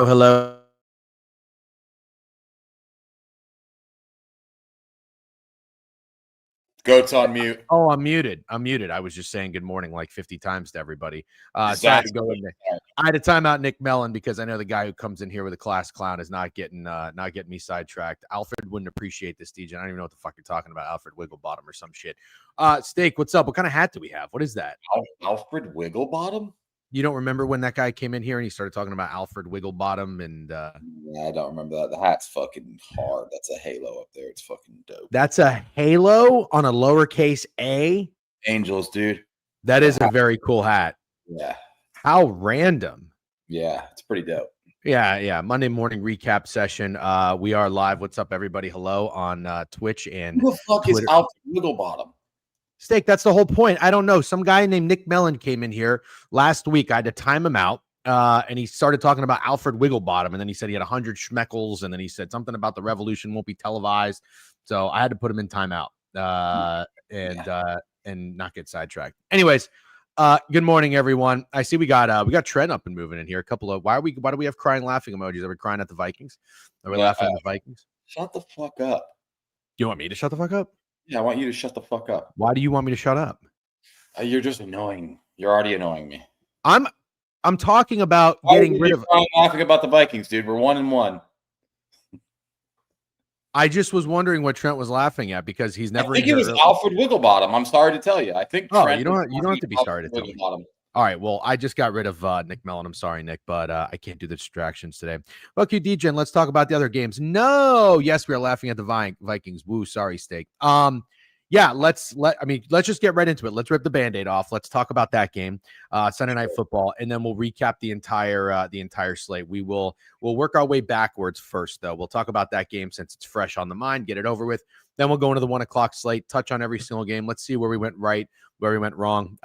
Hello. Goat's on mute. Oh, I'm muted. I was just saying good morning like 50 times to everybody. So I had to go in there. I had to time out Nick Mellon because I know the guy who comes in here with a class clown is not getting me sidetracked. Alfred wouldn't appreciate this, DJ. I don't even know what the fuck you're talking about. Alfred Wigglebottom or some shit. Steak, what's up? What kind of hat do we have? What is that? Alfred Wigglebottom? You don't remember when that guy came in here and he started talking about Alfred Wigglebottom and Yeah, I don't remember that. The hat's fucking hard. That's a halo up there. It's fucking dope. That's a halo on a lowercase a? Angels, dude. That is a very cool hat. Yeah. How random. Yeah, it's pretty dope. Yeah. Monday morning recap session. We are live. What's up, everybody? Hello on Twitch and Who the fuck Twitter. is Alfred Wigglebottom? Steak, that's the whole point. I don't know. Some guy named Nick Mellon came in here last week. I had to time him out. And he started talking about Alfred Wigglebottom. And then he said he had 100 schmeckles. And then he said something about the revolution won't be televised. So I had to put him in timeout and not get sidetracked. Anyways, good morning, everyone. I see we got Trent up and moving in here. A couple of why do we have crying laughing emojis? Are we crying at the Vikings? Are we laughing at the Vikings? Shut the fuck up. You want me to shut the fuck up? Yeah, I want you to shut the fuck up. Why do you want me to shut up? You're just annoying. You're already annoying me. I'm talking about getting rid of. I'm laughing about the Vikings, dude. We're 1-1. I just was wondering what Trent was laughing at because he's never. I think it was Alfred Wigglebottom. I'm sorry to tell you. I think. Trent you don't have to be sorry to tell me. All right. Well, I just got rid of Nick Mellon. I'm sorry, Nick, but I can't do the distractions today. Fuck you, DJ. And let's talk about the other games. No. Yes, we are laughing at the Vikings. Woo. Sorry, Steak. Yeah, let's just get right into it. Let's rip the Band-Aid off. Let's talk about that game, Sunday Night Football, and then we'll recap the entire slate. We'll work our way backwards first, though. We'll talk about that game since it's fresh on the mind, get it over with. Then we'll go into the 1:00 slate, touch on every single game. Let's see where we went right, where we went wrong.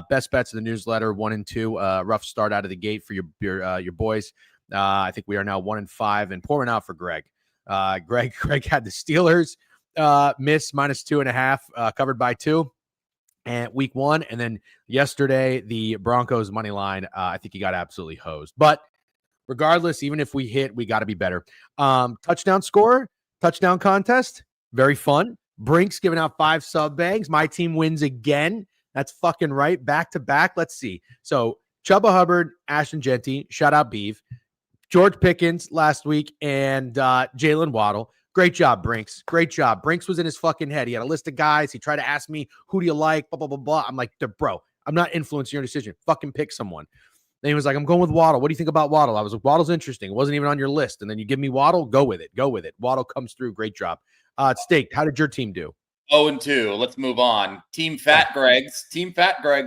Best bets of the newsletter, 1 and 2. Rough start out of the gate for your boys. I think we are now 1 and 5, and pouring out for Greg. Greg had the Steelers. Miss -2.5, covered by 2 and week 1. And then yesterday, the Broncos money line, I think he got absolutely hosed. But regardless, even if we hit, we got to be better. Touchdown score, touchdown contest, very fun. Brinks giving out 5 sub bags. My team wins again. That's fucking right. Back to back. Let's see. So Chubba Hubbard, Ashton Genty, shout out Beeve, George Pickens last week, and Jalen Waddle. Great job, Brinks. Great job. Brinks was in his fucking head. He had a list of guys. He tried to ask me, who do you like? Blah, blah, blah, blah. I'm like, bro, I'm not influencing your decision. Fucking pick someone. Then he was like, I'm going with Waddle. What do you think about Waddle? I was like, Waddle's interesting. It wasn't even on your list. And then you give me Waddle, go with it. Waddle comes through. Great job. Steak, how did your team do? 0-2. Let's move on. Team Fat Greg's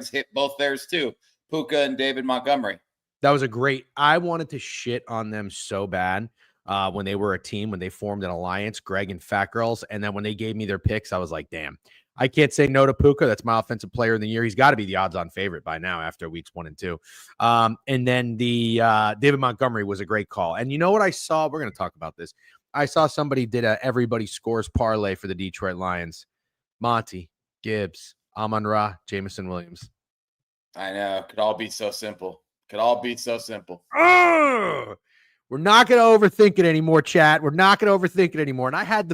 hit both theirs too. Puka and David Montgomery. That was a great. I wanted to shit on them so bad. When they were a team, when they formed an alliance, Greg and Fat Girls. And then when they gave me their picks, I was like, damn, I can't say no to Puka. That's my offensive player of the year. He's got to be the odds-on favorite by now after weeks 1 and 2. And then the David Montgomery was a great call. And you know what I saw? We're going to talk about this. I saw somebody did a everybody scores parlay for the Detroit Lions. Monty, Gibbs, Amon-Ra, Jameson Williams. I know. Could all be so simple. We're not going to overthink it anymore, chat. We're not going to overthink it anymore. And I had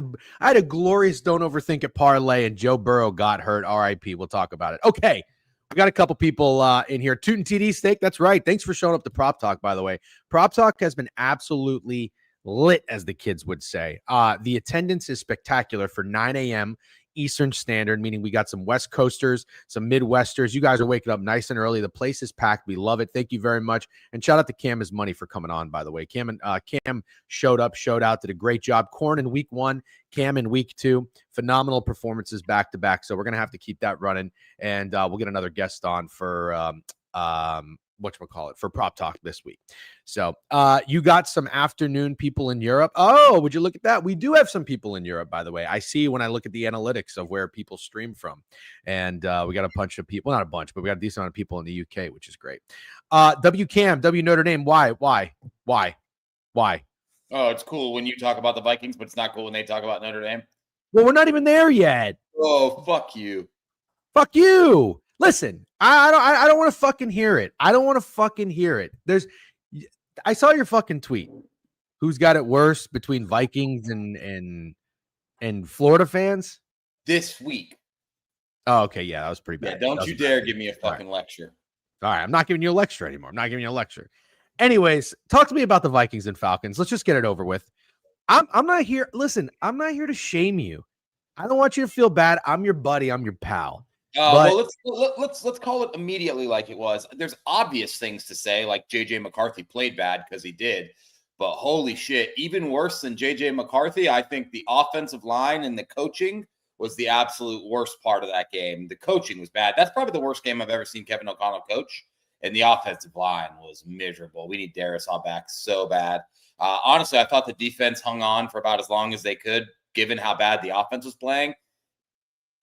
a glorious don't overthink it parlay, and Joe Burrow got hurt. RIP. We'll talk about it. Okay. We got a couple people in here. Tootin' TD Steak. That's right. Thanks for showing up to Prop Talk, by the way. Prop Talk has been absolutely lit, as the kids would say. The attendance is spectacular for 9 a.m. Eastern Standard, meaning we got some West Coasters, some Midwesters. You guys are waking up nice and early. The place is packed. We love it. Thank you very much. And shout out to Cam Is Money for coming on, by the way. Cam showed up, did a great job. Corn in week 1, Cam in week 2. Phenomenal performances back to back. So we're going to have to keep that running. And we'll get another guest on for for Prop Talk this week. So you got some afternoon people in Europe. Oh, would you look at that? We do have some people in Europe, by the way. I see when I look at the analytics of where people stream from. And we got a bunch of people, not a bunch, but we got a decent amount of people in the UK, which is great. WCAM, W Notre Dame. Why? Oh, it's cool when you talk about the Vikings, but it's not cool when they talk about Notre Dame. Well, we're not even there yet. Oh, fuck you. Fuck you. Listen, I don't want to fucking hear it. I don't want to fucking hear it. I saw your fucking tweet. Who's got it worse between Vikings and Florida fans this week? Oh, okay. Yeah, that was pretty bad. Yeah, don't you dare give me a fucking lecture. All right, I'm not giving you a lecture anymore. I'm not giving you a lecture. Anyways, talk to me about the Vikings and Falcons. Let's just get it over with. I'm not here. Listen, I'm not here to shame you. I don't want you to feel bad. I'm your buddy. I'm your pal. Well, let's call it immediately like it was. There's obvious things to say, like JJ McCarthy played bad because he did. But holy shit, even worse than JJ McCarthy, I think the offensive line and the coaching was the absolute worst part of that game. The coaching was bad. That's probably the worst game I've ever seen Kevin O'Connell coach. And the offensive line was miserable. We need Darisaw back so bad. Honestly, I thought the defense hung on for about as long as they could, given how bad the offense was playing.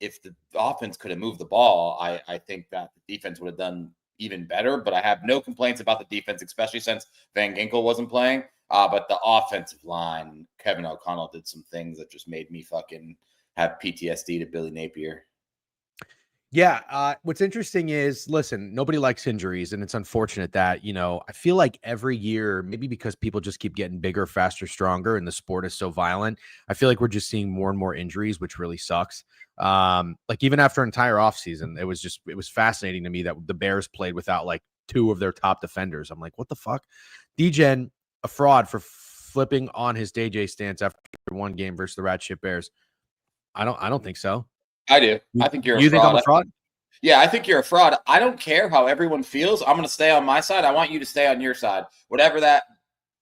If the offense could have moved the ball, I think that the defense would have done even better. But I have no complaints about the defense, especially since Van Ginkel wasn't playing. But the offensive line, Kevin O'Connell did some things that just made me fucking have PTSD to Billy Napier. Yeah. What's interesting is, listen, nobody likes injuries, and it's unfortunate that, I feel like every year, maybe because people just keep getting bigger, faster, stronger, and the sport is so violent, I feel like we're just seeing more and more injuries, which really sucks. Like even after an entire offseason, it was fascinating to me that the Bears played without like two of their top defenders. I'm like, what the fuck? DGen, a fraud for flipping on his DJ stance after one game versus the Rat Shit Bears. I don't think so. I do. I think you're a fraud. You think I'm a fraud? Yeah, I think you're a fraud. I don't care how everyone feels. I'm going to stay on my side. I want you to stay on your side, whatever that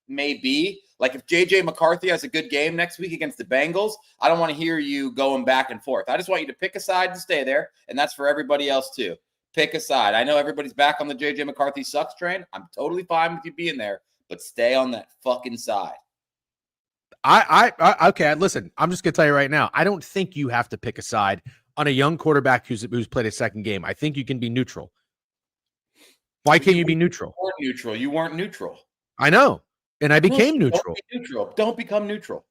may be. Like if JJ McCarthy has a good game next week against the Bengals, I don't want to hear you going back and forth. I just want you to pick a side and stay there, and that's for everybody else too. Pick a side. I know everybody's back on the JJ McCarthy sucks train. I'm totally fine with you being there, but stay on that fucking side. Okay, listen, I'm just gonna tell you right now, I don't think you have to pick a side on a young quarterback who's played a second game. I think you can be neutral. Why can't you be neutral? You weren't neutral. You weren't neutral. I know, and I became neutral. Don't be neutral. Don't become neutral.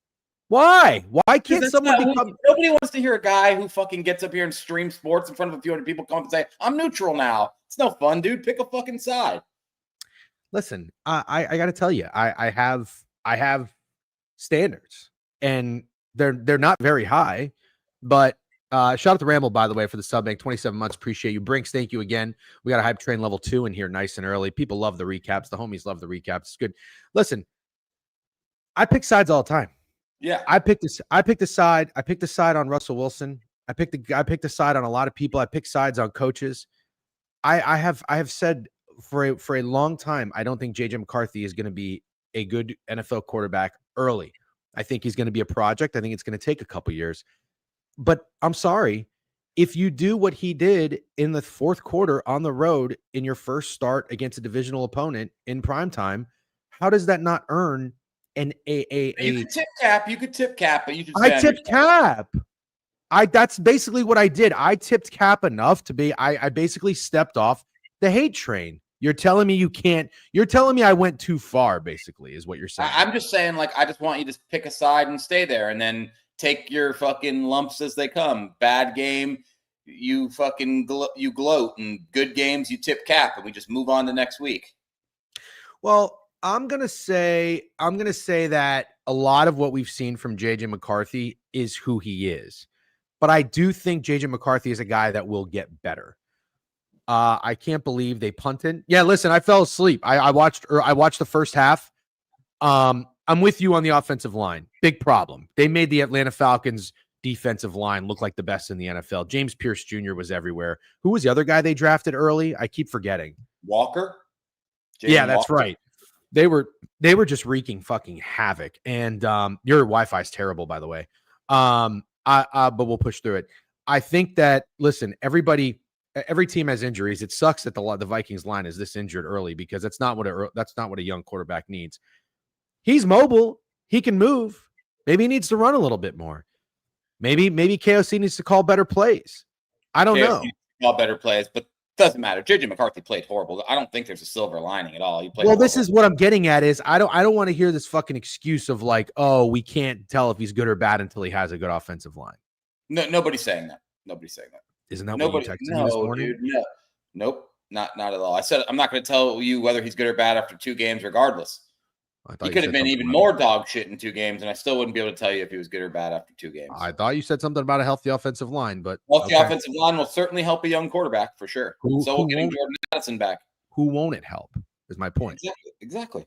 Why? Why can't someone become? Nobody wants to hear a guy who fucking gets up here and streams sports in front of a few hundred people come up and say, "I'm neutral now." It's no fun, dude. Pick a fucking side. Listen, I got to tell you, I have standards, and they're not very high, but shout out to Ramble, by the way, for the sub bank, 27 months. Appreciate you. Brinks, thank you again. We got a hype train level 2 in here nice and early. People love the recaps. The homies love the recaps. It's good. Listen, I pick sides all the time. Yeah. I picked a side. I picked a side on Russell Wilson. I picked a side on a lot of people. I pick sides on coaches. I have said for a long time, I don't think JJ McCarthy is going to be a good NFL quarterback early. I think he's going to be a project. I think it's going to take a couple years. But I'm sorry, if you do what he did in the fourth quarter on the road in your first start against a divisional opponent in primetime, how does that not earn you could tip cap? You could tip cap, but you should. I tipped cap. That's basically what I did. I tipped cap enough to be. I basically stepped off the hate train. You're telling me you can't. You're telling me I went too far. Basically, is what you're saying. I'm just saying, like, I just want you to pick a side and stay there, and then take your fucking lumps as they come. Bad game, you fucking you gloat, and good games, you tip cap, and we just move on to next week. Well, I'm gonna say that a lot of what we've seen from JJ McCarthy is who he is, but I do think JJ McCarthy is a guy that will get better. I can't believe they punted. Yeah, listen, I fell asleep. I watched the first half. I'm with you on the offensive line. Big problem. They made the Atlanta Falcons defensive line look like the best in the NFL. James Pierce Jr. was everywhere. Who was the other guy they drafted early? I keep forgetting. Walker? Yeah, that's right. They were just wreaking fucking havoc. And your Wi-Fi is terrible, by the way. But we'll push through it. I think that, listen, every team has injuries. It sucks that the Vikings line is this injured early, because that's not what a young quarterback needs. He's mobile. He can move. Maybe he needs to run a little bit more. Maybe KOC needs to call better plays. I don't know. Call better plays, but doesn't matter. JJ McCarthy played horrible. I don't think there's a silver lining at all. He played. Well, this is what I'm getting at is I don't want to hear this fucking excuse of like, oh, we can't tell if he's good or bad until he has a good offensive line. No, nobody's saying that. Nobody's saying that. Isn't that what you texted me this morning? Dude, no. Nope. Not at all. I said I'm not going to tell you whether he's good or bad after 2 games, regardless. He could have been even more dog shit in 2 games, and I still wouldn't be able to tell you if he was good or bad after 2 games. I thought you said something about a healthy offensive line, but healthy offensive line will certainly help a young quarterback for sure. So we'll get Jordan Addison back. Who won't it help? Is my point. Exactly.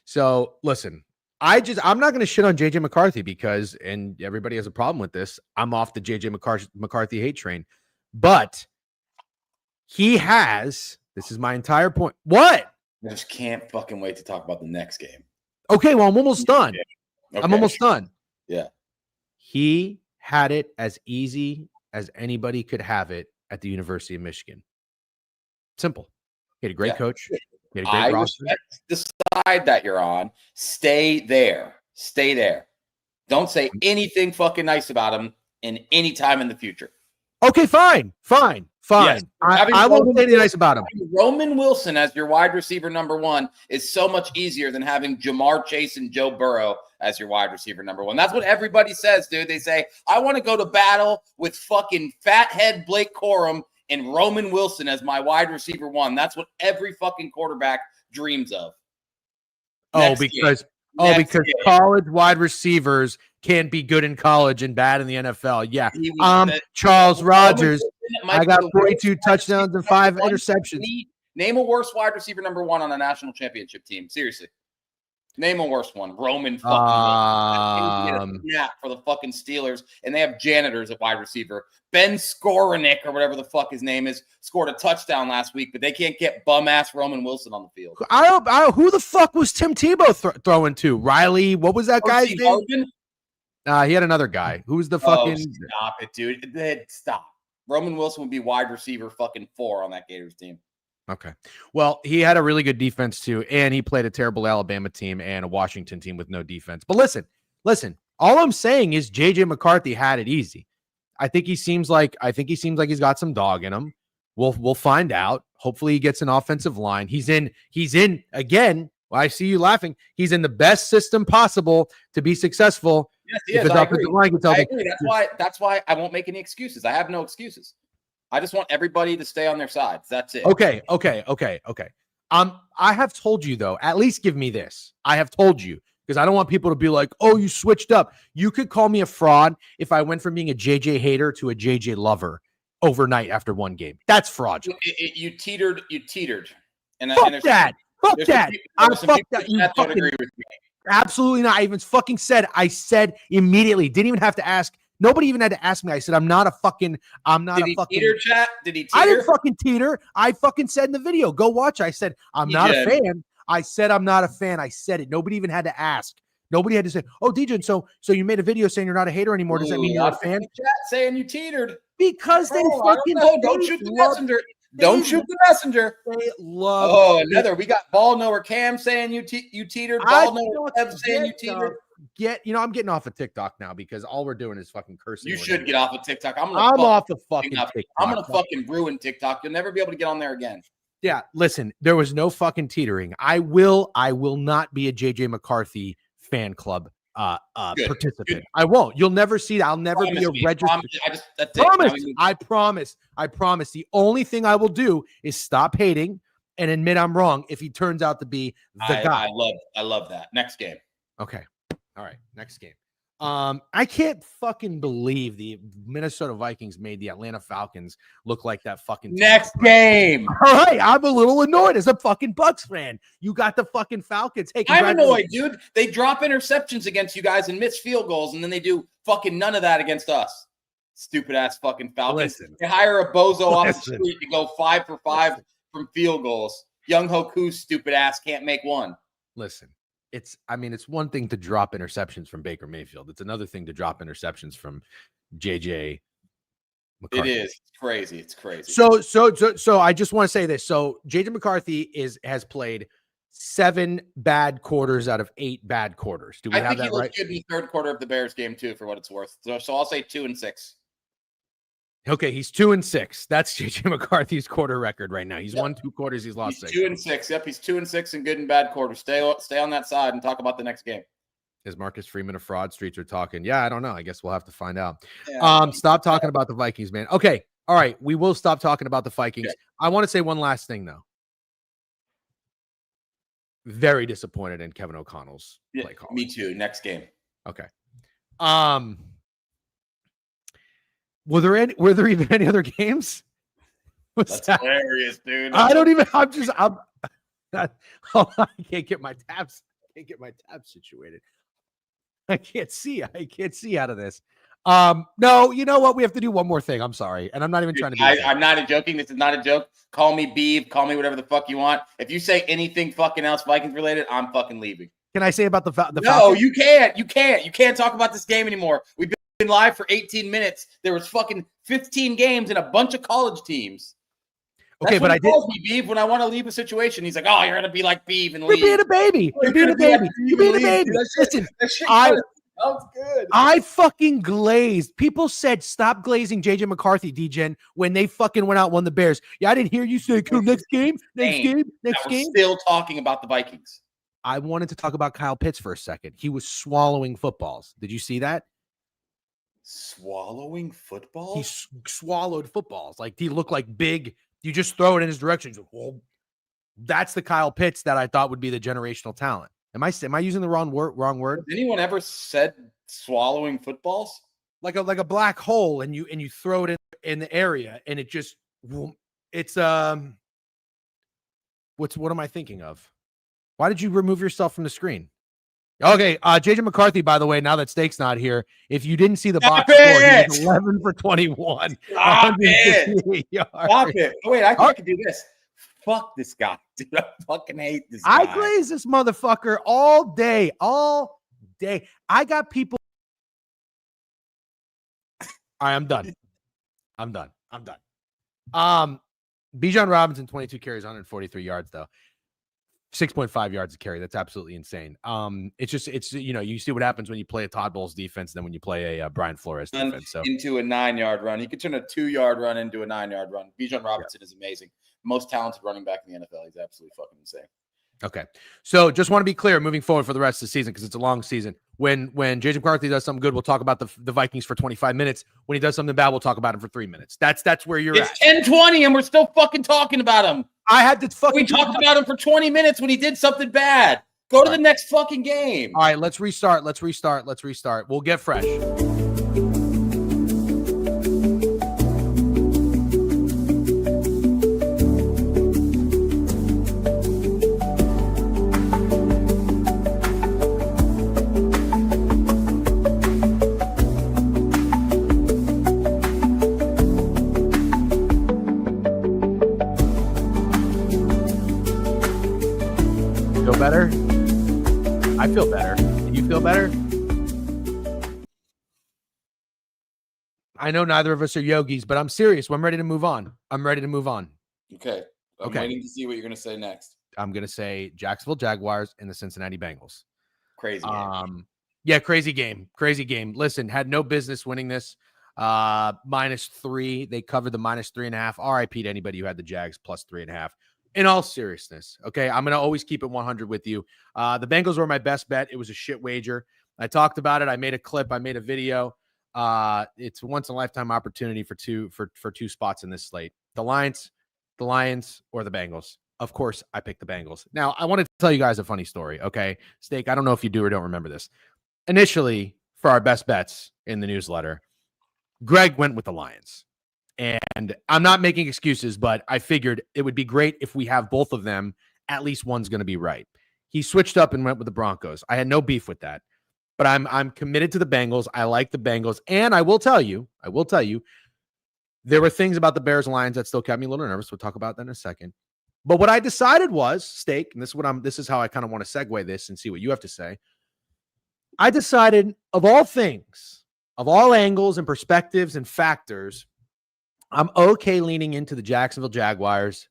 So listen, I'm not going to shit on JJ McCarthy because, and everybody has a problem with this, I'm off the JJ McCarthy hate train, but he has. This is my entire point. What? I just can't fucking wait to talk about the next game. Okay, well, I'm almost done. Okay. I'm almost done. Yeah. He had it as easy as anybody could have it at the University of Michigan. Simple. He had a great coach. He had a great roster. Respect the side that you're on. Stay there. Stay there. Don't say anything fucking nice about him in any time in the future. Okay, fine. Yes. I won't say anything nice about him. Roman Wilson as your wide receiver number 1 is so much easier than having Jamar Chase and Joe Burrow as your wide receiver number 1. That's what everybody says, dude. They say, I want to go to battle with fucking fathead Blake Corum and Roman Wilson as my wide receiver 1. That's what every fucking quarterback dreams of. Because college wide receivers can't be good in college and bad in the NFL. Yeah. Charles Rogers. I got 42 touchdowns and 5 interceptions. Name a worse wide receiver number 1 on a national championship team. Seriously. Name a worse one. Roman fucking snap for the fucking Steelers, and they have janitors at wide receiver. Ben Skowronek, or whatever the fuck his name is, scored a touchdown last week, but they can't get bum-ass Roman Wilson on the field. Who the fuck was Tim Tebow throwing to? Riley? What was that guy's name? He had another guy. Who's the fucking... Stop it, dude. Stop. Roman Wilson would be wide receiver fucking 4 on that Gators team. Okay. Well, he had a really good defense too, and he played a terrible Alabama team and a Washington team with no defense. But listen, all I'm saying is JJ McCarthy had it easy. I think he seems like he's got some dog in him. We'll find out. Hopefully he gets an offensive line. He's in again. Well, I see you laughing. He's in the best system possible to be successful. Yes, he is. I agree. That's why I won't make any excuses. I have no excuses. I just want everybody to stay on their sides. That's it. Okay. I have told you, though, at least give me this. I have told you, because I don't want people to be like, oh, you switched up. You could call me a fraud if I went from being a JJ hater to a JJ lover overnight after one game. That's fraudulent. You teetered. And fuck that. Fuck that. Fuck that. You don't agree with me. Absolutely not. I even fucking said immediately. Didn't even have to ask. Nobody even had to ask me. I said, I'm not a fucking teeter, chat? Did he teeter? I didn't fucking teeter. I fucking said in the video, go watch. I said, I'm not a fan. I said, I'm not a fan. I said it. Nobody even had to ask. Nobody had to say, oh, DJ, so you made a video saying you're not a hater anymore. Does that mean you're a fan? Chat saying you teetetered. Because they fucking don't shoot the messenger. Don't shoot the messenger. They love another. We got ball knower Cam saying you teetered. Ball knower Kev saying you teetered. I'm getting off of TikTok now because all we're doing is fucking cursing. You should get off of TikTok. I'm off the fucking TikTok. I'm gonna fucking ruin TikTok. You'll never be able to get on there again. Yeah, listen, there was no fucking teetering. I will not be a JJ McCarthy fan club participant. Good. I won't. You'll never see that. I'll never be a registered. I promise. The only thing I will do is stop hating and admit I'm wrong if he turns out to be the guy. I love that. Next game. Okay. All right. Next game. I can't fucking believe the Minnesota Vikings made the Atlanta Falcons look like that fucking next game. All right, I'm a little annoyed as a fucking Bucs fan. You got the fucking Falcons. Hey, I'm annoyed, dude. They drop interceptions against you guys and miss field goals, and then they do fucking none of that against us. Stupid ass fucking Falcons. They hire a bozo off the street to go 5 for 5 from field goals. Young Hoku's stupid ass can't make one. Listen. It's one thing to drop interceptions from Baker Mayfield. It's another thing to drop interceptions from JJ McCarthy. It is. It's crazy. It's crazy. So I just want to say this. So JJ McCarthy has played 7 bad quarters out of 8 bad quarters. Do we have that right? I think he looked good in the third quarter of the Bears game too, for what it's worth. So I'll say 2-6. Okay, he's 2-6. That's JJ McCarthy's quarter record right now. He's won 2 quarters. He's lost 6. 2-6. Yep, he's 2-6 in good and bad quarters. Stay on that side and talk about the next game. Is Marcus Freeman a fraud? Streets are talking. Yeah, I don't know. I guess we'll have to find out. Yeah, stop talking about the Vikings, man. Okay, all right. We will stop talking about the Vikings. Okay. I want to say one last thing though. very disappointed in Kevin O'Connell's play call. Me too. Next game. Okay. Were there even any other games? That's hilarious, dude. I can't get my tabs situated. I can't see out of this. No, you know what? We have to do one more thing. I'm sorry. And I'm not even trying to be I'm not joking. This is not a joke. Call me Beeb. Call me whatever the fuck you want. If you say anything fucking else Vikings related, I'm fucking leaving. Can I say about the No, Falcons? you can't. You can't talk about this game anymore. We've been live for 18 minutes. There was fucking 15 games and a bunch of college teams. Okay, but I did me Beeb when I want to leave a situation. He's like, "Oh, you're gonna be like Beeb and leave." You're being a baby. You're being a baby. You're being a baby. Listen, sounds good. I fucking glazed. People said stop glazing JJ McCarthy, DGen, when they fucking went out and won the Bears. Yeah, I didn't hear you say next game. Still talking about the Vikings. I wanted to talk about Kyle Pitts for a second. He was swallowing footballs. Did you see that? Swallowing footballs? He swallowed footballs. Like he looked like big. You just throw it in his direction. He's like, well, that's the Kyle Pitts that I thought would be the generational talent. Am I using the wrong word? Has anyone ever said swallowing footballs? Like a black hole, and you throw it in the area, and it just it's what am I thinking of? Why did you remove yourself from the screen? Okay, JJ McCarthy, by the way, now that Steak's not here, if you didn't see the box score, he was 11 for 21. Stop it. Stop it. Oh, wait, I think I can do this. Fuck this guy, dude. I fucking hate this guy. I glaze this motherfucker all day. I got people. All right, I'm done. Bijan Robinson, 22 carries, 143 yards, though. 6.5 yards a carry. That's absolutely insane. It's you see what happens when you play a Todd Bowles defense than when you play a Brian Flores defense. So into a 9-yard run. He could turn a 2-yard run into a 9-yard run. Bijan Robinson is amazing. Most talented running back in the NFL. He's absolutely fucking insane. Okay. So just want to be clear moving forward for the rest of the season, because it's a long season. When JJ McCarthy does something good, we'll talk about the Vikings for 25 minutes. When he does something bad, we'll talk about him for 3 minutes. That's where you're at. It's 10:20 and we're still fucking talking about him. I had to fucking We talked about him for 20 minutes when he did something bad. Go to the next fucking game. All right, let's restart. We'll get fresh. Better? I feel better. Do you feel better? I know neither of us are yogis, but I'm serious. I'm ready to move on. Okay. I'm waiting to see what you're going to say next. I'm going to say Jacksonville Jaguars and the Cincinnati Bengals. Crazy game. Yeah, crazy game. Listen, had no business winning this. -3. They covered the -3.5. RIP to anybody who had the Jags +3.5. In all seriousness, okay, I'm going to always keep it 100 with you. The Bengals were my best bet. It was a shit wager. I talked about it. I made a clip. I made a video. It's a once-in-a-lifetime opportunity for two spots in this slate. The Lions, or the Bengals. Of course, I picked the Bengals. Now, I want to tell you guys a funny story, okay? Steak, I don't know if you do or don't remember this. Initially, for our best bets in the newsletter, Greg went with the Lions. And I'm not making excuses, but I figured it would be great if we have both of them. At least one's going to be right. He switched up and went with the Broncos. I had no beef with that, but I'm committed to the Bengals. I like the Bengals, and I will tell you, there were things about the Bears and Lions that still kept me a little nervous. We'll talk about that in a second. But what I decided was, Steak, and this is how I kind of want to segue this and see what you have to say. I decided, of all things, of all angles and perspectives and factors, I'm okay leaning into the Jacksonville Jaguars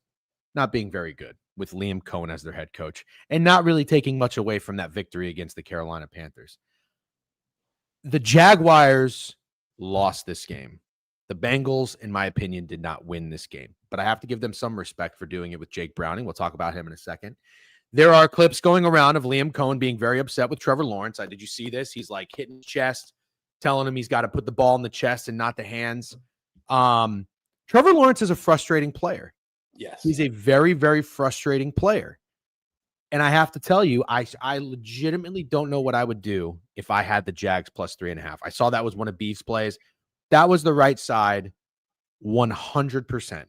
not being very good with Liam Cohen as their head coach and not really taking much away from that victory against the Carolina Panthers. The Jaguars lost this game. The Bengals, in my opinion, did not win this game, but I have to give them some respect for doing it with Jake Browning. We'll talk about him in a second. There are clips going around of Liam Cohen being very upset with Trevor Lawrence. Did you see this? He's like hitting the chest, telling him he's got to put the ball in the chest and not the hands. Trevor Lawrence is a frustrating player. Yes. He's a very, very frustrating player. And I have to tell you, I legitimately don't know what I would do if I had the Jags plus 3.5. I saw that was one of Beef's plays. That was the right side, 100%.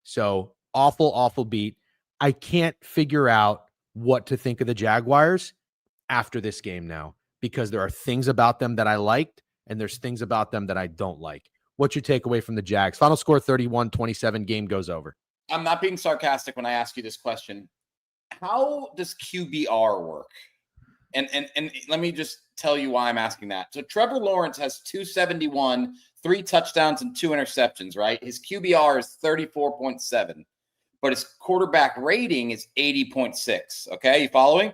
So awful, awful beat. I can't figure out what to think of the Jaguars after this game now, because there are things about them that I liked and there's things about them that I don't like. What's your takeaway from the Jags? Final score 31-27, game goes over. I'm not being sarcastic when I ask you this question. How does QBR work? And let me just tell you why I'm asking that. So Trevor Lawrence has 271, 3 touchdowns and 2 interceptions, right? His QBR is 34.7, but his quarterback rating is 80.6. Okay, you following?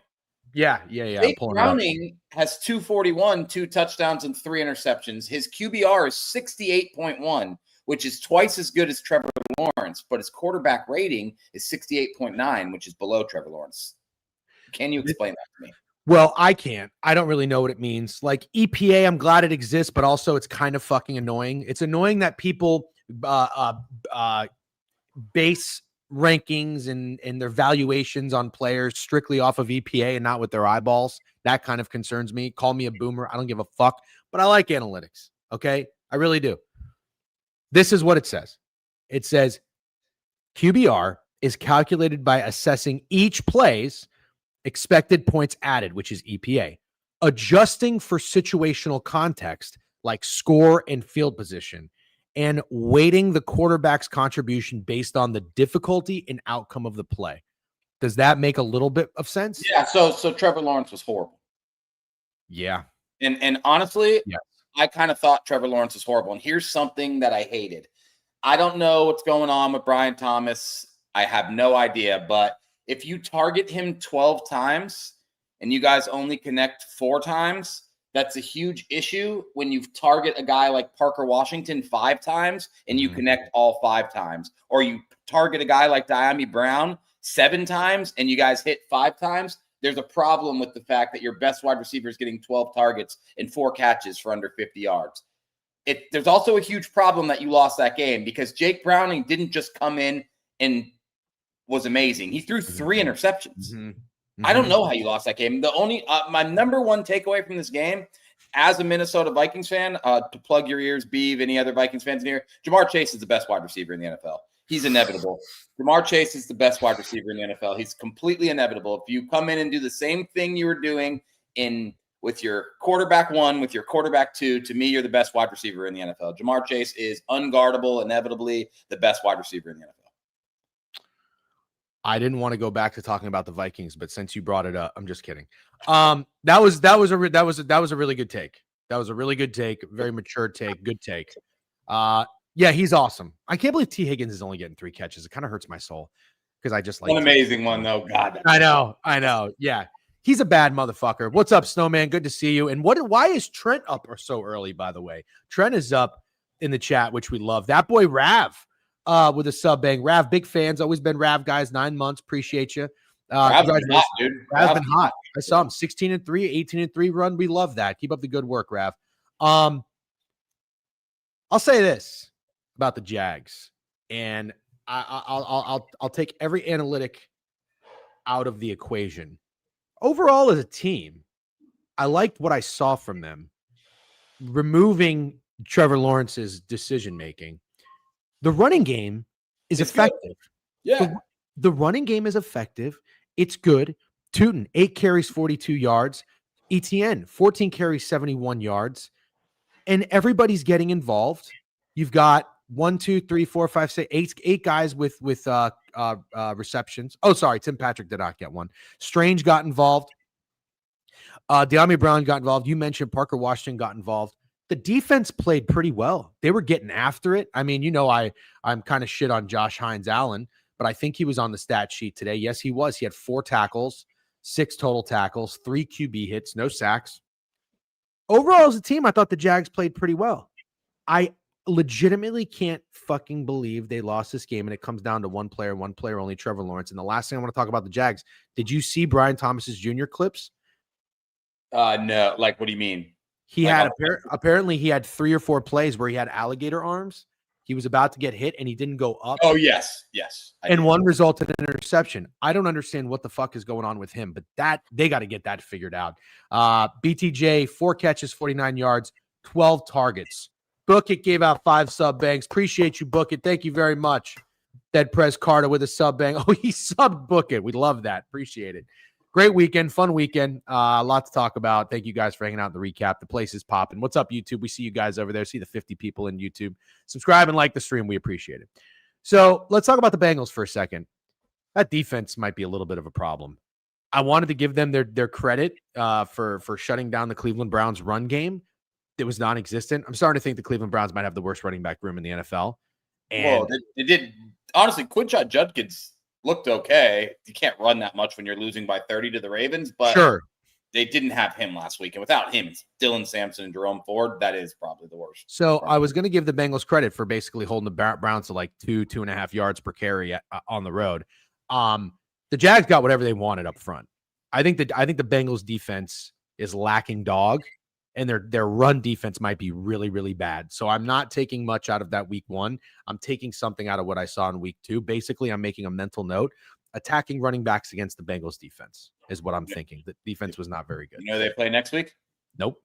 Yeah. Jake Browning has 241, 2 touchdowns and 3 interceptions. His QBR is 68.1, which is twice as good as Trevor Lawrence, but his quarterback rating is 68.9, which is below Trevor Lawrence. Can you explain that to me? Well, I can't. I don't really know what it means. Like EPA, I'm glad it exists, but also it's kind of fucking annoying. It's annoying that people base rankings and their valuations on players strictly off of EPA and not with their eyeballs. That kind of concerns me. Call me a boomer. I don't give a fuck, but I like analytics. Okay. I really do. This is what it says. It says QBR is calculated by assessing each play's expected points added, which is EPA, adjusting for situational context like score and field position, and weighting the quarterback's contribution based on the difficulty and outcome of the play. Does that make a little bit of sense? Yeah. So Trevor Lawrence was horrible. Yeah. And honestly, yeah. I kind of thought Trevor Lawrence was horrible. And here's something that I hated. I don't know what's going on with Brian Thomas. I have no idea, but if you target him 12 times and you guys only connect 4 times, that's a huge issue when you target a guy like Parker Washington 5 times and you connect all 5 times. Or you target a guy like Diami Brown 7 times and you guys hit 5 times. There's a problem with the fact that your best wide receiver is getting 12 targets and 4 catches for under 50 yards. There's also a huge problem that you lost that game because Jake Browning didn't just come in and was amazing. He threw 3 interceptions. I don't know how you lost that game. The only my number one takeaway from this game, as a Minnesota Vikings fan, to plug your ears, Beeve, any other Vikings fans in here, Jamar Chase is the best wide receiver in the NFL. He's inevitable. Jamar Chase is the best wide receiver in the NFL. He's completely inevitable. If you come in and do the same thing you were doing with your quarterback 1, with your quarterback 2, to me, you're the best wide receiver in the NFL. Jamar Chase is unguardable, inevitably the best wide receiver in the NFL. I didn't want to go back to talking about the Vikings, but since you brought it up, I'm just kidding. That was a really good take. That was a really good take, very mature take, good take. Yeah, he's awesome. I can't believe T. Higgins is only getting 3 catches. It kind of hurts my soul because I just like an amazing one though. God, I know. Yeah, he's a bad motherfucker. What's up, Snowman? Good to see you. And why is Trent up so early? By the way, Trent is up in the chat, which we love. That boy Rav. With a sub bang. Rav, big fans, always been Rav guys, 9 months. Appreciate you. Rav's been hot, dude. Rav's been hot. I saw him 16-3, 18-3 run. We love that. Keep up the good work, Rav. I'll say this about the Jags, and I'll take every analytic out of the equation. Overall, as a team, I liked what I saw from them. Removing Trevor Lawrence's decision making. The running game is effective. Good. Yeah. The running game is effective. It's good. Tootin, 8 carries, 42 yards. ETN, 14 carries, 71 yards. And everybody's getting involved. You've got 1, 2, 3, 4, 5, 6, 8 guys with receptions. Oh, sorry. Tim Patrick did not get one. Strange got involved. Diami Brown got involved. You mentioned Parker Washington got involved. The defense played pretty well. They were getting after it. I mean, I'm kind of shit on Josh Hines-Allen, but I think he was on the stat sheet today. Yes, he was. He had 4 tackles, 6 total tackles, 3 QB hits, no sacks. Overall, as a team, I thought the Jags played pretty well. I legitimately can't fucking believe they lost this game, and it comes down to one player only, Trevor Lawrence. And the last thing I want to talk about the Jags, did you see Brian Thomas's junior clips? No. Like, what do you mean? He had apparently he had 3 or 4 plays where he had alligator arms, He was about to get hit and he didn't go up. Oh, yes. And one resulted in an interception. I don't understand what the fuck is going on with him, but they got to get that figured out. BTJ, 4 catches, 49 yards, 12 targets. Book It gave out 5 sub banks. Appreciate you, Book It. Thank you very much. Dead Press Carter with a sub bang. Oh, he subbed Book It. We love that. Appreciate it. Great weekend, fun weekend. A lot to talk about. Thank you guys for hanging out in the recap. The place is popping. What's up, YouTube? We see you guys over there. See the 50 people in YouTube. Subscribe and like the stream. We appreciate it. So let's talk about the Bengals for a second. That defense might be a little bit of a problem. I wanted to give them their credit for shutting down the Cleveland Browns run game. It was non-existent. I'm starting to think the Cleveland Browns might have the worst running back room in the NFL. And they did. Honestly, Quinshot Judkins looked okay. You can't run that much when you're losing by 30 to the Ravens, but sure, they didn't have him last week. And without him, it's Dylan Sampson and Jerome Ford. That is probably the worst. So I was going to give the Bengals credit for basically holding the Browns to like 2.5 yards per carry on the road. The Jags got whatever they wanted up front. I think the Bengals defense is lacking dog, and their run defense might be really, really bad. So I'm not taking much out of that week 1. I'm taking something out of what I saw in week 2. Basically, I'm making a mental note. Attacking running backs against the Bengals defense is what I'm thinking. The defense was not very good. You know they play next week? Nope.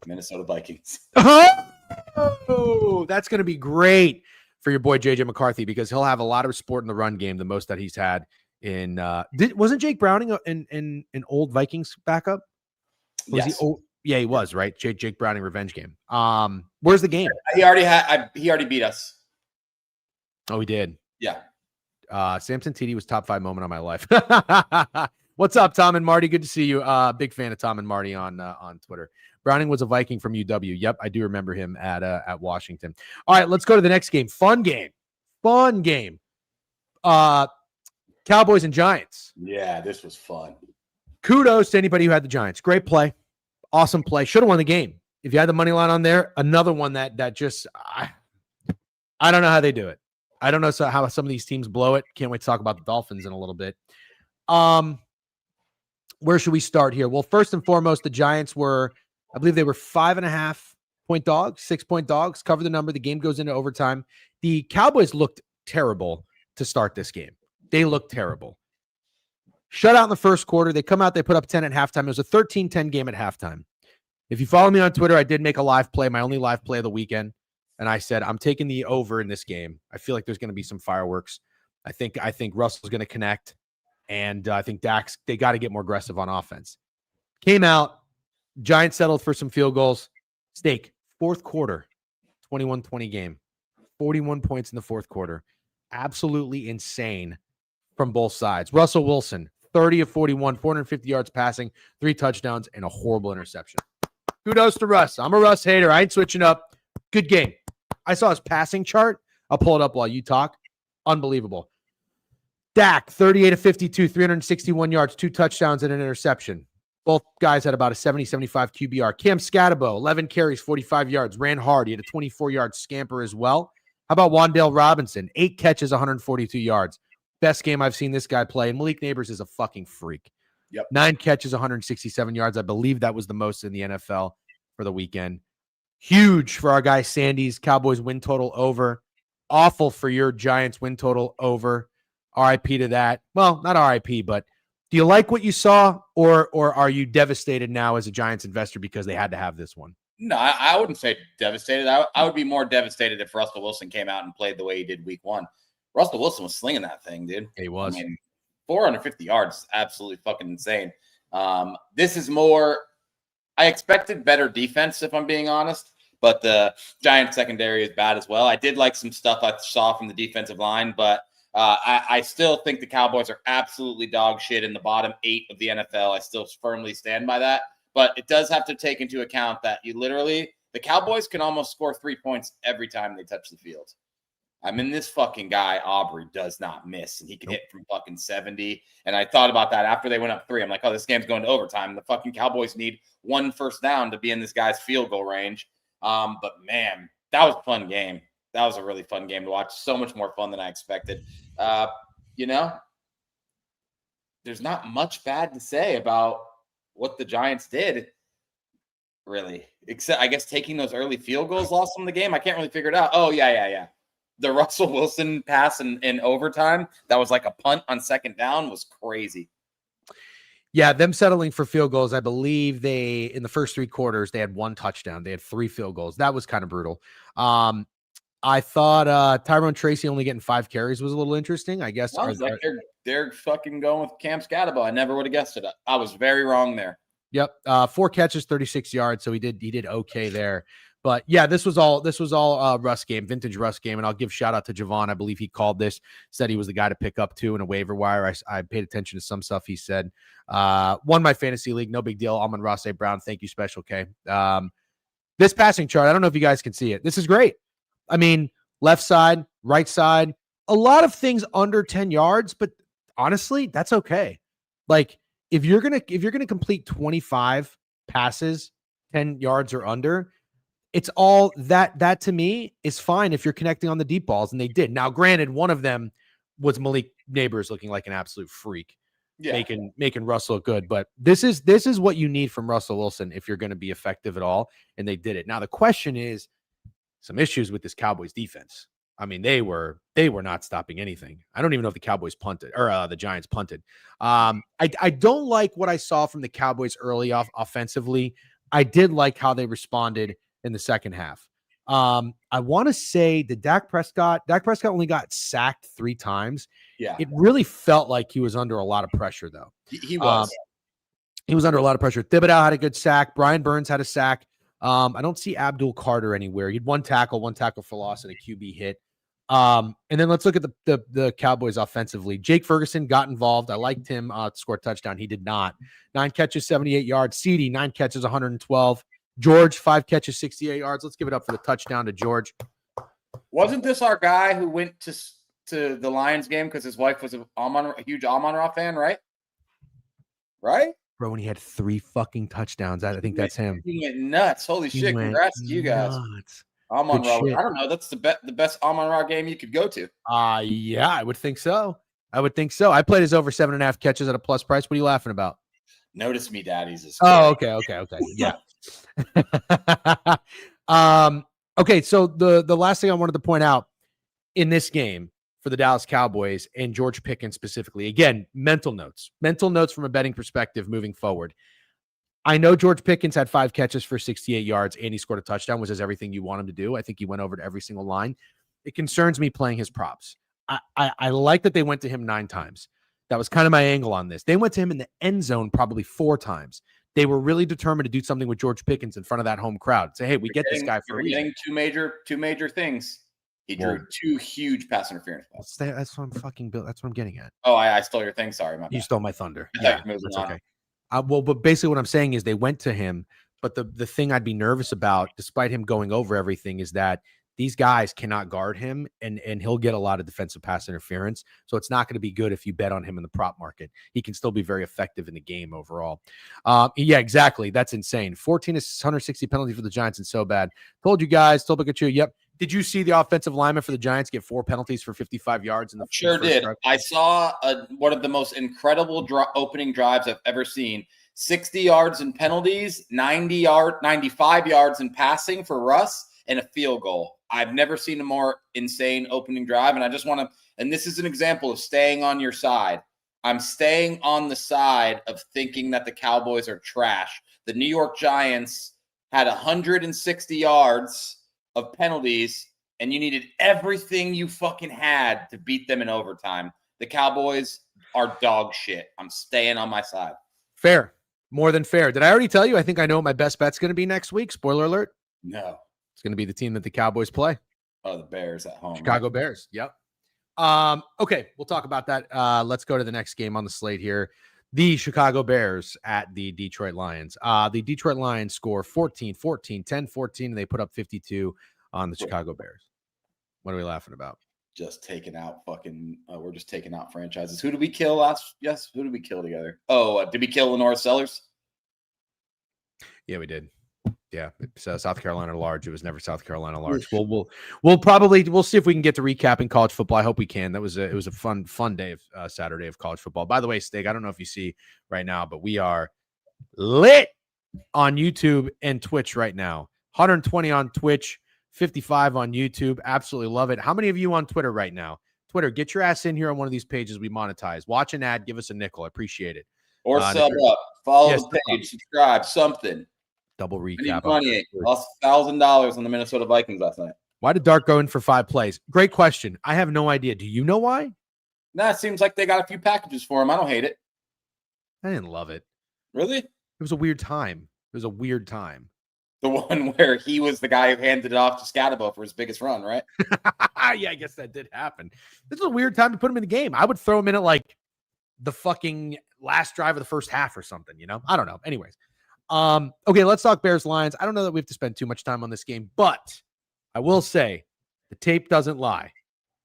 Minnesota Vikings. Oh, that's going to be great for your boy JJ McCarthy because he'll have a lot of support in the run game, the most that he's had in wasn't Jake Browning an old Vikings backup? Was yes. he old? Yeah, he was, right? Jake Browning revenge game. Where's the game? He already beat us. Oh, he did. Yeah. Samson TD was top 5 moment of my life. What's up, Tom and Marty? Good to see you. Big fan of Tom and Marty on Twitter. Browning was a Viking from UW. Yep, I do remember him at Washington. All right, let's go to the next game. Fun game. Cowboys and Giants. Yeah, this was fun. Kudos to anybody who had the Giants. Great play. Awesome play. Should have won the game. If you had the money line on there, another one that just I don't know how they do it. I don't know how some of these teams blow it. Can't wait to talk about the Dolphins in a little bit. Where should we start here? Well, first and foremost, the Giants were, I believe they were 5.5 point dogs, 6 point dogs, cover the number. The game goes into overtime. The Cowboys looked terrible to start this game. They looked terrible. Shut out in the first quarter. They come out, they put up 10 at halftime. It was a 13-10 game at halftime. If you follow me on Twitter, I did make a live play, my only live play of the weekend. And I said, I'm taking the over in this game. I feel like there's going to be some fireworks. I think Russell's going to connect. And I think Dax, they got to get more aggressive on offense. Came out. Giants settled for some field goals. Steak, fourth quarter, 21-20 game. 41 points in the fourth quarter. Absolutely insane from both sides. Russell Wilson, 30 of 41, 450 yards passing, 3 touchdowns, and a horrible interception. Kudos to Russ. I'm a Russ hater. I ain't switching up. Good game. I saw his passing chart. I'll pull it up while you talk. Unbelievable. Dak, 38 of 52, 361 yards, 2 touchdowns, and an interception. Both guys had about a 70-75 QBR. Cam Scatabo, 11 carries, 45 yards, ran hard. He had a 24-yard scamper as well. How about Wan'Dale Robinson? 8 catches, 142 yards. Best game I've seen this guy play. And Malik Neighbors is a fucking freak. Yep. 9 catches, 167 yards. I believe that was the most in the NFL for the weekend. Huge for our guy Sandy's Cowboys win total over. Awful for your Giants win total over. RIP to that. Well, not RIP, but do you like what you saw, or are you devastated now as a Giants investor because they had to have this one? No, I wouldn't say devastated. I would be more devastated if Russell Wilson came out and played the way he did week 1. Russell Wilson was slinging that thing, dude. He was. I mean, 450 yards, absolutely fucking insane. This is more, I expected better defense, if I'm being honest, but the Giants secondary is bad as well. I did like some stuff I saw from the defensive line, but I still think the Cowboys are absolutely dog shit in the bottom 8 of the NFL. I still firmly stand by that. But it does have to take into account that the Cowboys can almost score 3 points every time they touch the field. I mean, this fucking guy, Aubrey, does not miss. And he can hit from fucking 70. And I thought about that after they went up 3. I'm like, oh, this game's going to overtime. The fucking Cowboys need 1 first down to be in this guy's field goal range. But, man, that was a fun game. That was a really fun game to watch. So much more fun than I expected. There's not much bad to say about what the Giants did, really. Except, I guess, taking those early field goals lost them the game. I can't really figure it out. Oh, yeah. the Russell Wilson pass in overtime that was like a punt on second down was crazy. Yeah, them settling for field goals. I believe in the first 3 quarters, they had 1 touchdown. They had 3 field goals. That was kind of brutal. I thought Tyrone Tracy only getting 5 carries was a little interesting. I guess they're fucking going with Cam Scatterbo. I never would have guessed it. I was very wrong there. Yep. 4 catches, 36 yards. So he did okay there. But yeah, this was all Russ game, vintage Russ game. And I'll give shout out to Javon. I believe he called this, said he was the guy to pick up too in a waiver wire. I paid attention to some stuff he said. Won my fantasy league. No big deal. Amon-Ra St. Brown. Thank you, Special K. This passing chart, I don't know if you guys can see it. This is great. I mean, left side, right side, a lot of things under 10 yards, but honestly, that's okay. Like if you're going to complete 25 passes, 10 yards or under, it's all that to me is fine if you're connecting on the deep balls, and they did. Now, granted, one of them was Malik Neighbors looking like an absolute freak, making Russell look good. But this is what you need from Russell Wilson if you're going to be effective at all, and they did it. Now, the question is some issues with this Cowboys defense. I mean, they were not stopping anything. I don't even know if the Cowboys punted or the Giants punted. I don't like what I saw from the Cowboys early offensively. I did like how they responded in the second half. I want to say that Dak Prescott only got sacked 3 times. Yeah. It really felt like he was under a lot of pressure, though. He was. He was under a lot of pressure. Thibodeau had a good sack. Brian Burns had a sack. I don't see Abdul Carter anywhere. He had 1 tackle for loss and a QB hit. And then let's look at the Cowboys offensively. Jake Ferguson got involved. I liked him to score a touchdown. He did not. 9 catches, 78 yards. CeeDee, 9 catches, 112. George, 5 catches, 68 yards. Let's give it up for the touchdown to George. Wasn't this our guy who went to the Lions game because his wife was a huge Amon-Ra fan, right? Right? Bro, when he had 3 fucking touchdowns, I think that's him. He went nuts. Holy shit. Congrats to you guys. Amon-Ra. I don't know. That's the best Amon-Ra game you could go to. Yeah, I would think so. I played his over 7.5 catches at a plus price. What are you laughing about? Notice me, daddies. Oh, okay. Yeah. Okay, so the last thing I wanted to point out in this game for the Dallas Cowboys and George Pickens specifically, again, mental notes from a betting perspective moving forward. I know George Pickens had 5 catches for 68 yards and he scored a touchdown, which is everything you want him to do. I think he went over to every single line. It concerns me playing his props. I like that they went to him 9 times. That was kind of my angle on this. They went to him in the end zone probably 4 times. They were really determined to do something with George Pickens in front of that home crowd. Say, hey, we get this guy for a reason. Two major things. He drew 2 huge pass interference balls. That's what I'm fucking built. That's what I'm getting at. Oh, I stole your thing. Sorry, you stole my thunder. Yeah, that's okay. Well, but basically what I'm saying is they went to him, but the thing I'd be nervous about, despite him going over everything, is that these guys cannot guard him, and he'll get a lot of defensive pass interference. So it's not going to be good if you bet on him in the prop market. He can still be very effective in the game overall. Yeah, exactly. That's insane. 14 to 160 penalty for the Giants and so bad. Told you guys. Told Pikachu. Yep. Did you see the offensive lineman for the Giants get 4 penalties for 55 yards in the Sure did. Drive? I saw one of the most incredible opening drives I've ever seen. 60 yards in penalties, 95 yards in passing for Russ, and a field goal. I've never seen a more insane opening drive, and I just want to – and this is an example of staying on your side. I'm staying on the side of thinking that the Cowboys are trash. The New York Giants had 160 yards of penalties, and you needed everything you fucking had to beat them in overtime. The Cowboys are dog shit. I'm staying on my side. Fair. More than fair. Did I already tell you I think I know what my best bet's going to be next week? Spoiler alert. No. It's going to be the team that the Cowboys play. Oh, the Bears at home. Chicago Bears. Yep. Okay, we'll talk about that. Let's go to the next game on the slate here. The Chicago Bears at the Detroit Lions. The Detroit Lions score 14, 10-14, and they put up 52 on the Chicago Bears. What are we laughing about? Just taking out we're just taking out franchises. Who did we kill last? Yes, who did we kill together? Oh, did we kill Lenore Sellers? Yeah, we did. Yeah, South Carolina large. It was never South Carolina large. We'll see if we can get to recapping college football. I hope we can. It was a fun day of Saturday of college football. By the way, Steak, I don't know if you see right now, but we are lit on YouTube and Twitch right now. 120 on Twitch, 55 on YouTube. Absolutely love it. How many of you on Twitter right now? Twitter, get your ass in here on one of these pages we monetize. Watch an ad, give us a nickel. I appreciate it. Or sub up, follow the page, subscribe, something. Double recap. I need money. Lost $1,000 on the Minnesota Vikings last night. Why did Dark go in for 5 plays? Great question. I have no idea. Do you know why? Nah, it seems like they got a few packages for him. I don't hate it. I didn't love it. Really? It was a weird time. It was a weird time. The one where he was the guy who handed it off to Scatabo for his biggest run, right? Yeah, I guess that did happen. This is a weird time to put him in the game. I would throw him in at like the fucking last drive of the first half or something, you know? I don't know. Anyways. Okay, let's talk Bears-Lions. I don't know that we have to spend too much time on this game, but I will say the tape doesn't lie.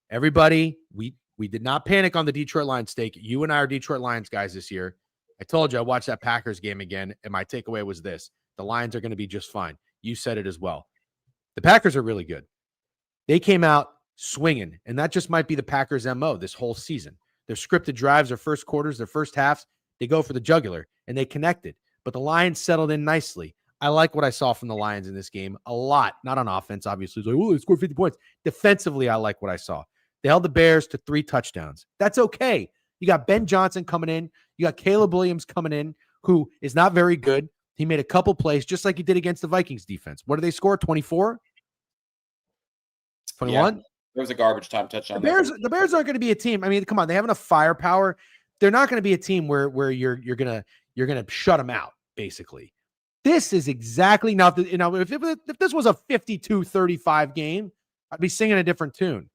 Everybody, we did not panic on the Detroit Lions stake. You and I are Detroit Lions guys this year. I told you I watched that Packers game again, and my takeaway was this. The Lions are going to be just fine. You said it as well. The Packers are really good. They came out swinging, and that just might be the Packers' MO this whole season. Their scripted drives, their first quarters, their first halves, they go for the jugular, and they connected. But the Lions settled in nicely. I like what I saw from the Lions in this game a lot. Not on offense, obviously. It's like, oh, they scored 50 points. Defensively, I like what I saw. They held the Bears to 3 touchdowns. That's okay. You got Ben Johnson coming in. You got Caleb Williams coming in, who is not very good. He made a couple plays, just like he did against the Vikings defense. What did they score? 24? 21? Yeah, there was a garbage time touchdown. The Bears aren't going to be a team. I mean, come on. They have enough firepower. They're not going to be a team where you're gonna shut them out, basically. This is exactly now. If this was a 52-35 game, I'd be singing a different tune.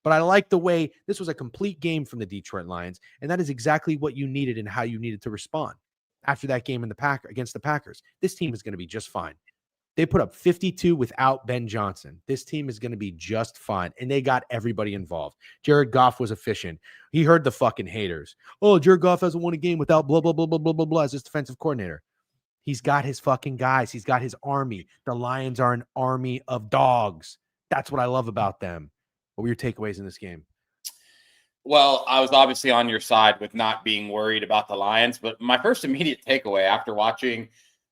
But I like the way this was a complete game from the Detroit Lions, and that is exactly what you needed and how you needed to respond after that game against the Packers. This team is going to be just fine. They put up 52 without Ben Johnson. This team is going to be just fine, and they got everybody involved. Jared Goff was efficient. He heard the fucking haters. Oh, Jared Goff hasn't won a game without blah, blah, blah, blah, blah, blah, blah as his defensive coordinator. He's got his fucking guys. He's got his army. The Lions are an army of dogs. That's what I love about them. What were your takeaways in this game? Well, I was obviously on your side with not being worried about the Lions, but my first immediate takeaway after watching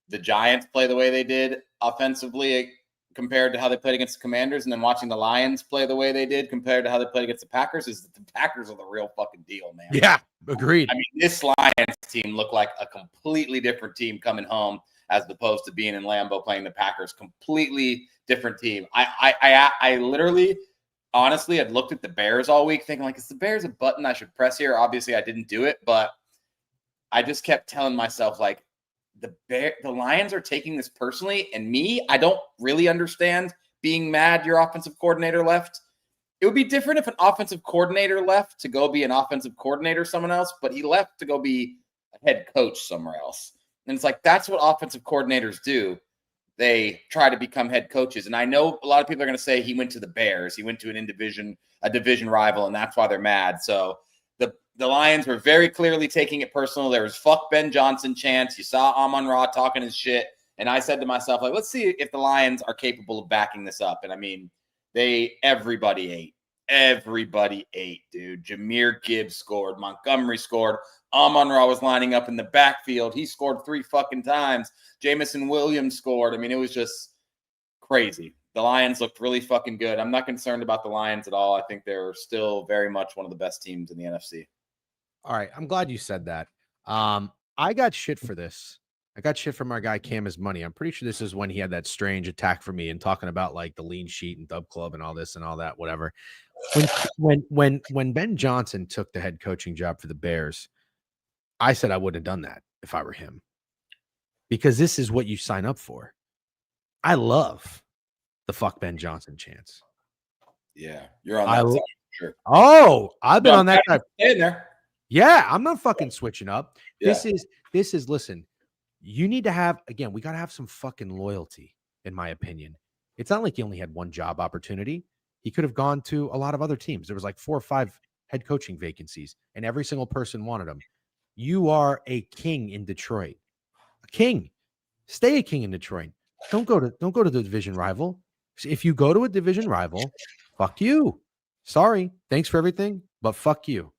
the Giants play the way they did offensively compared to how they played against the Commanders, and then watching the Lions play the way they did compared to how they played against the Packers, is that the Packers are the real fucking deal, man. Yeah, agreed. I mean, this Lions team looked like a completely different team coming home as opposed to being in Lambeau playing the Packers. Completely different team. I literally, honestly, I'd looked at the Bears all week thinking, like, is the Bears a button I should press here? Obviously, I didn't do it, but I just kept telling myself, like, the Lions are taking this personally, and I don't really understand being mad your offensive coordinator left. It would be different if an offensive coordinator left to go be an offensive coordinator someone else, but he left to go be a head coach somewhere else. And it's like, that's what offensive coordinators do. They try to become head coaches. And I know a lot of people are going to say he went to the Bears. He went to a division rival, and that's why they're mad. So the Lions were very clearly taking it personal. There was fuck Ben Johnson chants. You saw Amon-Ra talking his shit. And I said to myself, like, let's see if the Lions are capable of backing this up. And I mean, everybody ate. Everybody ate, dude. Jahmyr Gibbs scored. Montgomery scored. Amon-Ra was lining up in the backfield. He scored 3 fucking times. Jamison Williams scored. I mean, it was just crazy. The Lions looked really fucking good. I'm not concerned about the Lions at all. I think they're still very much one of the best teams in the NFC. All right. I'm glad you said that. I got shit for this. I got shit from our guy Cam Is Money. I'm pretty sure this is when he had that strange attack for me and talking about like the lean sheet and Dub Club and all this and all that, whatever. When Ben Johnson took the head coaching job for the Bears, I said I wouldn't have done that if I were him, because this is what you sign up for. I love the fuck Ben Johnson chance. Yeah, you're on that side, sure. Oh, I've been on that side. In there. Yeah, I'm not fucking switching up. Yeah. This is listen, you need to have, again, we got to have some fucking loyalty, in my opinion. It's not like he only had one job opportunity. He could have gone to a lot of other teams. There was like 4 or 5 head coaching vacancies, and every single person wanted him. You are a king in Detroit. A king. Stay a king in Detroit. Don't go to the division rival. If you go to a division rival, fuck you. Sorry. Thanks for everything, but fuck you.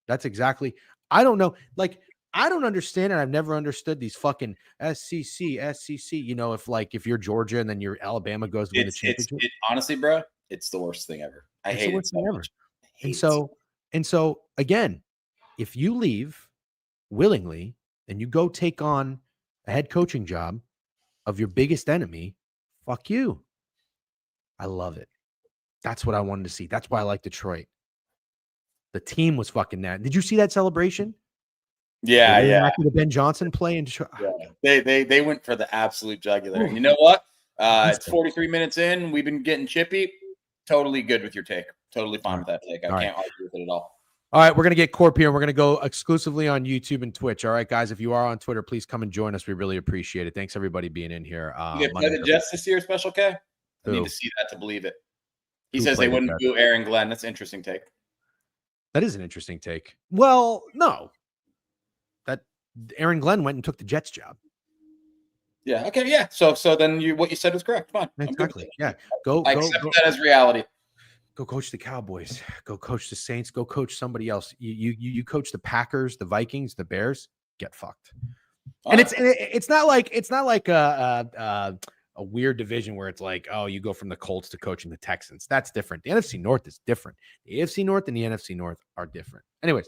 That's exactly. I don't know. Like, I don't understand, and I've never understood these fucking SEC. You know, if you're Georgia and then your Alabama goes to win the championship. Honestly, bro, it's the worst thing ever. I hate it so much. And so again, if you leave willingly and you go take on a head coaching job of your biggest enemy, fuck you. I love it. That's what I wanted to see. That's why I like Detroit. The team was fucking that. Did you see that celebration? Yeah. After the Ben Johnson play in Detroit. Yeah. They went for the absolute jugular. And you know what? It's 43 minutes in. We've been getting chippy. Totally good with your take. Totally fine with that take. I can't argue with it at all. All right, we're going to get Corp here. We're going to go exclusively on YouTube and Twitch. All right, guys, if you are on Twitter, please come and join us. We really appreciate it. Thanks, everybody, being in here. You play the Jets this year, Special K? I need to see that to believe it. He says they wouldn't boo Aaron Glenn. That's an interesting take. That is an interesting take. Well, no. That Aaron Glenn went and took the Jets job. Yeah, okay, yeah. So then what you said was correct. Fine. Exactly. Yeah. I accept that as reality. Go coach the Cowboys. Go coach the Saints. Go coach somebody else. You coach the Packers, the Vikings, the Bears. Get fucked. And it's not like a weird division where it's like, oh, you go from the Colts to coaching the Texans. That's different. The NFC North is different. The AFC North and the NFC North are different. Anyways,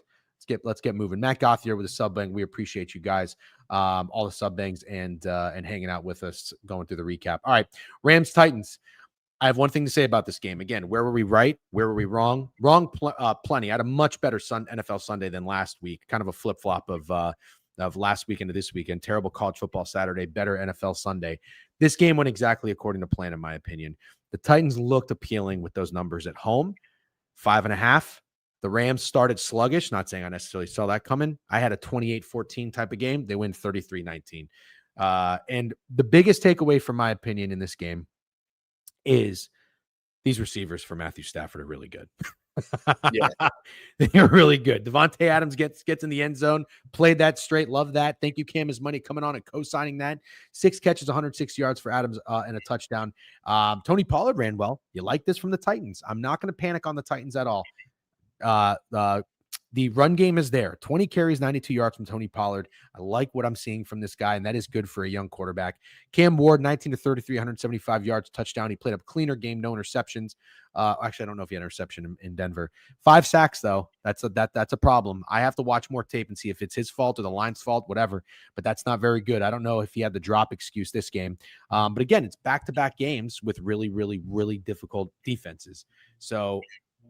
let's get moving. Matt Goth here with a sub bang. We appreciate you guys, all the sub bangs and hanging out with us, going through the recap. All right, Rams Titans. I have one thing to say about this game. Again, where were we right? Where were we wrong? Plenty. I had a much better NFL Sunday than last week. Kind of a flip-flop of last weekend to this weekend. Terrible college football Saturday, better NFL Sunday. This game went exactly according to plan, in my opinion. The Titans looked appealing with those numbers at home. 5.5. The Rams started sluggish. Not saying I necessarily saw that coming. I had a 28-14 type of game. They win 33-19. And the biggest takeaway, from my opinion, in this game is these receivers for Matthew Stafford are really good. Yeah, they're really good. Devontae Adams gets in the end zone, played that straight. Love that. Thank you, Cam, his money coming on and co-signing that. 6 catches, 106 yards for Adams and a touchdown. Tony Pollard ran well. You like this from the Titans. I'm not going to panic on the Titans at all. The run game is there. 20 carries, 92 yards from Tony Pollard. I like what I'm seeing from this guy, and that is good for a young quarterback. Cam Ward, 19-33, 175 yards, touchdown. He played a cleaner game, no interceptions. Actually, I don't know if he had an interception in Denver. 5 sacks, though. That's a problem. I have to watch more tape and see if it's his fault or the line's fault, whatever. But that's not very good. I don't know if he had the drop excuse this game. But again, it's back-to-back games with really, really, really difficult defenses. So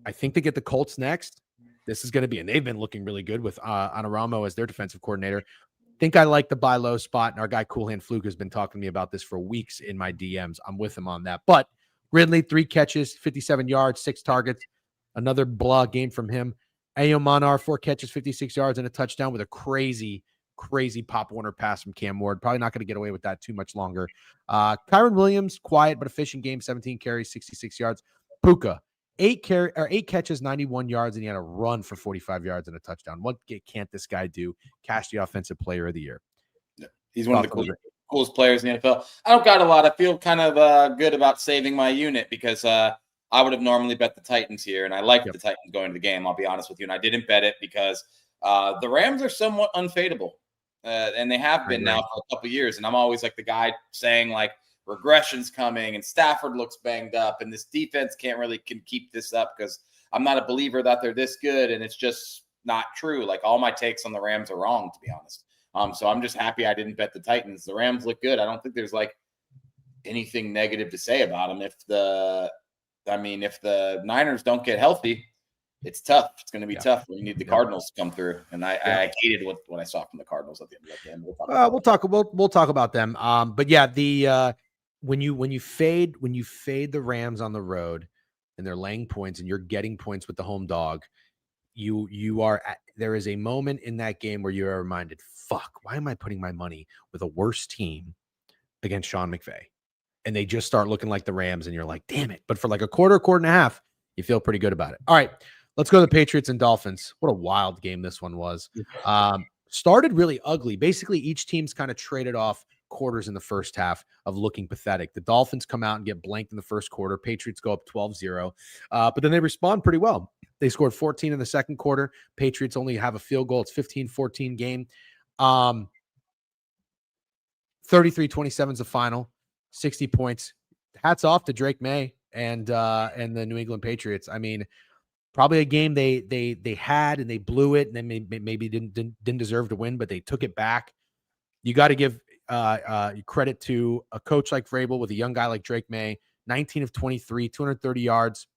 I think they get the Colts next. This is going to be, and they've been looking really good with Anaramo as their defensive coordinator. Think I like the buy low spot, and our guy Cool Hand Fluke has been talking to me about this for weeks in my DMs. I'm with him on that. But Ridley, 3 catches, 57 yards, 6 targets, another blah game from him. Ayo Manar, 4 catches, 56 yards, and a touchdown with a crazy Pop Warner pass from Cam Ward. Probably not going to get away with that too much longer. Kyron Williams, quiet but efficient game, 17 carries, 66 yards. Puka, 8 catches, 91 yards, and he had a run for 45 yards and a touchdown. What can't this guy do? Cash the Offensive Player of the Year. Yeah, he's one of the coolest players in the NFL. I don't got a lot. I feel kind of good about saving my unit because I would have normally bet the Titans here, and I like the Titans going to the game, I'll be honest with you. And I didn't bet it because the Rams are somewhat unfadable, and they have been now for a couple of years. And I'm always like the guy saying, like, regression's coming and Stafford looks banged up and this defense can keep this up because I'm not a believer that they're this good, and it's just not true. Like, all my takes on the Rams are wrong, to be honest. So I'm just happy I didn't bet the Titans. The Rams look good. I don't think there's like anything negative to say about them. If the Niners don't get healthy, it's tough. It's going to be tough when you need the Cardinals to come through. And I hated what I saw from the Cardinals at the end of that game. We'll talk about them. But yeah, when you fade the Rams on the road and they're laying points and you're getting points with the home dog, there is a moment in that game where you are reminded, fuck, why am I putting my money with a worse team against Sean McVay? And they just start looking like the Rams and you're like, damn it. But for like a quarter and a half, you feel pretty good about it. All right, let's go to the Patriots and Dolphins. What a wild game this one was. Started really ugly. Basically, each team's kind of traded off quarters in the first half of looking pathetic. The Dolphins come out and get blanked in the first quarter. Patriots go up 12-0. But then they respond pretty well. They scored 14 in the second quarter. Patriots only have a field goal. It's 15-14 game. 33-27 is the final, 60 points. Hats off to Drake May and the New England Patriots. I mean, probably a game they had and they blew it, and then maybe didn't deserve to win, but they took it back. You got to give credit to a coach like Vrabel with a young guy like Drake May, 19 of 23, 230 yards,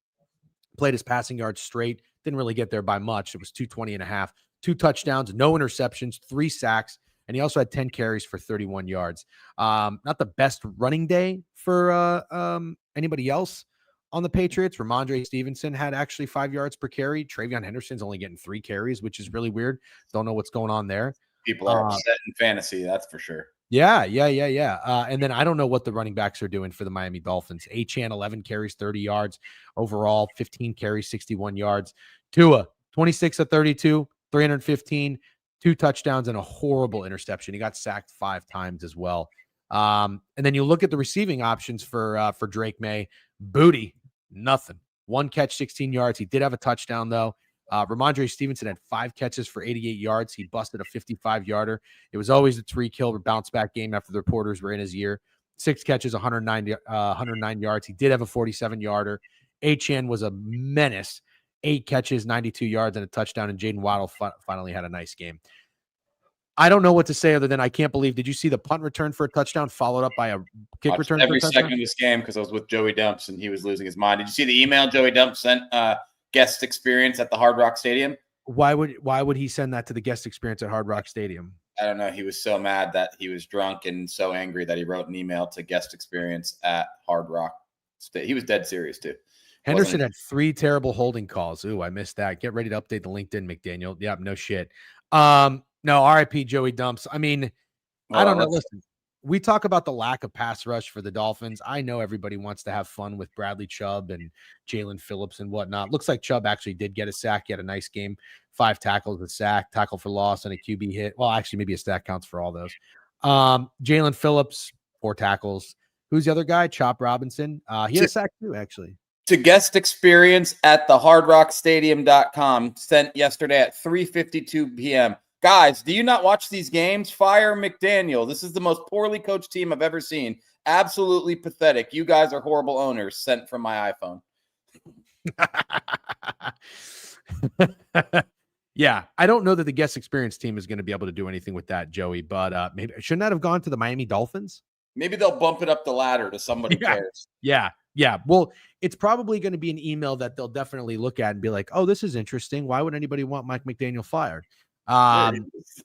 played his passing yards straight. Didn't really get there by much. It was 220.5, 2 touchdowns, no interceptions, 3 sacks. And he also had 10 carries for 31 yards. Not the best running day for anybody else on the Patriots. Ramondre Stevenson had actually 5 yards per carry. Travion Henderson's only getting 3 carries, which is really weird. Don't know what's going on there. People are upset in fantasy, that's for sure. Yeah. And then I don't know what the running backs are doing for the Miami Dolphins. Achane, 11 carries, 30 yards. Overall, 15 carries, 61 yards. Tua, 26 of 32, 315, 2 touchdowns, and a horrible interception. He got sacked 5 times as well. And then you look at the receiving options for Drake May. Booty, nothing. 1 catch, 16 yards. He did have a touchdown, though. Ramondre Stevenson had 5 catches for 88 yards. He busted a 55-yarder. It was always a Tyreek Hill bounce back game after the reporters were in his ear. 6 catches, 109 yards. He did have a 47-yarder. Achane was a menace. 8 catches, 92 yards, and a touchdown. And Jaden Waddle finally had a nice game. I don't know what to say other than I can't believe. Did you see the punt return for a touchdown followed up by a kick return? Every second of this game because I was with Joey Dumps and he was losing his mind. Did you see the email Joey Dumps sent? Guest experience at the Hard Rock Stadium. Why would he send that to the guest experience at Hard Rock Stadium? I don't know. He was so mad that he was drunk and so angry that he wrote an email to guest experience at Hard Rock. He was dead serious too. Henderson had 3 terrible holding calls. Ooh, I missed that. Get ready to update the LinkedIn, McDaniel. Yep, no shit. No, RIP Joey Dumps. I mean, I don't know. Listen, we talk about the lack of pass rush for the Dolphins. I know everybody wants to have fun with Bradley Chubb and Jalen Phillips and whatnot. Looks like Chubb actually did get a sack. He had a nice game. 5 tackles, a sack, tackle for loss, and a QB hit. Well, actually, maybe a stack counts for all those. Jalen Phillips, 4 tackles. Who's the other guy? Chop Robinson. He had a sack too, actually. To guest experience at the hardrockstadium.com sent yesterday at 3:52 p.m. Guys, do you not watch these games? Fire McDaniel. This is the most poorly coached team I've ever seen. Absolutely pathetic. You guys are horrible owners. Sent from my iPhone. Yeah, I don't know that the guest experience team is going to be able to do anything with that, Joey, but maybe shouldn't that have gone to the Miami Dolphins? Maybe they'll bump it up the ladder to somebody cares. Yeah. Well, it's probably going to be an email that they'll definitely look at and be like, oh, this is interesting. Why would anybody want Mike McDaniel fired?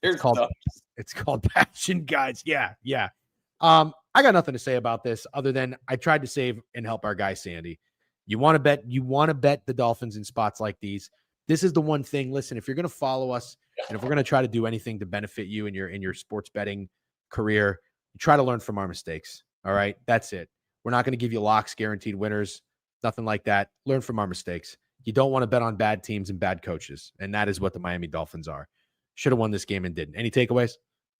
It's called Passion Guides. Yeah. I got nothing to say about this other than I tried to save and help our guy Sandy. You want to bet the Dolphins in spots like these. This is the one thing. Listen, if you're going to follow us and if we're going to try to do anything to benefit you in your sports betting career, you try to learn from our mistakes. All right. That's it. We're not going to give you locks, guaranteed winners, nothing like that. Learn from our mistakes. You don't want to bet on bad teams and bad coaches. And that is what the Miami Dolphins are. Should have won this game and didn't. Any takeaways?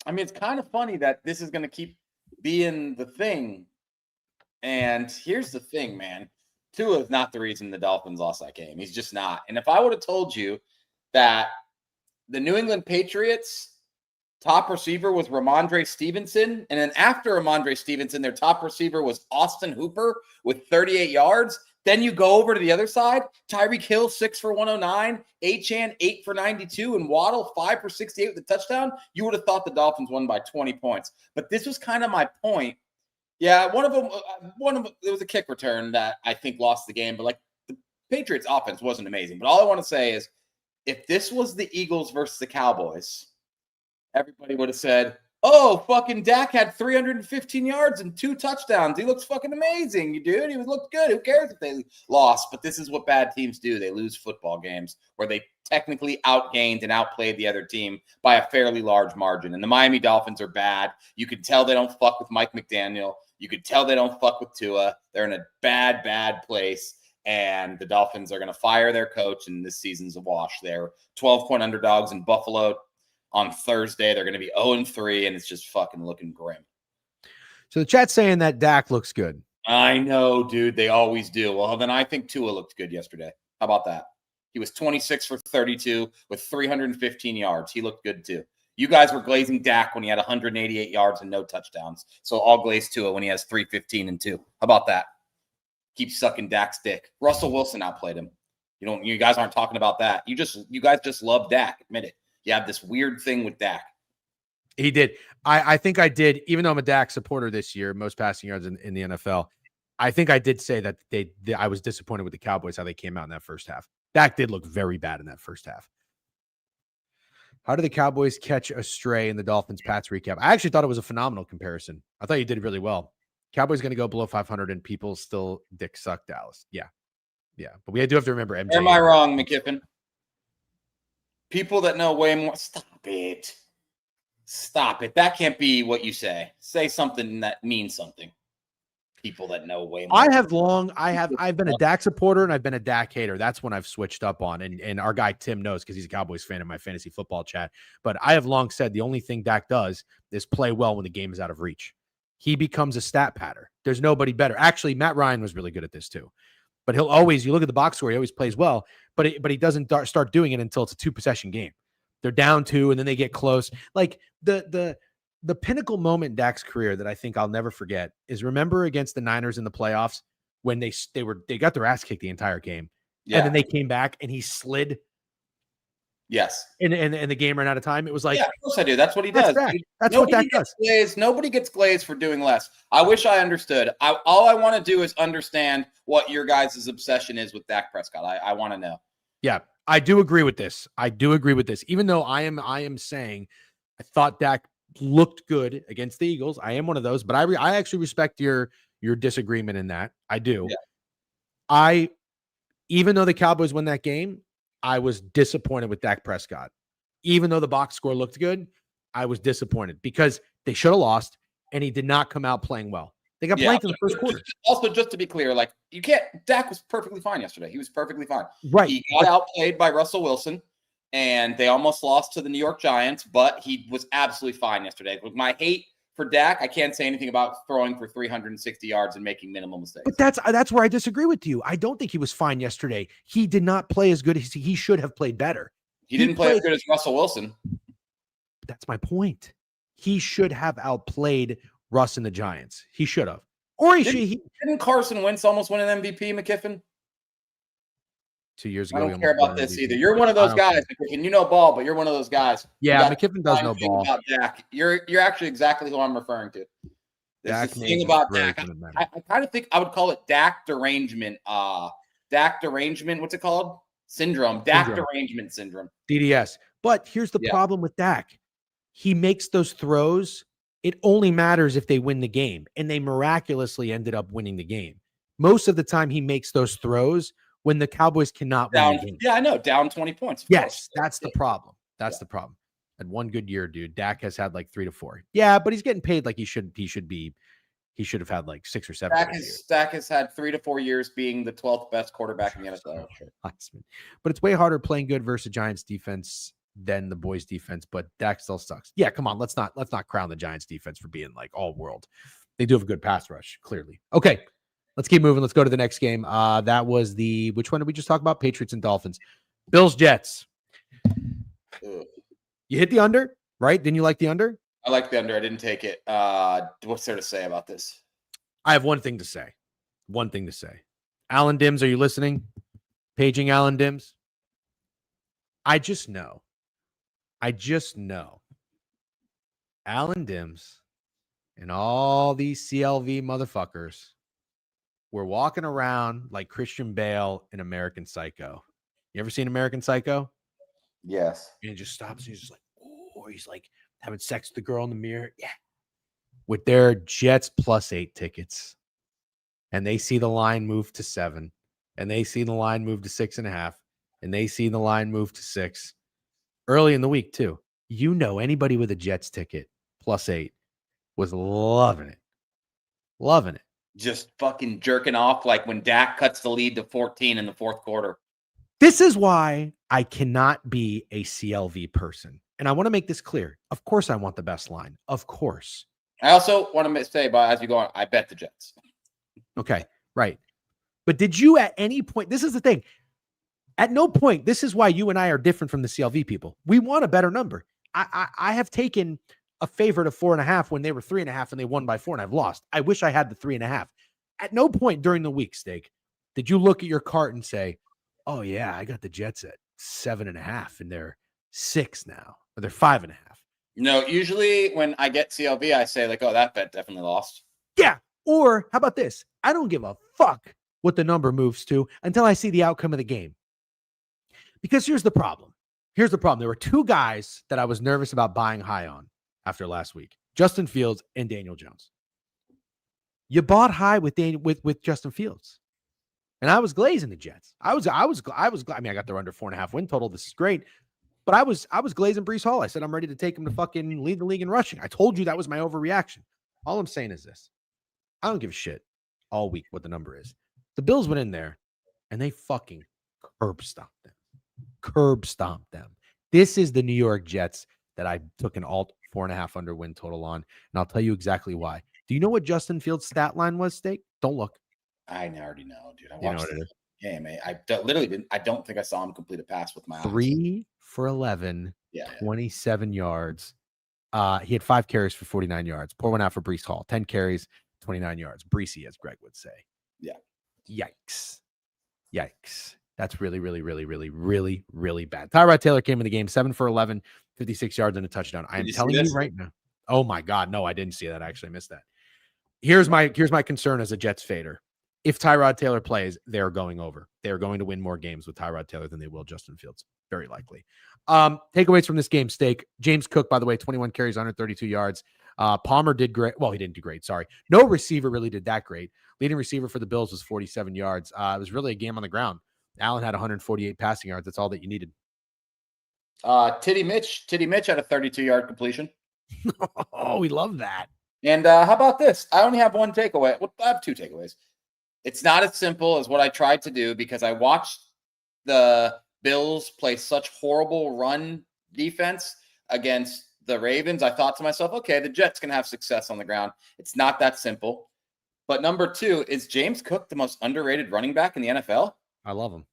I mean, it's kind of funny that this is going to keep being the thing. And here's the thing, man. Tua is not the reason the Dolphins lost that game. He's just not. And if I would have told you that the New England Patriots top receiver was Ramondre Stevenson, and then after Ramondre Stevenson, their top receiver was Austin Hooper with 38 yards, then you go over to the other side, Tyreek Hill, 6 for 109, Achane, 8 for 92, and Waddle, 5 for 68 with a touchdown, you would have thought the Dolphins won by 20 points. But this was kind of my point. Yeah, one of them, it was a kick return that I think lost the game, but like the Patriots offense wasn't amazing. But all I want to say is if this was the Eagles versus the Cowboys, everybody would have said, oh, fucking Dak had 315 yards and 2 touchdowns. He looks fucking amazing, dude. He looked good. Who cares if they lost? But this is what bad teams do. They lose football games where they technically outgained and outplayed the other team by a fairly large margin. And the Miami Dolphins are bad. You can tell they don't fuck with Mike McDaniel. You could tell they don't fuck with Tua. They're in a bad, bad place. And the Dolphins are going to fire their coach, and this season's a wash. They're 12-point underdogs in Buffalo on Thursday. They're going to be 0-3, and it's just fucking looking grim. So the chat's saying that Dak looks good. I know, dude. They always do. Well, then I think Tua looked good yesterday. How about that? He was 26 for 32 with 315 yards. He looked good too. You guys were glazing Dak when he had 188 yards and no touchdowns. So I'll glaze Tua when he has 315 and 2. How about that? Keep sucking Dak's dick. Russell Wilson outplayed him. You guys aren't talking about that. You guys just love Dak. Admit it. You have this weird thing with Dak. He did. I think I did, even though I'm a Dak supporter this year, most passing yards in the NFL. I think I did say that I was disappointed with the Cowboys, how they came out in that first half. Dak did look very bad in that first half. How did the Cowboys catch a stray in the Dolphins-Pats recap? I actually thought it was a phenomenal comparison. I thought you did really well. Cowboys going to go below 500 and people still dick suck Dallas. Yeah. But we do have to remember MJ. Am I wrong, McKiffin? People that know way more. Stop it. That can't be what you say. Say something that means something. People that know way more. I've been a Dak supporter and I've been a Dak hater. That's when I've switched up on. And our guy Tim knows because he's a Cowboys fan in my fantasy football chat. But I have long said the only thing Dak does is play well when the game is out of reach. He becomes a stat patter. There's nobody better. Actually, Matt Ryan was really good at this too. But you look at the box score, he always plays well, but he doesn't start doing it until it's a 2-possession game. They're down 2 and then they get close. Like the pinnacle moment in Dak's career that I think I'll never forget is remember against the Niners in the playoffs when they got their ass kicked the entire game. Yeah. And then they came back and he slid. Yes. And the game ran out of time. It was like, yeah, of course I do. That's what he does. That's what Dak does. Glazed. Nobody gets glazed for doing less. I wish I understood. All I want to do is understand what your guys' obsession is with Dak Prescott. I want to know. Yeah, I do agree with this. Even though I am saying I thought Dak looked good against the Eagles. I am one of those, but I actually respect your disagreement in that. I do. Yeah. Even though the Cowboys win that game, I was disappointed with Dak Prescott. Even though the box score looked good, I was disappointed because they should have lost and he did not come out playing well. They got blanked in the first quarter. Also, just to be clear, Dak was perfectly fine yesterday. He was perfectly fine. Right. He got outplayed by Russell Wilson and they almost lost to the New York Giants, but he was absolutely fine yesterday. With my hate for Dak, I can't say anything about throwing for 360 yards and making minimal mistakes. But that's where I disagree with you. I don't think he was fine yesterday. He did not play as good as he should have played better. He didn't play as good as Russell Wilson. That's my point. He should have outplayed Russ and the Giants. He should have. Or didn't Carson Wentz almost win an MVP, McKiffin? 2 years ago. I don't care about this either. You're one of those guys, McKiffin. You know ball, but you're one of those guys. Yeah, McKiffin does know ball. About Dak. You're actually exactly who I'm referring to. There's this thing about Dak. I kind of think I would call it Dak derangement. Dak derangement. What's it called? Syndrome. Dak derangement syndrome. DDS. But here's the problem with Dak. He makes those throws. It only matters if they win the game, and they miraculously ended up winning the game. Most of the time, he makes those throws when the Cowboys cannot win the game. Yeah, I know. Down 20 points. Yes, that's the problem. That's the problem. Had one good year, dude. Dak has had like 3 to 4. Yeah, but he's getting paid like he should have had like 6 or 7. Dak has had 3 to 4 years being the 12th best quarterback in the NFL. But it's way harder playing good versus Giants defense than the boys defense, but Dak still sucks. Yeah, come on. Let's not crown the Giants defense for being like all world. They do have a good pass rush, clearly. Okay. Let's keep moving. Let's go to the next game. That was which one did we just talk about? Patriots and Dolphins. Bills, Jets. You hit the under, right? Didn't you like the under? I like the under. I didn't take it. What's there to say about this? I have one thing to say. Alan Dims, are you listening? Paging Alan Dims. I just know. Alan Dims and all these CLV motherfuckers were walking around like Christian Bale in American Psycho. You ever seen American Psycho? Yes. And he just stops and he's just like, oh, he's like having sex with the girl in the mirror. Yeah. With their Jets +8 tickets. And they see the line move to 7. And they see the line move to 6.5. And they see the line move to 6. Early in the week, too. You know, anybody with a Jets ticket +8 was loving it. Loving it. Just fucking jerking off like when Dak cuts the lead to 14 in the fourth quarter. This is why I cannot be a CLV person. And I want to make this clear. Of course, I want the best line. Of course. I also want to say, as we go on, I bet the Jets. Okay, right. But did you at any point, this is the thing. At no point, this is why you and I are different from the CLV people. We want a better number. I have taken a favorite of 4.5 when they were 3.5 and they won by 4 and I've lost. I wish I had the 3.5. At no point during the week, Steak, did you look at your cart and say, oh yeah, I got the Jets at 7.5 and they're 6 now, or they're 5.5. No, usually when I get CLV, I say like, oh, that bet definitely lost. Yeah. Or how about this? I don't give a fuck what the number moves to until I see the outcome of the game. Because here's the problem. There were 2 guys that I was nervous about buying high on after last week: Justin Fields and Daniel Jones. You bought high with Justin Fields, and I was glazing the Jets. I was glad. I mean, I got their under 4.5 win total. This is great, but I was glazing Breece Hall. I said I'm ready to take him to fucking lead the league in rushing. I told you that was my overreaction. All I'm saying is this: I don't give a shit all week what the number is. The Bills went in there and they fucking curb stomped them. This is the New York Jets that I took an alt 4.5 under win total on, and I'll tell you exactly why. Do you know what Justin Fields' stat line was, Steak? Don't look. I already know, dude. I watched the game. I literally didn't. I don't think I saw him complete a pass with my eyes. 3 for 11, 27 yards. He had 5 carries for 49 yards. Pour one out for Breece Hall. 10 carries, 29 yards. Breezy, as Greg would say. Yeah. Yikes. That's really, really, really, really, really, really bad. Tyrod Taylor came in the game 7 for 11, 56 yards and a touchdown. I am telling you right now. Oh my God. No, I didn't see that. I actually missed that. Here's my concern as a Jets fader. If Tyrod Taylor plays, they're going over. They're going to win more games with Tyrod Taylor than they will Justin Fields. Very likely. Takeaways from this game, Steak. James Cook, by the way, 21 carries, 132 yards. Palmer did great. Well, he didn't do great. Sorry. No receiver really did that great. Leading receiver for the Bills was 47 yards. It was really a game on the ground. Allen had 148 passing yards. That's all that you needed. Titty Mitch had a 32-yard completion. Oh, we love that. And how about this? I only have one takeaway. Well, I have 2 takeaways. It's not as simple as what I tried to do because I watched the Bills play such horrible run defense against the Ravens. I thought to myself, okay, the Jets can have success on the ground. It's not that simple. But number 2, is James Cook the most underrated running back in the NFL? I love him.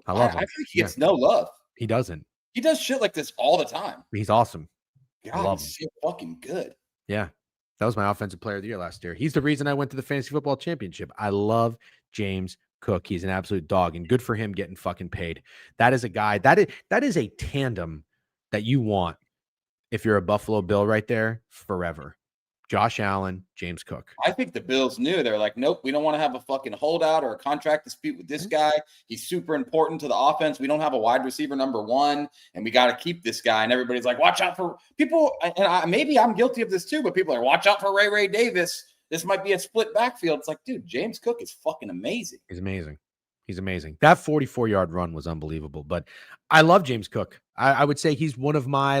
I feel like he gets no love. He doesn't. He does shit like this all the time. He's awesome. God, I love him. He's so fucking good. Yeah. That was my offensive player of the year last year. He's the reason I went to the fantasy football championship. I love James Cook. He's an absolute dog, and good for him getting fucking paid. That is a guy that is a tandem that you want if you're a Buffalo Bill right there forever. Josh Allen, James Cook. I think the Bills knew. They're like, nope, we don't want to have a fucking holdout or a contract dispute with this guy. He's super important to the offense. We don't have a wide receiver number 1, and we got to keep this guy. And everybody's like, watch out for people. And maybe I'm guilty of this too, but people are, watch out for Ray Davis. This might be a split backfield. It's like, dude, James Cook is fucking amazing. He's amazing. That 44-yard run was unbelievable. But I love James Cook. I would say he's one of my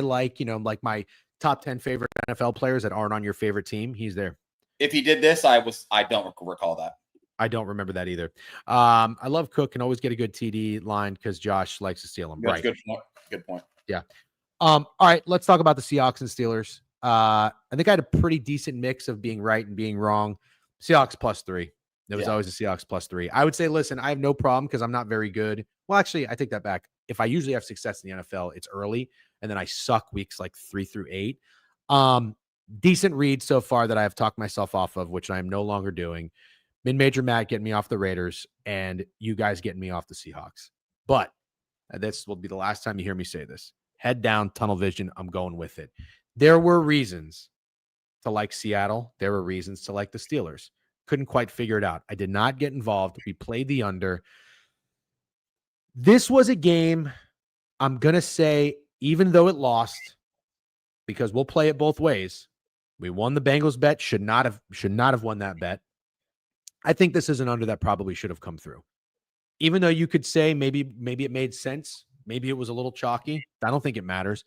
my top 10 favorite NFL players that aren't on your favorite team. He's there. If he did this, I don't recall that. I don't remember that either. I love Cook, can always get a good TD line because Josh likes to steal them. That's right. Good point. Yeah. All right, let's talk about the Seahawks and Steelers. I think I had a pretty decent mix of being right and being wrong. Seahawks +3. There was always a Seahawks +3. I would say, listen, I have no problem because I'm not very good. Well, actually, I take that back. If I usually have success in the NFL, it's early, and then I suck weeks like 3 through 8. Decent read so far that I have talked myself off of, which I am no longer doing. Mid-major Matt getting me off the Raiders, and you guys getting me off the Seahawks. But this will be the last time you hear me say this. Head down, tunnel vision. I'm going with it. There were reasons to like Seattle. There were reasons to like the Steelers. Couldn't quite figure it out. I did not get involved. We played the under. This was a game, I'm going to say, even though it lost, because we'll play it both ways. We won the Bengals bet, should not have won that bet. I think this is an under that probably should have come through. Even though you could say maybe it made sense. Maybe it was a little chalky. I don't think it matters.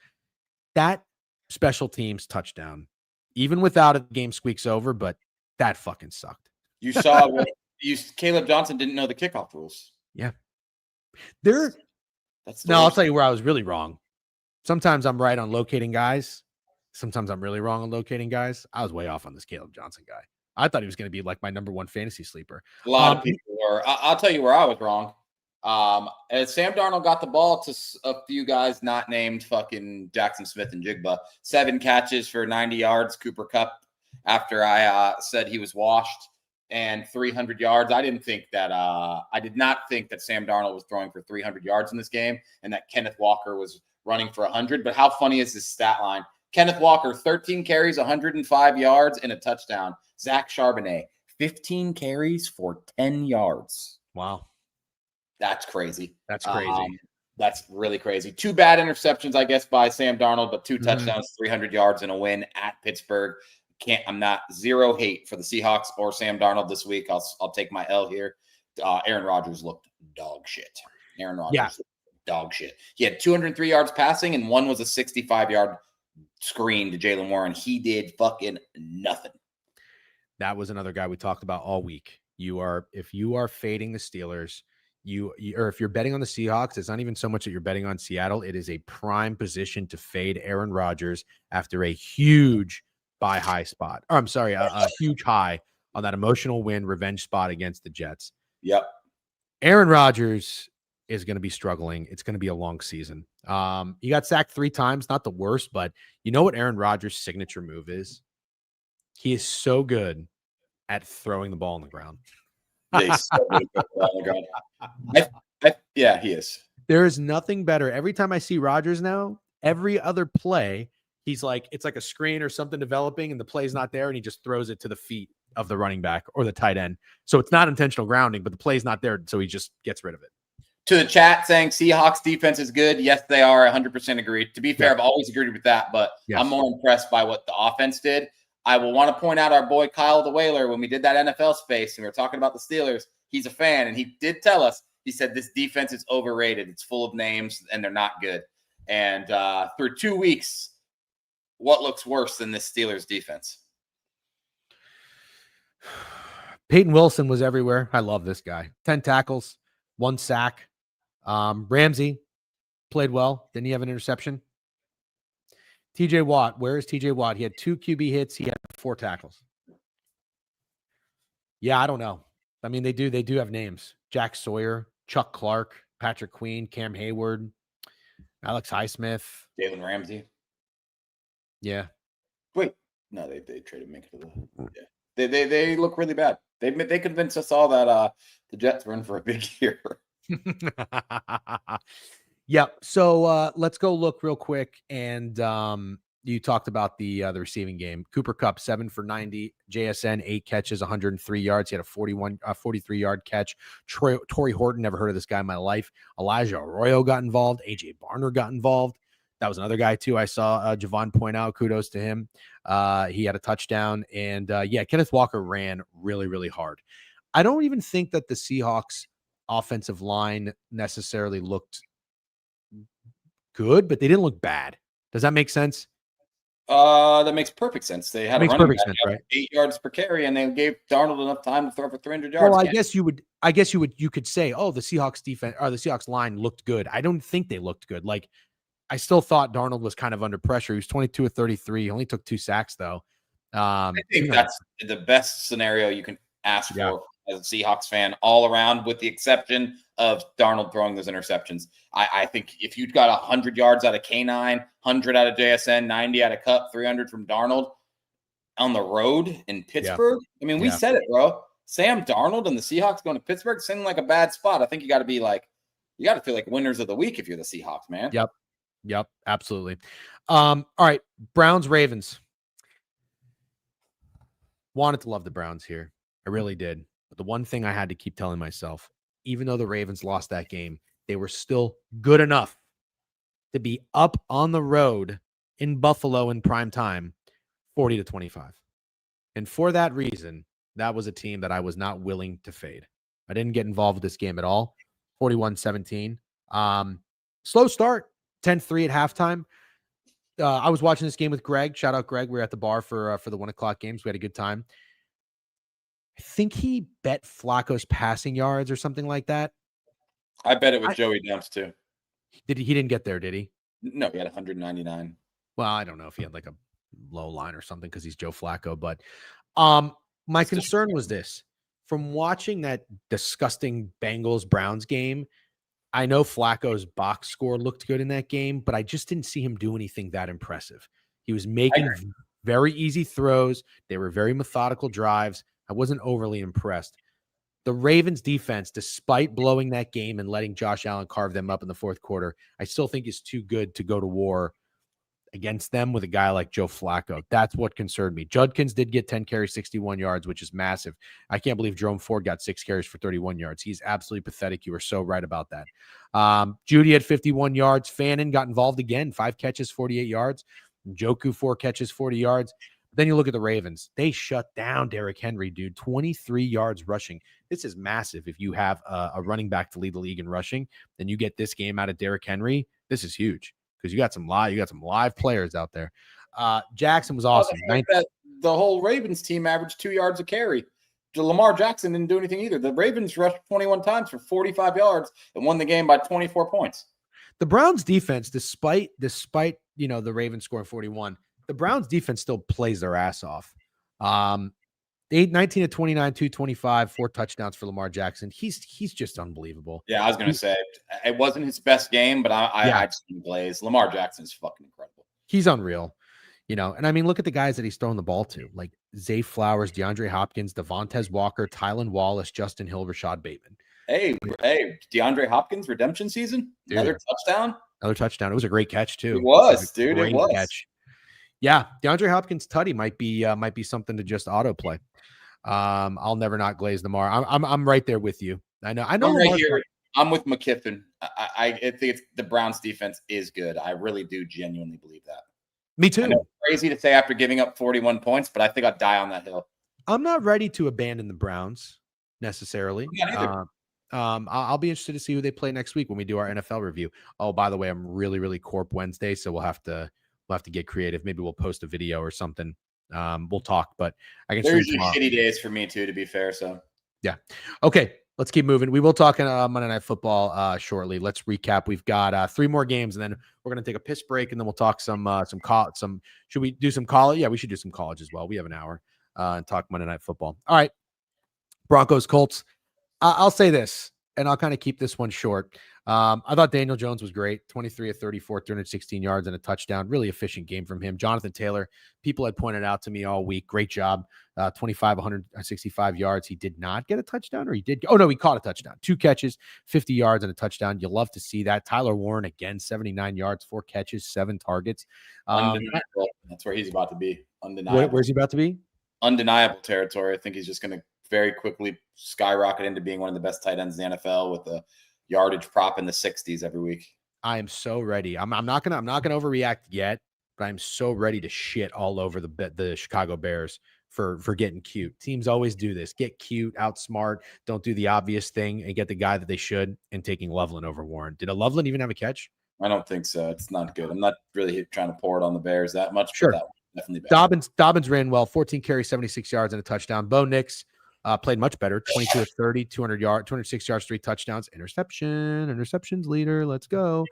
That special teams touchdown, even without it, the game squeaks over, but that fucking sucked. You saw Caleb Johnson didn't know the kickoff rules. Yeah. I'll tell you where I was really wrong. Sometimes I'm right on locating guys. Sometimes I'm really wrong on locating guys. I was way off on this Caleb Johnson guy. I thought he was going to be like my number 1 fantasy sleeper. A lot of people were. I'll tell you where I was wrong. As Sam Darnold got the ball to a few guys not named fucking Jackson Smith and Jigba. 7 catches for 90 yards. Cooper Kupp, after I said he was washed, and 300 yards. I did not think that Sam Darnold was throwing for 300 yards in this game and that Kenneth Walker was running for 100. But how funny is this stat line? Kenneth Walker, 13 carries, 105 yards, and a touchdown. Zach Charbonnet, 15 carries for 10 yards. Wow. That's crazy. That's crazy. That's really crazy. 2 bad interceptions, I guess, by Sam Darnold, but 2 touchdowns, 300 yards, and a win at Pittsburgh. I'm not zero hate for the Seahawks or Sam Darnold this week. I'll take my L here. Aaron Rodgers looked dog shit. Looked dog shit. He had 203 yards passing, and one was a 65-yard screen to Jalen Warren. He did fucking nothing. That was another guy we talked about all week. If you are fading the Steelers, or if you're betting on the Seahawks, it's not even so much that you're betting on Seattle. It is a prime position to fade Aaron Rodgers after a huge buy high spot. Or I'm sorry, a huge high on that emotional win revenge spot against the Jets. Yep. Aaron Rodgers is going to be struggling. It's going to be a long season. He got sacked 3 times, not the worst, but you know what Aaron Rodgers' signature move is? He is so good at throwing the ball on the ground. Yeah, he is. There is nothing better. Every time I see Rodgers now, every other play, he's like, it's like a screen or something developing and the play's not there and he just throws it to the feet of the running back or the tight end. So it's not intentional grounding, but the play's not there. So he just gets rid of it. To the chat saying Seahawks defense is good. Yes, they are. 100% agree. To be fair, I've always agreed with that, but I'm more impressed by what the offense did. I will want to point out our boy Kyle the Whaler when we did that NFL space and we were talking about the Steelers. He's a fan and he did tell us, he said this defense is overrated. It's full of names and they're not good. And through 2 weeks, what looks worse than this Steelers defense? Peyton Wilson was everywhere. I love this guy. 10 tackles, 1 sack. Ramsey played well. Didn't he have an interception? TJ Watt. Where is TJ Watt? He had 2 QB hits. He had 4 tackles. Yeah, I don't know. I mean, they do have names. Jack Sawyer, Chuck Clark, Patrick Queen, Cam Hayward, Alex Highsmith. Jalen Ramsey. Yeah. Wait. No, they traded Minka to the They look really bad. They convinced us all that the Jets were in for a big year. Yep. So let's go look real quick. And you talked about the receiving game. Cooper Kupp 7 for 90. JSN 8 catches, 103 yards. He had a 43-yard catch. Torrey Horton, never heard of this guy in my life. Elijah Arroyo got involved. AJ Barner got involved. That was another guy too. I saw Javon point out. Kudos to him. He had a touchdown. And Kenneth Walker ran really, really hard. I don't even think that the Seahawks offensive line necessarily looked good, but they didn't look bad. Does that make sense? That makes perfect sense. They had a running back, right? 8 yards per carry, and they gave Darnold enough time to throw for 300 yards. Well, you could say, oh, the Seahawks defense or the Seahawks line looked good. I don't think they looked good. Like, I still thought Darnold was kind of under pressure. He was 22 of 33. He only took 2 sacks though. I think that's the best scenario you can ask for as a Seahawks fan all around, with the exception of Darnold throwing those interceptions. I think if you've got 100 yards out of K9, 100 out of JSN, 90 out of Kupp, 300 from Darnold on the road in Pittsburgh. I mean, we said it, bro. Sam Darnold and the Seahawks going to Pittsburgh seemed like a bad spot. I think you got to feel like winners of the week if you're the Seahawks, man. Yep. Absolutely. All right. Browns, Ravens. Wanted to love the Browns here. I really did. But the one thing I had to keep telling myself, even though the Ravens lost that game, they were still good enough to be up on the road in Buffalo in prime time, 40-25. And for that reason, that was a team that I was not willing to fade. I didn't get involved with this game at all. 41-17. Slow start, 10-3 at halftime. I was watching this game with Greg. Shout out Greg. We were at the bar for the 1 o'clock games. We had a good time. I think he bet Flacco's passing yards or something like that. I bet it with Joey Dumps too. He didn't get there, did he? No, he had 199. Well, I don't know if he had like a low line or something because he's Joe Flacco. But my concern was this. From watching that disgusting Bengals-Browns game, I know Flacco's box score looked good in that game, but I just didn't see him do anything that impressive. He was making very easy throws. They were very methodical drives. I wasn't overly impressed. The Ravens defense, despite blowing that game and letting Josh Allen carve them up in the fourth quarter, I still think is too good to go to war against them with a guy like Joe Flacco. That's what concerned me. Judkins did get 10 carries, 61 yards, which is massive. I can't believe Jerome Ford got 6 carries for 31 yards. He's absolutely pathetic. You were so right about that. Judy had 51 yards. Fannin got involved again, 5 catches, 48 yards. Njoku, 4 catches, 40 yards. Then you look at the Ravens. They shut down Derrick Henry, dude. 23 yards rushing. This is massive. If you have a running back to lead the league in rushing, then you get this game out of Derrick Henry. This is huge because you got some live players out there. Jackson was awesome. The whole Ravens team averaged 2 yards a carry. Lamar Jackson didn't do anything either. The Ravens rushed 21 times for 45 yards and won the game by 24 points. The Browns defense, despite the Ravens scoring 41, the Browns defense still plays their ass off. 19 to 29, 225, 4 touchdowns for Lamar Jackson. He's just unbelievable. Yeah, I was going to say it wasn't his best game, but I just blaze. Lamar Jackson is fucking incredible. He's unreal, and I mean, look at the guys that he's throwing the ball to, like Zay Flowers, DeAndre Hopkins, Devontae Walker, Tylan Wallace, Justin Hill, Rashad Bateman. Hey, DeAndre Hopkins redemption season, another touchdown. It was a great catch too. It was, dude. It was. Catch. Yeah, DeAndre Hopkins tutty might be something to just autoplay. I'll never not glaze Lamar. I'm right there with you. I know. I'm right here. I'm with McKiffin. I think the Browns defense is good. I really do genuinely believe that. Me too. I know it's crazy to say after giving up 41 points, but I think I'll die on that hill. I'm not ready to abandon the Browns necessarily. I'll be interested to see who they play next week when we do our NFL review. Oh, by the way, I'm really, really Corp Wednesday, so we'll have to get creative. Maybe we'll post a video or something. We'll talk, but I can. There's usually shitty days for me too, to be fair. So yeah, okay. Let's keep moving. We will talk on Monday Night Football shortly. Let's recap. We've got 3 more games, and then we're going to take a piss break, and then we'll talk some. Should we do some college? Yeah, we should do some college as well. We have an hour and talk Monday Night Football. All right, Broncos, Colts. I'll say this, and I'll kind of keep this one short. I thought Daniel Jones was great. 23 of 34, 316 yards and a touchdown. Really efficient game from him. Jonathan Taylor, people had pointed out to me all week. Great job. 25, 165 yards. He did not get a touchdown, or he did. Oh, no, he caught a touchdown. 2 catches, 50 yards and a touchdown. You love to see that. Tyler Warren, again, 79 yards, 4 catches, 7 targets. Undeniable. That's where he's about to be. Undeniable. Where's he about to be? Undeniable territory. I think he's just going to very quickly skyrocket into being one of the best tight ends in the NFL with a yardage prop in the 60s every week. I am so ready. I'm not gonna overreact yet, but I'm so ready to shit all over the Chicago Bears for getting cute. Teams always do this: get cute, outsmart, don't do the obvious thing, and get the guy that they should. And taking Loveland over Warren. Did Loveland even have a catch? I don't think so. It's not good. I'm not really trying to pour it on the Bears that much. Sure, that definitely bad. Dobbins ran well. 14 carries, 76 yards and a touchdown. Bo Nix played much better. 22 of 30, 200 yards, 206 yards, 3 touchdowns, interceptions leader. Let's go.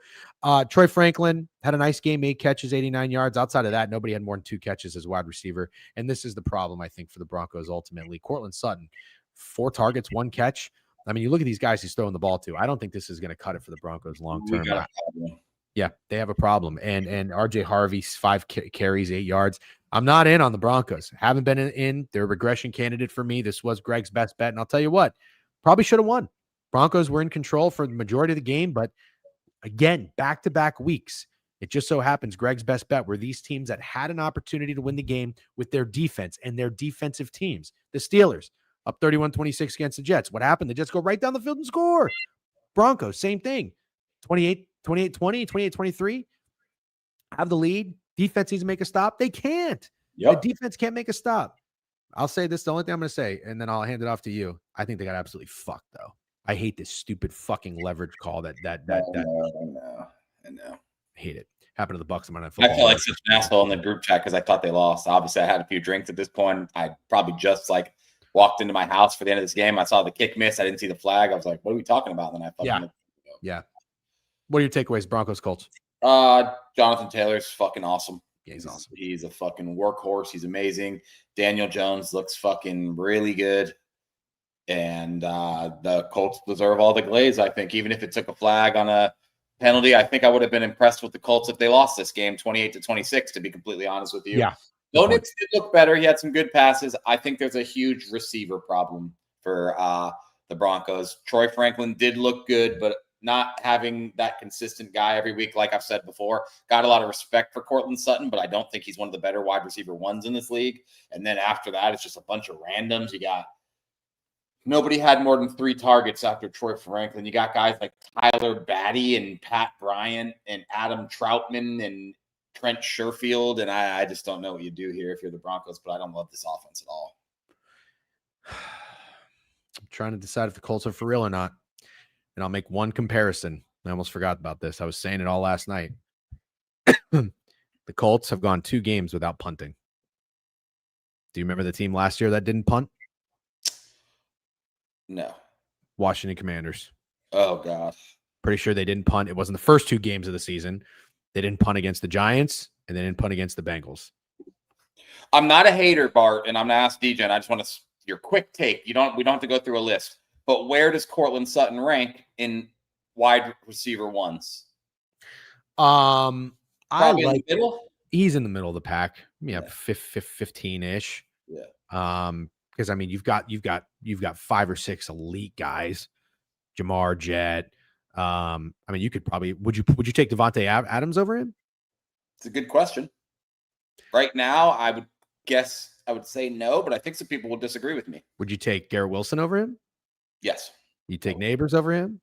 Troy Franklin had a nice game, 8 catches, 89 yards. Outside of that, nobody had more than 2 catches as wide receiver. And this is the problem, I think, for the Broncos ultimately. Cortland Sutton, 4 targets, 1 catch. I mean, you look at these guys he's throwing the ball to. I don't think this is going to cut it for the Broncos long term. Yeah, they have a problem. And RJ Harvey, 5 carries, 8 yards. I'm not in on the Broncos. Haven't been in. They're a regression candidate for me. This was Greg's best bet. And I'll tell you what, probably should have won. Broncos were in control for the majority of the game. But again, back-to-back weeks, it just so happens Greg's best bet were these teams that had an opportunity to win the game with their defense and their defensive teams. The Steelers, up 31-26 against the Jets. What happened? The Jets go right down the field and score. Broncos, same thing. 28-20, 28-23. Have the lead. Defense needs to make a stop. They can't. Yep. The defense can't make a stop. I'll say this, the only thing I'm going to say, and then I'll hand it off to you. I think they got absolutely fucked, though. I hate this stupid fucking leverage call that. I know. I hate it. Happened to the Bucs on Monday Night Football. I felt like such an asshole in the group chat because I thought they lost. Obviously, I had a few drinks at this point. I probably just walked into my house for the end of this game. I saw the kick miss. I didn't see the flag. I was like, what are we talking about? And then I fucking Yeah. What are your takeaways, Broncos, Colts? Jonathan Taylor's fucking awesome. Yeah, he's awesome. He's a fucking workhorse. He's amazing. Daniel Jones looks fucking really good. And the Colts deserve all the glaze, I think. Even if it took a flag on a penalty, I think I would have been impressed with the Colts if they lost this game 28-26, to be completely honest with you. Yeah. Bo Nix did look better. He had some good passes. I think there's a huge receiver problem for the Broncos. Troy Franklin did look good, but not having that consistent guy every week, like I've said before. Got a lot of respect for Courtland Sutton, but I don't think he's one of the better wide receiver ones in this league. And then after that, it's just a bunch of randoms. You got nobody had more than 3 targets after Troy Franklin. You got guys like Tyler Batty and Pat Bryant and Adam Troutman and Trent Sherfield, and I just don't know what you do here if you're the Broncos, but I don't love this offense at all. I'm trying to decide if the Colts are for real or not, and I'll make one comparison. I almost forgot about this. I was saying it all last night. The Colts have gone 2 games without punting. Do you remember the team last year that didn't punt? No. Washington Commanders. Oh, gosh. Pretty sure they didn't punt. It wasn't the first 2 games of the season. They didn't punt against the Giants, and they didn't punt against the Bengals. I'm not a hater, Bart, and I'm going to ask DJ, and I just want your quick take. We don't have to go through a list, but where does Courtland Sutton rank in wide receiver ones? I Probably like in the middle. He's in the middle of the pack. Yeah, 15-ish. Yeah. Because I mean, you've got 5 or 6 elite guys. Jamar, Jet. I mean, you could probably would you take Devontae Adams over him? It's a good question. Right now, I would say no, but I think some people will disagree with me. Would you take Garrett Wilson over him? Yes. You take Neighbors over him?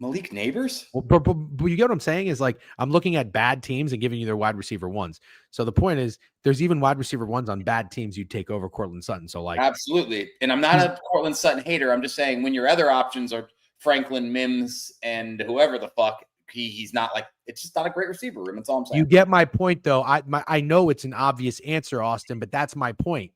Malik Neighbors? Well, but you get what I'm saying is like I'm looking at bad teams and giving you their wide receiver ones. So the point is there's even wide receiver ones on bad teams you'd take over Courtland Sutton. So like absolutely. And I'm not a Courtland Sutton hater. I'm just saying when your other options are Franklin, Mims, and whoever the fuck, he's not like it's just not a great receiver room. That's all I'm saying. You get my point though. I know it's an obvious answer, Austin, but that's my point.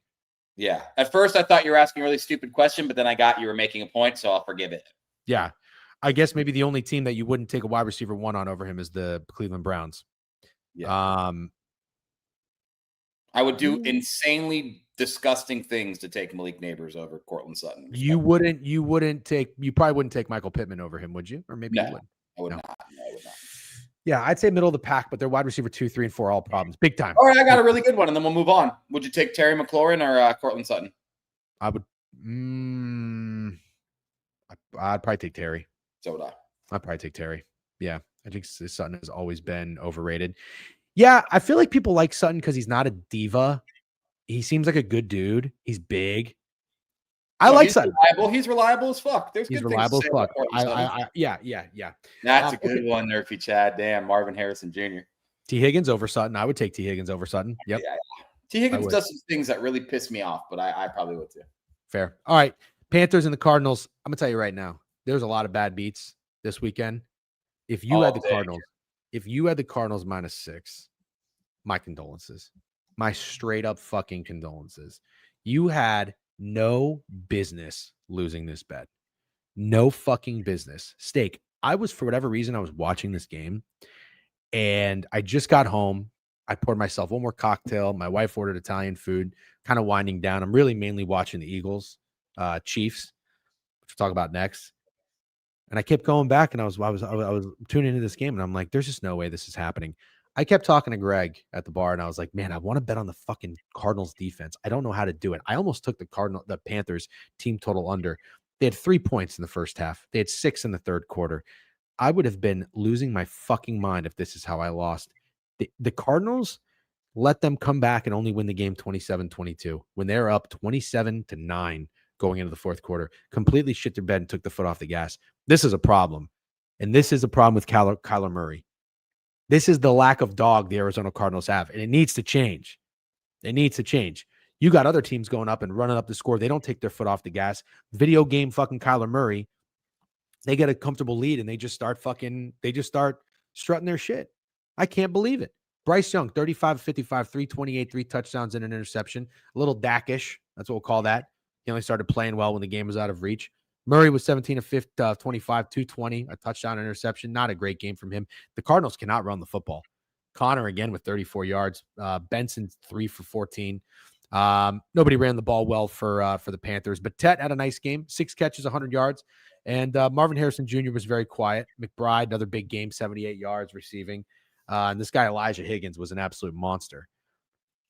Yeah. At first I thought you were asking a really stupid question, but then I got you were making a point, so I'll forgive it. Yeah. I guess maybe the only team that you wouldn't take a wide receiver 1 on over him is the Cleveland Browns. Yeah. I would do insanely disgusting things to take Malik Neighbors over Courtland Sutton. You probably wouldn't take Michael Pittman over him, would you? Or maybe you would. I would not. No, I would not. Yeah, I'd say middle of the pack, but they're wide receiver 2, 3, and 4 all problems. Big time. All right, I got a really good one, and then we'll move on. Would you take Terry McLaurin or Courtland Sutton? I would. I'd probably take Terry. So would I. I'd probably take Terry. Yeah, I think Sutton has always been overrated. Yeah, I feel like people like Sutton because he's not a diva. He seems like a good dude. He's big. I like Sutton. He's reliable as fuck. He's reliable as fuck. Yeah. That's a good one there, Chad. Damn, Marvin Harrison Jr. T. Higgins over Sutton. I would take T. Higgins over Sutton. Yep. Yeah. T. Higgins does some things that really piss me off, but I probably would too. Fair. All right. Panthers and the Cardinals. I'm gonna tell you right now, there's a lot of bad beats this weekend. If you had the Cardinals -6, my condolences. My straight up fucking condolences. You had no business losing this bet. No fucking business. Steak. For whatever reason, I was watching this game and I just got home. I poured myself one more cocktail. My wife ordered Italian food, kind of winding down. I'm really mainly watching the Eagles, Chiefs, which we'll talk about next. And I kept going back and I was tuning into this game and I'm like, there's just no way this is happening. I kept talking to Greg at the bar and I was like, man, I want to bet on the fucking Cardinals defense. I don't know how to do it. I almost took the Panthers team total under. They had 3 points in the first half. They had 6 in the third quarter. I would have been losing my fucking mind if this is how I lost. The Cardinals let them come back and only win the game 27-22 when they're up 27-9 going into the fourth quarter. Completely shit their bed and took the foot off the gas. This is a problem. And this is a problem with Kyler Murray. This is the lack of dog the Arizona Cardinals have, and it needs to change. It needs to change. You got other teams going up and running up the score. They don't take their foot off the gas. Video game fucking Kyler Murray, they get a comfortable lead and they just start strutting their shit. I can't believe it. Bryce Young, 35-55, 328, 3 touchdowns and an interception. A little Dak-ish. That's what we'll call that. He only started playing well when the game was out of reach. Murray was 17-25, 220, a touchdown interception. Not a great game from him. The Cardinals cannot run the football. Connor again with 34 yards. Benson 3 for 14. Nobody ran the ball well for the Panthers, but Tet had a nice game, 6 catches, 100 yards. And Marvin Harrison Jr. was very quiet. McBride, another big game, 78 yards receiving. And this guy, Elijah Higgins, was an absolute monster.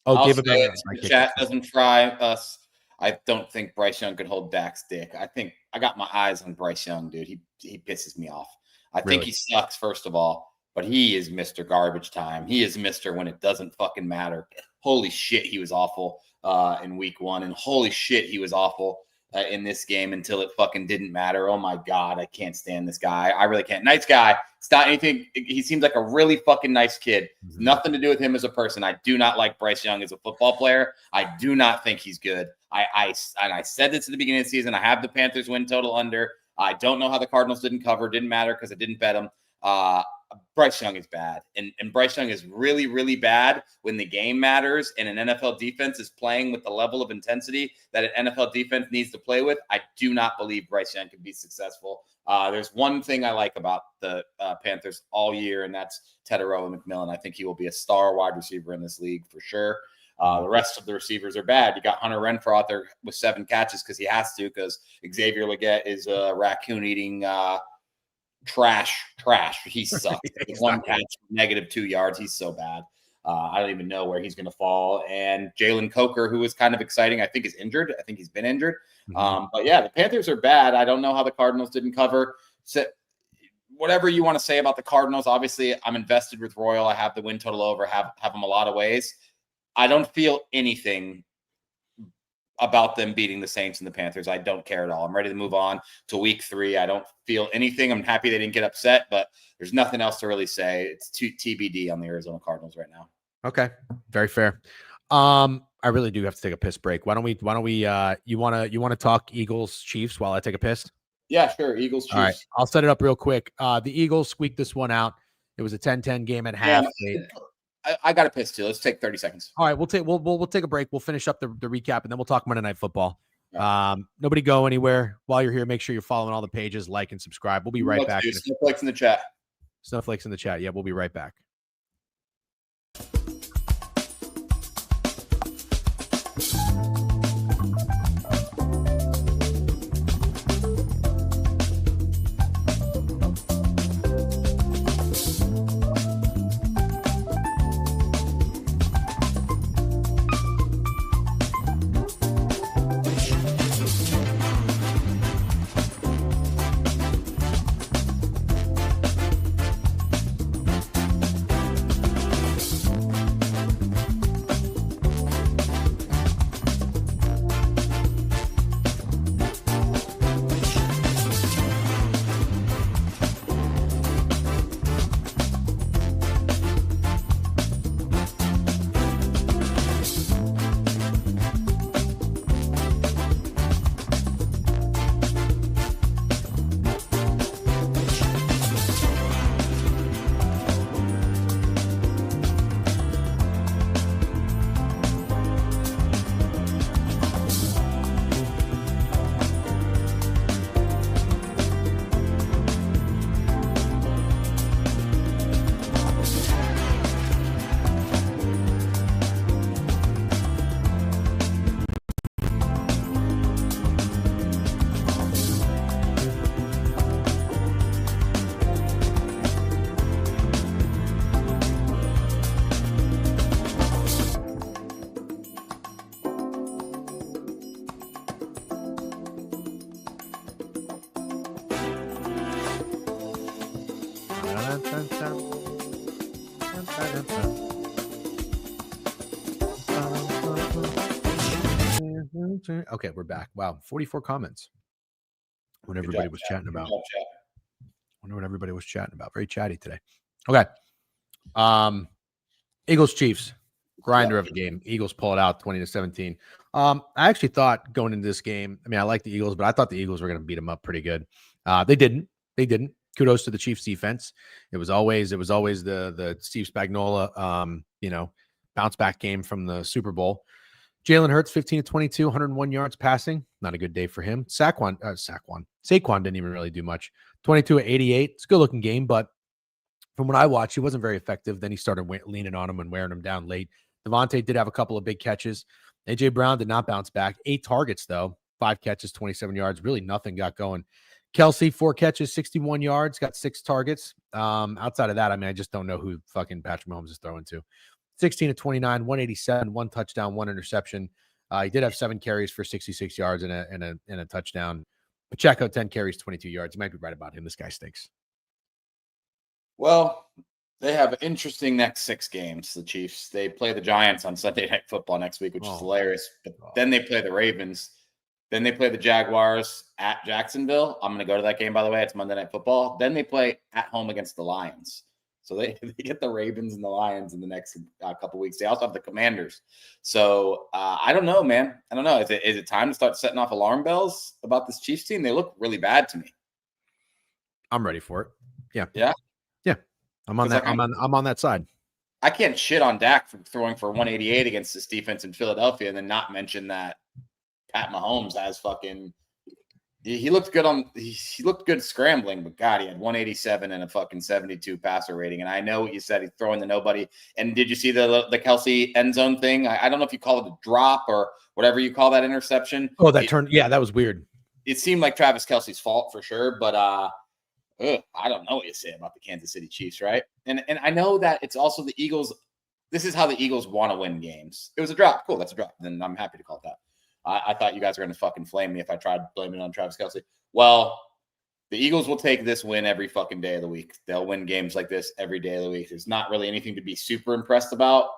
I'll say it, the chat doesn't fry us. I don't think Bryce Young could hold Dak's dick. I think I got my eyes on Bryce Young, dude. He pisses me off. I think he sucks, first of all, but he is Mr. Garbage Time. He is Mr. when it doesn't fucking matter. Holy shit, he was awful in week 1, and holy shit, he was awful in this game until it fucking didn't matter. Oh my God, I can't stand this guy. I really can't. Nice guy. It's not anything. He seems like a really fucking nice kid. Mm-hmm. Nothing to do with him as a person. I do not like Bryce Young as a football player. I do not think he's good. I said this at the beginning of the season. I have the Panthers win total under. I don't know how the Cardinals didn't cover. Didn't matter because I didn't bet them. Bryce Young is bad. And Bryce Young is really, really bad when the game matters and an NFL defense is playing with the level of intensity that an NFL defense needs to play with. I do not believe Bryce Young can be successful. There's one thing I like about the Panthers all year, and that's Tedero McMillan. I think he will be a star wide receiver in this league for sure. The rest of the receivers are bad. You got Hunter Renfrow out there with 7 catches because he has to, because Xavier Legette is a raccoon eating trash. He sucks. One catch, -2 yards. He's so bad. I don't even know where he's going to fall. And Jalen Coker, who is kind of exciting, I think is injured. I think he's been injured. But yeah, the Panthers are bad. I don't know how the Cardinals didn't cover. So whatever you want to say about the Cardinals, obviously I'm invested with Royal. I have the win total over, have them a lot of ways. I don't feel anything about them beating the Saints and the Panthers. I don't care at all. I'm ready to move on to week 3. I don't feel anything. I'm happy they didn't get upset, but there's nothing else to really say. It's too TBD on the Arizona Cardinals right now. Okay. Very fair. I really do have to take a piss break. Why don't we, you want to talk Eagles Chiefs while I take a piss? Yeah, sure. Eagles Chiefs. All right. I'll set it up real quick. The Eagles squeaked this one out. It was a 10-10 game at half. I got a piss too. Let's take 30 seconds. All right, we'll take a break. We'll finish up the recap, and then we'll talk Monday Night Football. Nobody go anywhere. While you're here, make sure you're following all the pages, like and subscribe. We'll be right back. Snowflakes in the chat. Snowflakes in the chat. Yeah, we'll be right back. Okay, we're back. Wow, 44 comments. What everybody was chatting about. Wonder what everybody was chatting about. Very chatty today. Okay. Eagles Chiefs. Grinder of a game. Eagles pull it out 20-17. I actually thought going into this game, I mean, I like the Eagles, but I thought the Eagles were going to beat them up pretty good. They didn't. Kudos to the Chiefs defense. It was always the Steve Spagnuolo, bounce back game from the Super Bowl. Jalen Hurts, 15-22, 101 yards passing. Not a good day for him. Saquon didn't even really do much. 22-88. It's a good looking game, but from what I watched, he wasn't very effective. Then he started leaning on him and wearing him down late. Devontae did have a couple of big catches. A.J. Brown did not bounce back. 8 targets, though. 5 catches, 27 yards. Really nothing got going. Kelsey, 4 catches, 61 yards, got 6 targets. Outside of that, I mean, I just don't know who fucking Patrick Mahomes is throwing to. 16 to 29, 187, 1 touchdown, 1 interception. He did have 7 carries for 66 yards and a touchdown. Pacheco, 10 carries, 22 yards. You might be right about him. This guy stinks. Well, they have interesting next 6 games. The Chiefs. They play the Giants on Sunday Night Football next week, which is hilarious. But then they play the Ravens. Then they play the Jaguars at Jacksonville. I'm going to go to that game, by the way. It's Monday Night Football. Then they play at home against the Lions. So they get the Ravens and the Lions in the next couple weeks. They also have the Commanders. So I don't know, man. I don't know. Is it time to start setting off alarm bells about this Chiefs team? They look really bad to me. I'm ready for it. Yeah. Yeah. Yeah. I'm on that. I'm on that side. I can't shit on Dak for throwing for 188 against this defense in Philadelphia and then not mention that Pat Mahomes has fucking. He looked good he looked good scrambling, but God, he had 187 and a fucking 72 passer rating. And I know what you said, he's throwing to nobody. And did you see the Kelsey end zone thing? I don't know if you call it a drop or whatever you call that interception. Oh, that turn. Yeah, that was weird. It seemed like Travis Kelsey's fault for sure, but I don't know what you say about the Kansas City Chiefs, right? And I know that it's also the Eagles. This is how the Eagles want to win games. It was a drop. Cool, that's a drop. Then I'm happy to call it that. I thought you guys were going to fucking flame me if I tried blaming it on Travis Kelsey. Well, the Eagles will take this win every fucking day of the week. They'll win games like this every day of the week. There's not really anything to be super impressed about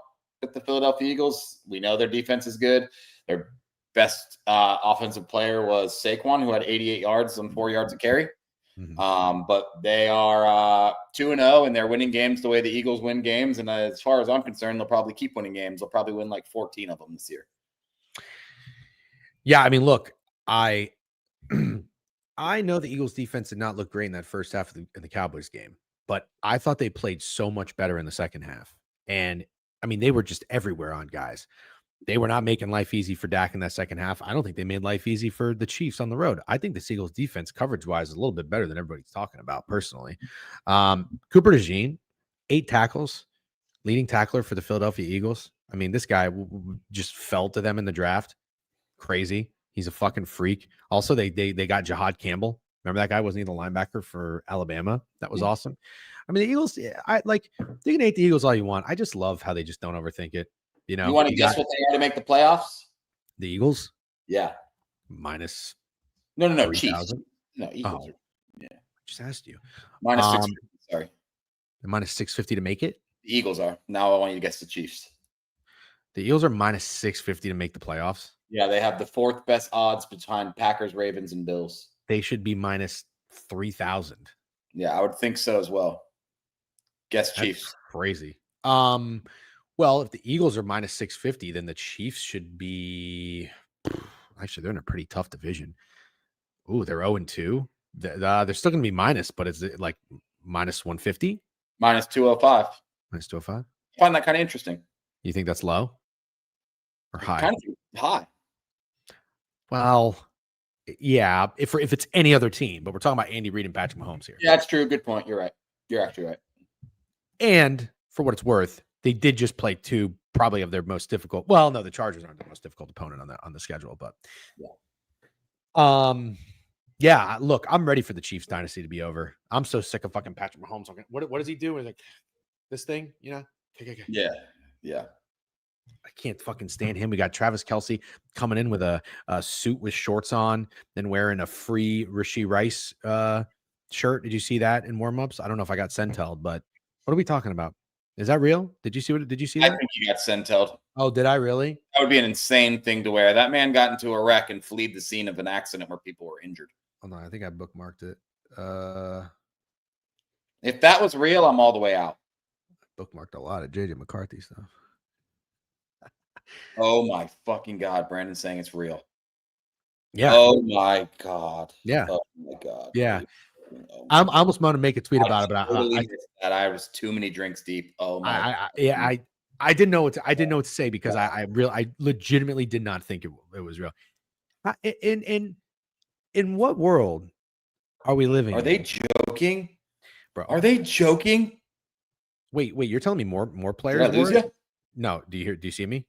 with the Philadelphia Eagles. We know their defense is good. Their best offensive player was Saquon, who had 88 yards on 4 yards of carry. Mm-hmm. But they are 2-0, and they're winning games the way the Eagles win games. And as far as I'm concerned, they'll probably keep winning games. They'll probably win like 14 of them this year. Yeah, I mean, look, I know the Eagles defense did not look great in that first half of the Cowboys game, but I thought they played so much better in the second half. And I mean, they were just everywhere on guys. They were not making life easy for Dak in that second half. I don't think they made life easy for the Chiefs on the road. I think the Eagles defense coverage-wise is a little bit better than everybody's talking about personally. Cooper DeJean, 8 tackles, leading tackler for the Philadelphia Eagles. I mean, this guy just fell to them in the draft. Crazy. He's a fucking freak. Also, they got Jahad Campbell. Remember that guy? Wasn't he the linebacker for Alabama? That was awesome. I mean, the Eagles, I like, you can hate the Eagles all you want. I just love how they just don't overthink it. You know, you want to guess what they are to make the playoffs? The Eagles? Yeah. Minus. No, Chiefs. No, Eagles. Oh, yeah. I just asked you. Minus 650. Sorry. Minus 650 to make it? The Eagles are. Now I want you to guess the Chiefs. The Eagles are minus 650 to make the playoffs. Yeah, they have the 4th best odds behind Packers, Ravens, and Bills. They should be minus 3,000. Yeah, I would think so as well. Guess Chiefs. That's crazy. Well, if the Eagles are minus 650, then the Chiefs should be. Actually, they're in a pretty tough division. Ooh, they're 0-2. They're still going to be minus, but it's like minus 150? Minus 205. Minus 205? I find that kind of interesting. You think that's low or high? Kind of high. Well, yeah, if it's any other team, but we're talking about Andy Reid and Patrick Mahomes here. Yeah, that's true. Good point. You're right. You're actually right. And for what it's worth, they did just play 2 probably of their most difficult. Well, no, the Chargers aren't the most difficult opponent on the schedule, but yeah. Look, I'm ready for the Chiefs dynasty to be over. I'm so sick of fucking Patrick Mahomes. What does he do? He's like this thing, you know? Okay. Yeah. I can't fucking stand him. We got Travis Kelsey coming in with a suit with shorts on and wearing a free Rashee Rice shirt. Did you see that in warmups? I don't know if I got centelled, but what are we talking about? Is that real? Did you see that? I think you got centelled. Oh, did I really? That would be an insane thing to wear. That man got into a wreck and fled the scene of an accident where people were injured. Hold on, I think I bookmarked it. If that was real, I'm all the way out. I bookmarked a lot of JJ McCarthy stuff. Oh my fucking God. Brandon's saying it's real. Yeah. Oh my God. Yeah. Oh my God. Yeah. I almost want to make a tweet about it, but I was too many drinks deep. Oh my. I didn't know what to say because I legitimately did not think it was real. In what world are we living? Are they joking, bro? Are they joking? Wait, you're telling me more players? Did I lose you? No. Do you see me?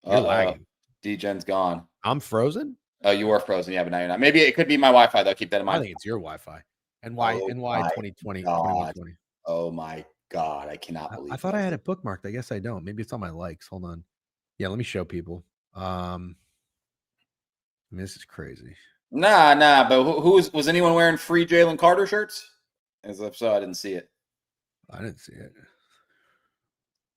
You're lagging. D-Gen's gone. I'm frozen? Oh, you were frozen. Yeah, but now you're not. Maybe it could be my Wi-Fi, though. Keep that in mind. I think it's your Wi-Fi. NY 2020, 2120. Oh, my God. I cannot believe I thought I had it bookmarked. I guess I don't. Maybe it's on my likes. Hold on. Yeah, let me show people. I mean, this is crazy. Nah. But was anyone wearing free Jalen Carter shirts? As if so, I didn't see it. I didn't see it.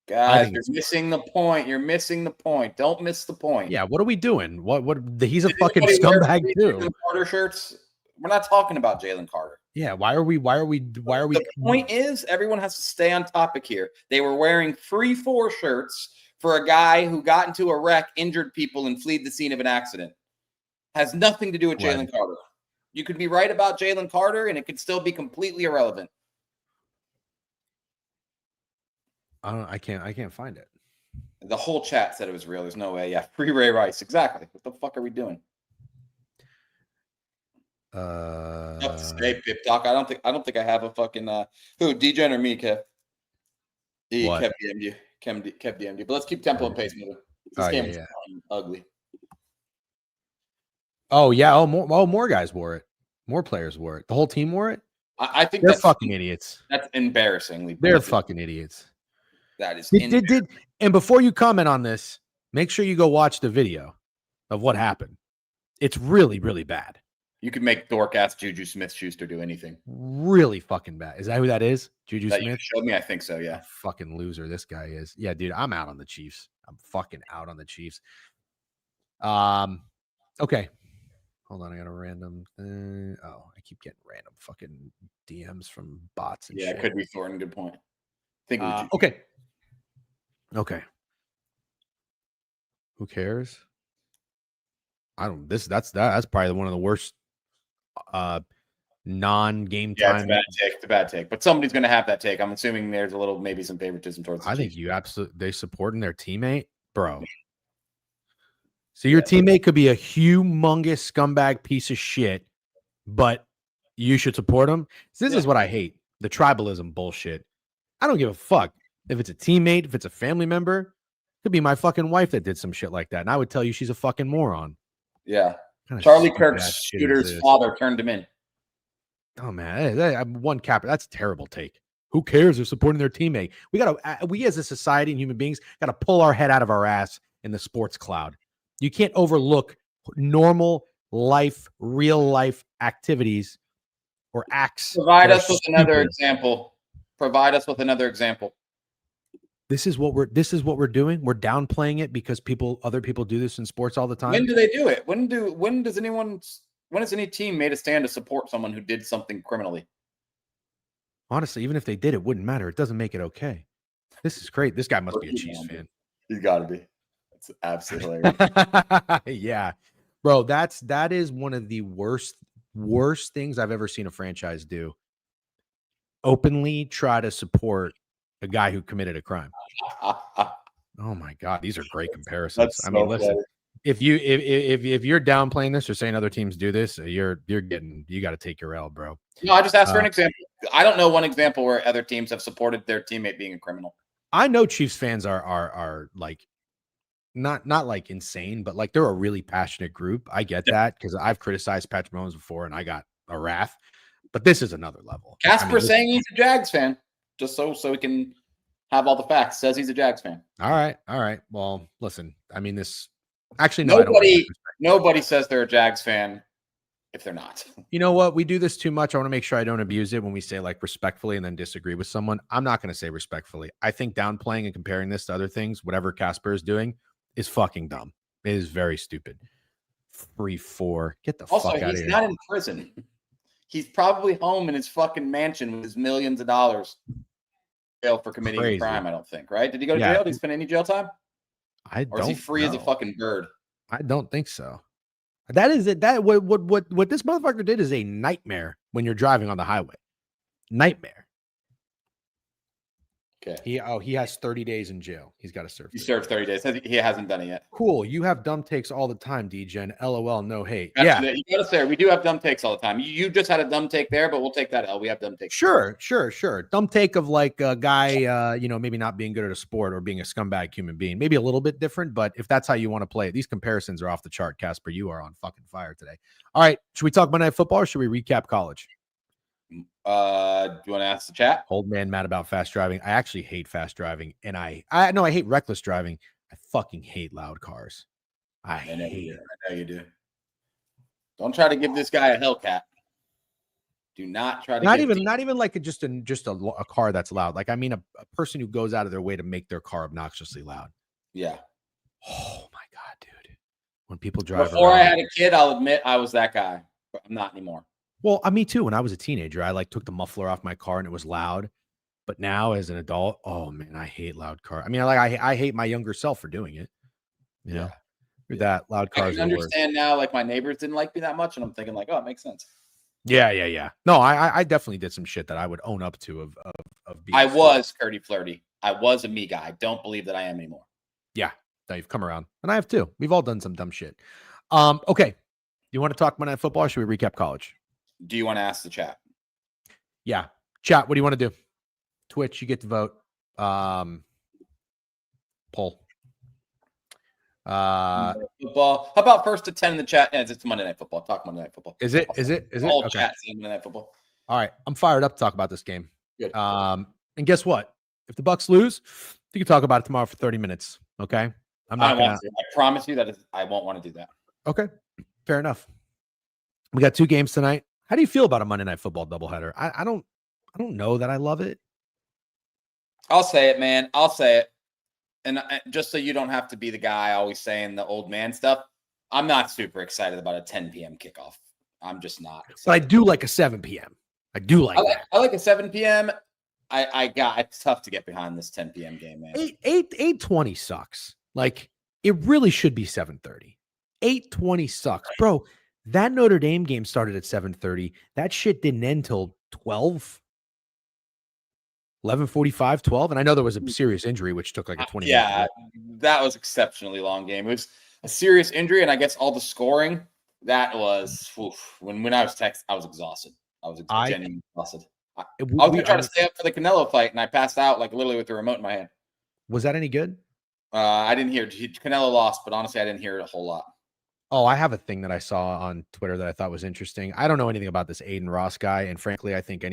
Guys, you're missing the point. You're missing the point. Don't miss the point. Yeah, what are we doing? What he's a fucking scumbag too. Carter shirts. We're not talking about Jalen Carter. Yeah, why are we? The point is, everyone has to stay on topic here. They were wearing free 4 shirts for a guy who got into a wreck, injured people, and fled the scene of an accident. Has nothing to do with Jalen Carter. You could be right about Jalen Carter, and it could still be completely irrelevant. I can't find it. The whole chat said it was real. There's no way. Yeah, free Ray Rice. Exactly. What the fuck are we doing? Hey, Pip Talk. I don't think I have a fucking who D-Gen or me, Kev. He kept DM'd you. Kept DM'd you. But let's keep tempo and pace moving. This game is ugly. Oh yeah. Oh, more guys wore it. More players wore it. The whole team wore it. I think they're fucking idiots. That's embarrassingly. They're fucking idiots. That is. And before you comment on this, make sure you go watch the video of what happened. It's really, really bad. You could make dork-ass Juju Smith-Schuster do anything. Really fucking bad. Is that who that is? Juju Smith? You showed me. I think so, yeah. Fucking loser this guy is. Yeah, dude, I'm out on the Chiefs. I'm fucking out on the Chiefs. Okay. Hold on, I got a random thing. Oh, I keep getting random fucking DMs from bots and shit. Yeah, it could be Thornton. Good point. Okay. Who cares? That's probably one of the worst non-game time. It's a bad take. But somebody's going to have that take. I'm assuming there's maybe some favoritism towards the Chiefs. Think they supporting their teammate, bro. So your teammate could be a humongous scumbag piece of shit, but you should support him. So this is what I hate. The tribalism bullshit. I don't give a fuck if it's a teammate, if it's a family member. It could be my fucking wife that did some shit like that, and I would tell you she's a fucking moron. Yeah. Charlie Kirk's shooter's father turned him in. Oh man, one cap. That's a terrible take. Who cares? They're supporting their teammate. We as a society and human beings got to pull our head out of our ass in the sports cloud. You can't overlook normal life, real life activities or acts. Provide us with another example. This is what we're doing. We're downplaying it because other people do this in sports all the time. When do they do it? When has any team made a stand to support someone who did something criminally? Honestly, even if they did, it wouldn't matter. It doesn't make it okay. This is great. This guy must be a Chiefs fan. He's got to be. It's absolutely hilarious. Yeah, bro. That is one of the worst things I've ever seen a franchise do. Openly try to support a guy who committed a crime. Oh my God, these are great comparisons. Listen, if you're downplaying this or saying other teams do this, you got to take your L, bro. No, I just asked for an example. I don't know one example where other teams have supported their teammate being a criminal. I know Chiefs fans are like not like insane, but like they're a really passionate group. I get that because I've criticized Patrick Mahomes before and I got a wrath, but this is another level. Casper saying he's a Jags fan, just so we can have all the facts. Says he's a Jags fan. All right. Well, listen, this actually nobody says they're a Jags fan if they're not. You know what? We do this too much. I want to make sure I don't abuse it when we say like respectfully and then disagree with someone. I'm not going to say respectfully. I think downplaying and comparing this to other things, whatever Casper is doing, is fucking dumb. It is very stupid. Free 4. Get the fuck out of here. He's not in prison. He's probably home in his fucking mansion with his millions of dollars. Jail for committing a crime, I don't think, right? Did he go to jail? Did he spend any jail time? Or is he free as a fucking bird? I don't think so. That is it. That what this motherfucker did is a nightmare when you're driving on the highway. Nightmare. Okay. He has 30 days in jail. He's got to serve. He served 30 days. He hasn't done it yet. Cool. You have dumb takes all the time, DGen. LOL. No hate. Yeah. You got to say, we do have dumb takes all the time. You just had a dumb take there, but we'll take that L. We have dumb takes. Sure. Dumb take of like a guy, maybe not being good at a sport or being a scumbag human being. Maybe a little bit different, but if that's how you want to play it, these comparisons are off the chart, Casper. You are on fucking fire today. All right. Should we talk Monday Night Football or should we recap college? Do you want to ask the chat? Old man mad about fast driving. I actually hate fast driving, and I hate reckless driving. I fucking hate loud cars. I know you do. Don't try to give this guy a Hellcat. Do not try to. Not even like just a car that's loud. Like I mean a person who goes out of their way to make their car obnoxiously loud. Yeah. Oh my god, dude. When people drive before I had a kid, I'll admit I was that guy, but I'm not anymore. Well, me too. When I was a teenager, I like took the muffler off my car and it was loud. But now, as an adult, oh man, I hate loud cars. I mean, I hate my younger self for doing it. You know, that loud cars. I can understand now. Like my neighbors didn't like me that much, and I'm thinking like, oh, it makes sense. Yeah. No, I definitely did some shit that I would own up to of being. I was flirty. I was a me guy. I don't believe that I am anymore. Yeah, now you've come around, and I have too. We've all done some dumb shit. Okay, you want to talk Monday Night Football? Or should we recap college? Do you want to ask the chat? Yeah. Chat, what do you want to do? Twitch, you get to vote. Poll. Football. How about 1st to 10 in the chat? Yeah, it's Monday Night Football. Talk Monday Night Football. Is it? All okay. chat Monday Night Football. All right. I'm fired up to talk about this game. Good. And guess what? If the Bucs lose, you can talk about it tomorrow for 30 minutes. Okay. I promise you that I won't want to do that. Okay. Fair enough. We got 2 games tonight. How do you feel about a Monday Night Football doubleheader? I don't know that I love it. I'll say it, man. I'll say it. And just so you don't have to be the guy always saying the old man stuff, I'm not super excited about a 10 p.m. kickoff. I'm just not excited. But I do like a 7 p.m. I do like that. I like a 7 p.m. It's tough to get behind this 10 p.m. game, man. 8:20 sucks. Like, it really should be 7:30. 8:20 sucks. Bro, that Notre Dame game started at 7:30. That shit didn't end till 12. 11:45, 12. And I know there was a serious injury, which took like a 20 minute. Yeah, that was exceptionally long game. It was a serious injury, and I guess all the scoring, that was, when I was texting, I was exhausted. I was genuinely exhausted. I was going to try to stay up for the Canelo fight, and I passed out like literally with the remote in my hand. Was that any good? I didn't hear. Canelo lost, but honestly, I didn't hear it a whole lot. Oh, I have a thing that I saw on Twitter that I thought was interesting. I don't know anything about this Aiden Ross guy, and frankly, I think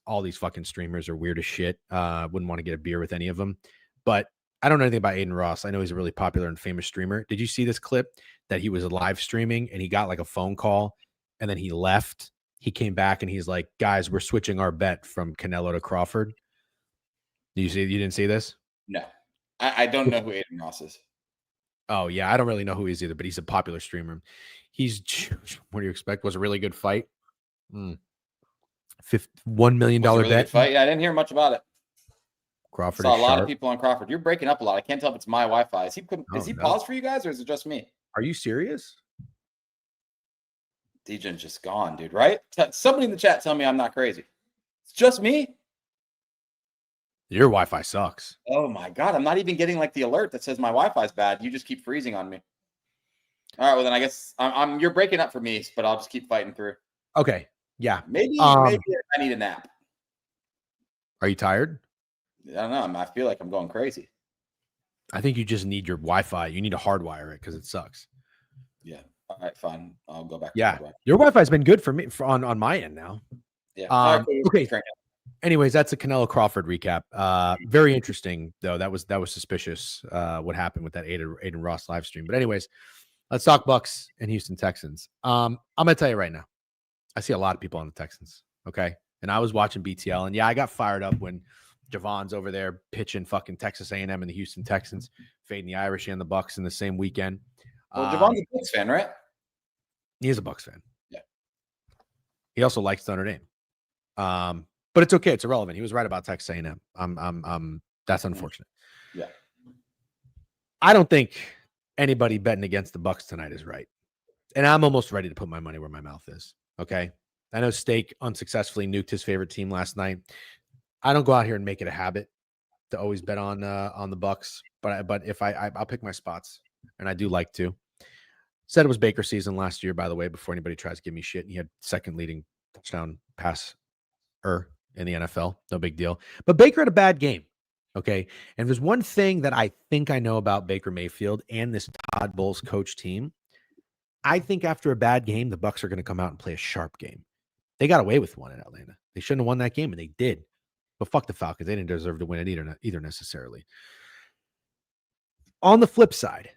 all these fucking streamers are weird as shit. Wouldn't want to get a beer with any of them, but I don't know anything about Aiden Ross. I know he's a really popular and famous streamer. Did you see this clip that he was live streaming and he got like a phone call and then he left? He came back and he's like, "Guys, we're switching our bet from Canelo to Crawford." You didn't see this? No, I don't know who Aiden Ross is. Oh, yeah. I don't really know who he is either, but he's a popular streamer. What do you expect? Was a really good fight. $1 million bet. Fight. Yeah, I didn't hear much about it. Crawford saw a lot of people on Crawford. You're breaking up a lot. I can't tell if it's my Wi-Fi. Is he paused for you guys, or is it just me? Are you serious? DJ's just gone, dude, right? Somebody in the chat tell me I'm not crazy. It's just me. Your Wi-Fi sucks. Oh my God. I'm not even getting like the alert that says my Wi-Fi is bad. You just keep freezing on me. All right. Well, then I guess you're breaking up for me, but I'll just keep fighting through. Okay. Yeah. Maybe I need a nap. Are you tired? I don't know. I feel like I'm going crazy. I think you just need your Wi-Fi. You need to hardwire it because it sucks. Yeah. All right. Fine. I'll go back. Yeah. Your Wi-Fi has been good for me on my end now. Yeah. Okay. Anyways, that's a Canelo Crawford recap. Very interesting, though. That was suspicious. What happened with that Aiden Ross live stream? But anyways, let's talk Bucs and Houston Texans. I'm gonna tell you right now, I see a lot of people on the Texans. Okay, and I was watching BTL, and yeah, I got fired up when Javon's over there pitching fucking Texas A&M and the Houston Texans, fading the Irish and the Bucs in the same weekend. Well, Javon's a Bucs fan, right? He is a Bucs fan. Yeah. He also likes Notre Dame. But it's okay. It's irrelevant. He was right about Texas A&M. That's unfortunate. Yeah. I don't think anybody betting against the Bucs tonight is right. And I'm almost ready to put my money where my mouth is. Okay. I know Steak unsuccessfully nuked his favorite team last night. I don't go out here and make it a habit. to always bet on the Bucks, but if I'll pick my spots, and I do like to. Said it was Baker season last year, by the way, before anybody tries to give me shit. And he had second leading touchdown passer in the NFL. No big deal. But Baker had a bad game. Okay. And if there's one thing that I think I know about Baker Mayfield and this Todd Bowles coach team, I think after a bad game, the Bucs are going to come out and play a sharp game. They got away with one in Atlanta. They shouldn't have won that game, and they did. But fuck the Falcons. They didn't deserve to win it either necessarily. On the flip side,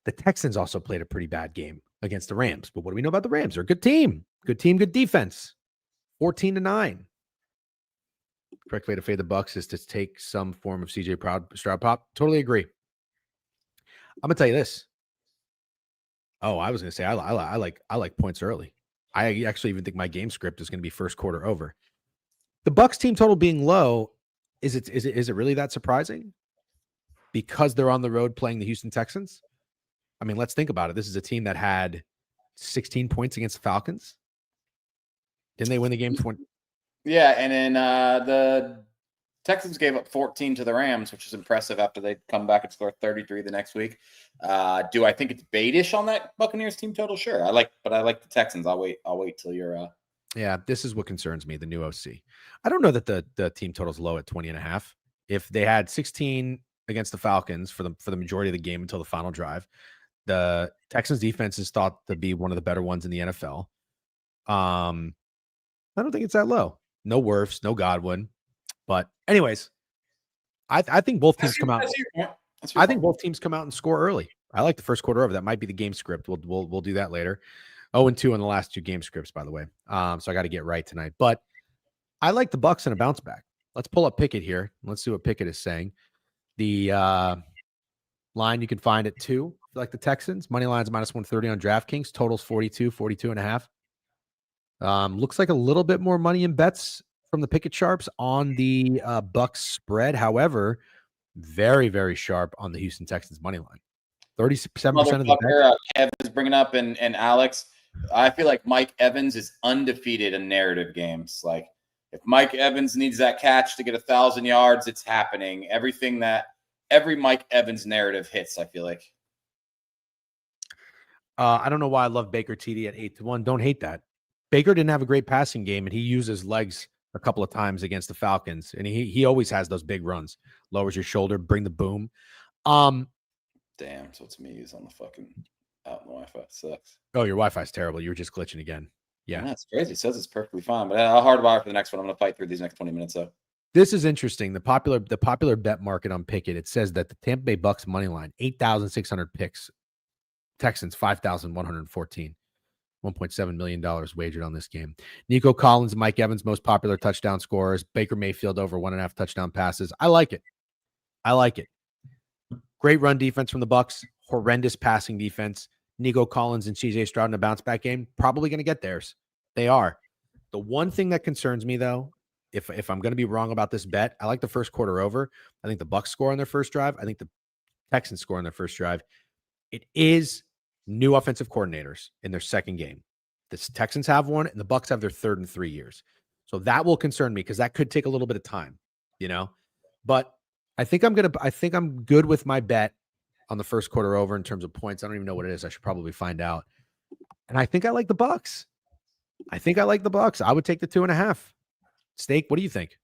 the Texans also played a pretty bad game against the Rams. But what do we know about the Rams? They're a good team. Good team, good defense. 14-9. Correct way to fade the Bucs is to take some form of CJ Stroud pop. Totally agree. I'm gonna tell you this. Oh, I was gonna say I like points early. I actually even think my game script is gonna be first quarter over. The Bucs team total being low, is it really that surprising? Because they're on the road playing the Houston Texans? I mean, let's think about it. This is a team that had 16 points against the Falcons. Didn't they win the game 20? Yeah, and then the Texans gave up 14 to the Rams, which is impressive after they come back and score 33 the next week. Do I think it's baitish on that Buccaneers team total? Sure. But I like the Texans. I'll wait till you're Yeah, this is what concerns me, the new OC. I don't know that the team total's low at 20.5. If they had 16 against the Falcons for the majority of the game until the final drive, the Texans defense is thought to be one of the better ones in the NFL. I don't think it's that low. No Wirfs, no Godwin. But anyways, I think both teams come out. I think both teams come out and score early. I like the first quarter over. That might be the game script. We'll do that later. 0-2 in the last two game scripts, by the way. So I got to get right tonight. But I like the Bucs in a bounce back. Let's pull up Pickett here. Let's see what Pickett is saying. The line you can find at 2. Like the Texans, money line's -130 on DraftKings. Totals 42.5. Looks like a little bit more money in bets from the Pickett sharps on the Bucs spread. However, very, very sharp on the Houston Texans money line. 37% of the bet. Kevin's bringing up and Alex. I feel like Mike Evans is undefeated in narrative games. Like if Mike Evans needs that catch to get 1,000 yards, it's happening. Every Mike Evans narrative hits, I feel like. I don't know why I love Baker TD at 8-1. Don't hate that. Baker didn't have a great passing game, and he used his legs a couple of times against the Falcons, and he always has those big runs. Lowers your shoulder, bring the boom. Damn, so it's me who's on the fucking out in the Wi-Fi. Sucks. Oh, your Wi-Fi's terrible. You were just glitching again. Yeah, that's crazy. It says it's perfectly fine, but I'll hardwire for the next one. I'm going to fight through these next 20 minutes, though. This is interesting. The popular bet market on Pickett, it says that the Tampa Bay Bucs money line 8,600 picks. Texans 5,114. $1.7 million wagered on this game. Nico Collins and Mike Evans, most popular touchdown scorers. Baker Mayfield over 1.5 touchdown passes. I like it. Great run defense from the Bucs. Horrendous passing defense. Nico Collins and CJ Stroud in a bounce back game. Probably going to get theirs. They are. The one thing that concerns me, though, if I'm going to be wrong about this bet, I like the first quarter over. I think the Bucs score on their first drive. I think the Texans score on their first drive. It is new offensive coordinators in their second game. The Texans have one, and the Bucs have their third in 3 years. So that will concern me because that could take a little bit of time, But I think I'm good with my bet on the first quarter over in terms of points. I don't even know what it is. I should probably find out. And I think I like the Bucs. I would take the 2.5. Steak, what do you think?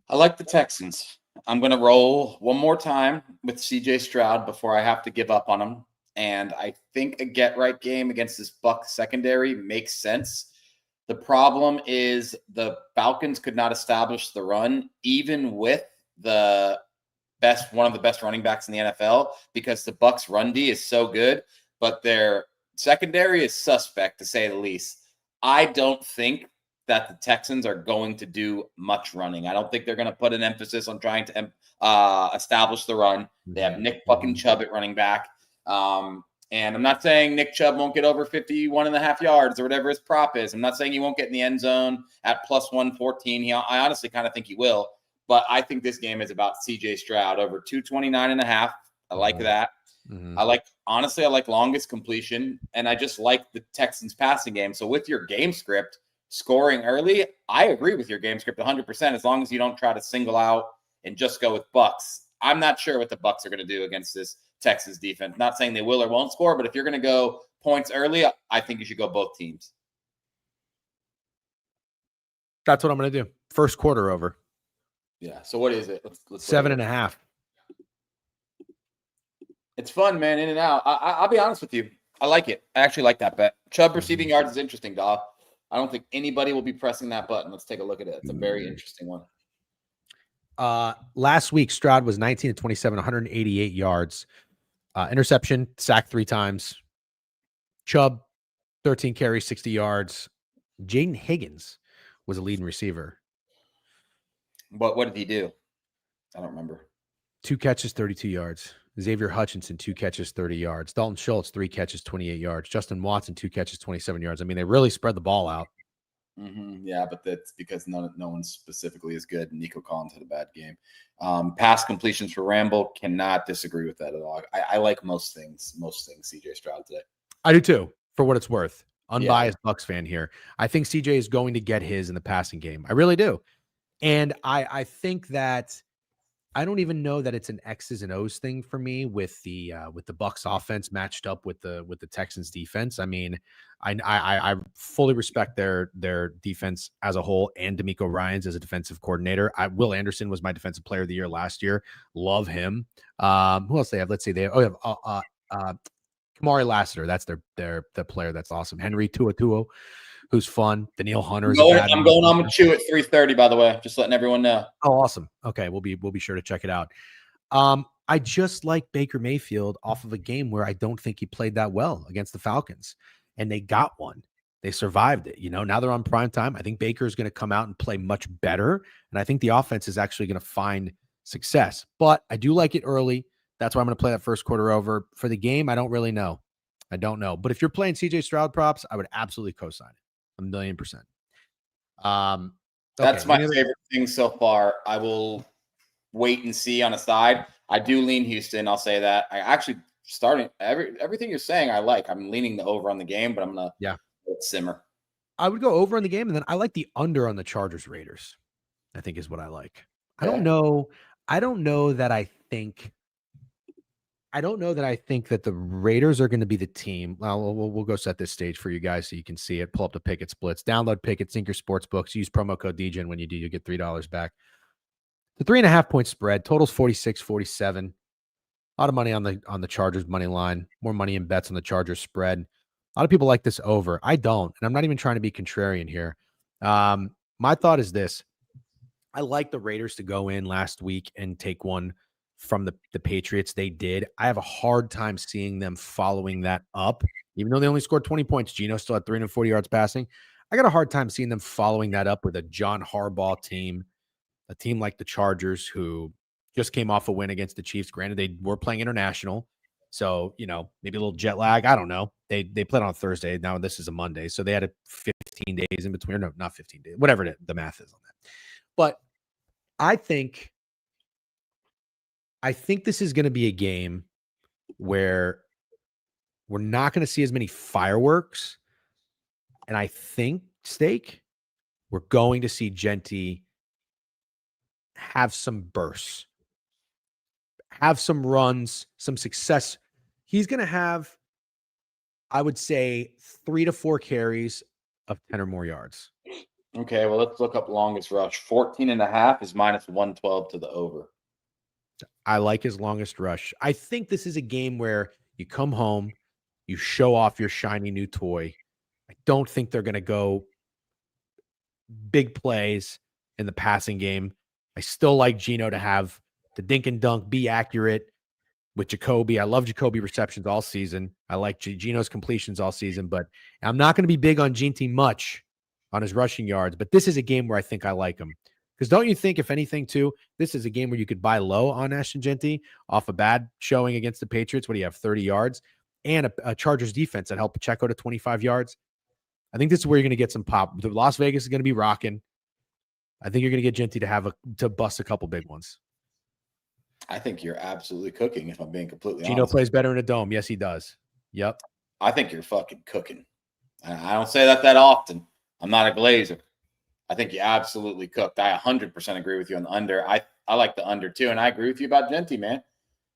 I like the Texans. I'm going to roll one more time with CJ Stroud before I have to give up on him. And I think a get-right game against this Bucs secondary makes sense. The problem is the Falcons could not establish the run, even with one of the best running backs in the NFL, because the Bucs run D is so good, but their secondary is suspect, to say the least. I don't think that the Texans are going to do much running. I don't think they're going to put an emphasis on trying to establish the run. They have Nick fucking Chubb at running back. And I'm not saying Nick Chubb won't get over 51.5 yards or whatever his prop is. I'm not saying he won't get in the end zone at +114. I honestly kind of think he will. But I think this game is about CJ Stroud over 229.5. I like that. Mm-hmm. I like longest completion, and I just like the Texans passing game. So with your game script, scoring early, I agree with your game script 100%, as long as you don't try to single out and just go with Bucks. I'm not sure what the Bucks are going to do against this Texas defense. Not saying they will or won't score, but if you're going to go points early, I think you should go both teams. That's what I'm going to do. First quarter over. Yeah. So what is it? Let's 7.5. It's fun, man. In and out. I'll be honest with you. I like it. I actually like that bet. Chubb receiving yards is interesting, dog. I don't think anybody will be pressing that button. Let's take a look at it. It's a very interesting one. Last week, Stroud was 19 to 27, 188 yards. Interception, sacked 3 times. Chubb, 13 carries, 60 yards. Jaden Higgins was a leading receiver. What did he do? I don't remember. 2 catches, 32 yards. Xavier Hutchinson, 2 catches, 30 yards. Dalton Schultz, 3 catches, 28 yards. Justin Watson, 2 catches, 27 yards. I mean, they really spread the ball out. Yeah, but that's because no one specifically is good. Nico Collins had a bad game. Pass completions for Rambo, cannot disagree with that at all. I like most things CJ Stroud today. I do too, for what it's worth. Unbiased Bucks fan here. I think CJ is going to get his in the passing game. I really do. And I think that I don't even know that it's an X's and O's thing for me with the Bucks offense matched up with the Texans defense. I mean, I fully respect their defense as a whole and D'Amico Ryans as a defensive coordinator. Will Anderson was my defensive player of the year last year. Love him. Who else they have? Let's see. They have Kamari Lassiter. That's the player that's awesome. Henry TuaTuo, who's fun. Daniil Hunter. I'm going on with Chew at 3:30, by the way. Just letting everyone know. Oh, awesome. Okay, we'll be sure to check it out. I just like Baker Mayfield off of a game where I don't think he played that well against the Falcons, and they got one. They survived it. Now they're on prime time. I think Baker is going to come out and play much better, and I think the offense is actually going to find success. But I do like it early. That's why I'm going to play that first quarter over. For the game, I don't really know. I don't know. But if you're playing CJ Stroud props, I would absolutely co-sign it. 1,000,000%. That's my favorite thing so far. I will wait and see on a side. I do lean Houston. I'll say that. I actually starting everything you're saying. I like. I'm leaning the over on the game, but I'm gonna simmer. I would go over on the game, and then I like the under on the Chargers Raiders. I think is what I like. I don't know that I think. I don't know that I think that the Raiders are going to be the team. Well, we'll go set this stage for you guys so you can see it. Pull up the Pickett splits. Download Pickett, sync your sports books. Use promo code DGen. When you do, you get $3 back. The 3.5 point spread. Totals 46-47. A lot of money on the Chargers money line. More money in bets on the Chargers spread. A lot of people like this over. I don't, and I'm not even trying to be contrarian here. My thought is this. I like the Raiders to go in last week and take one from the Patriots. They did. I have a hard time seeing them following that up, even though they only scored 20 points. Geno still had 340 yards passing. I got a hard time seeing them following that up with a John Harbaugh team, a team like the Chargers, who just came off a win against the Chiefs. Granted, they were playing international, so maybe a little jet lag. I don't know. They played on Thursday. Now this is a Monday, so they had 15 days in between. Or no, not 15 days. Whatever the math is on that. But I think this is going to be a game where we're not going to see as many fireworks. And I think, Steak, we're going to see Genty have some bursts, have some runs, some success. He's going to have, I would say, 3 to 4 carries of 10 or more yards. Okay, well, let's look up longest rush. 14.5 is minus 112 to the over. I like his longest rush. I think this is a game where you come home, you show off your shiny new toy. I don't think they're going to go big plays in the passing game. I still like Geno to have the dink and dunk, be accurate with Jacoby. I love Jacoby receptions all season. I like Geno's completions all season, but I'm not going to be big on Genty much on his rushing yards. But this is a game where I think I like him. Because don't you think, if anything, too, this is a game where you could buy low on Ashton Genty off a bad showing against the Patriots? What do you have, 30 yards? And a Chargers defense that helped Pacheco to 25 yards? I think this is where you're going to get some pop. The Las Vegas is going to be rocking. I think you're going to get Genty to bust a couple big ones. I think you're absolutely cooking, if I'm being completely honest. Geno plays better in a dome. Yes, he does. Yep. I think you're fucking cooking. I don't say that often. I'm not a glazer. I think you absolutely cooked. I 100% agree with you on the under. like the under too, and I agree with you about Genty, man.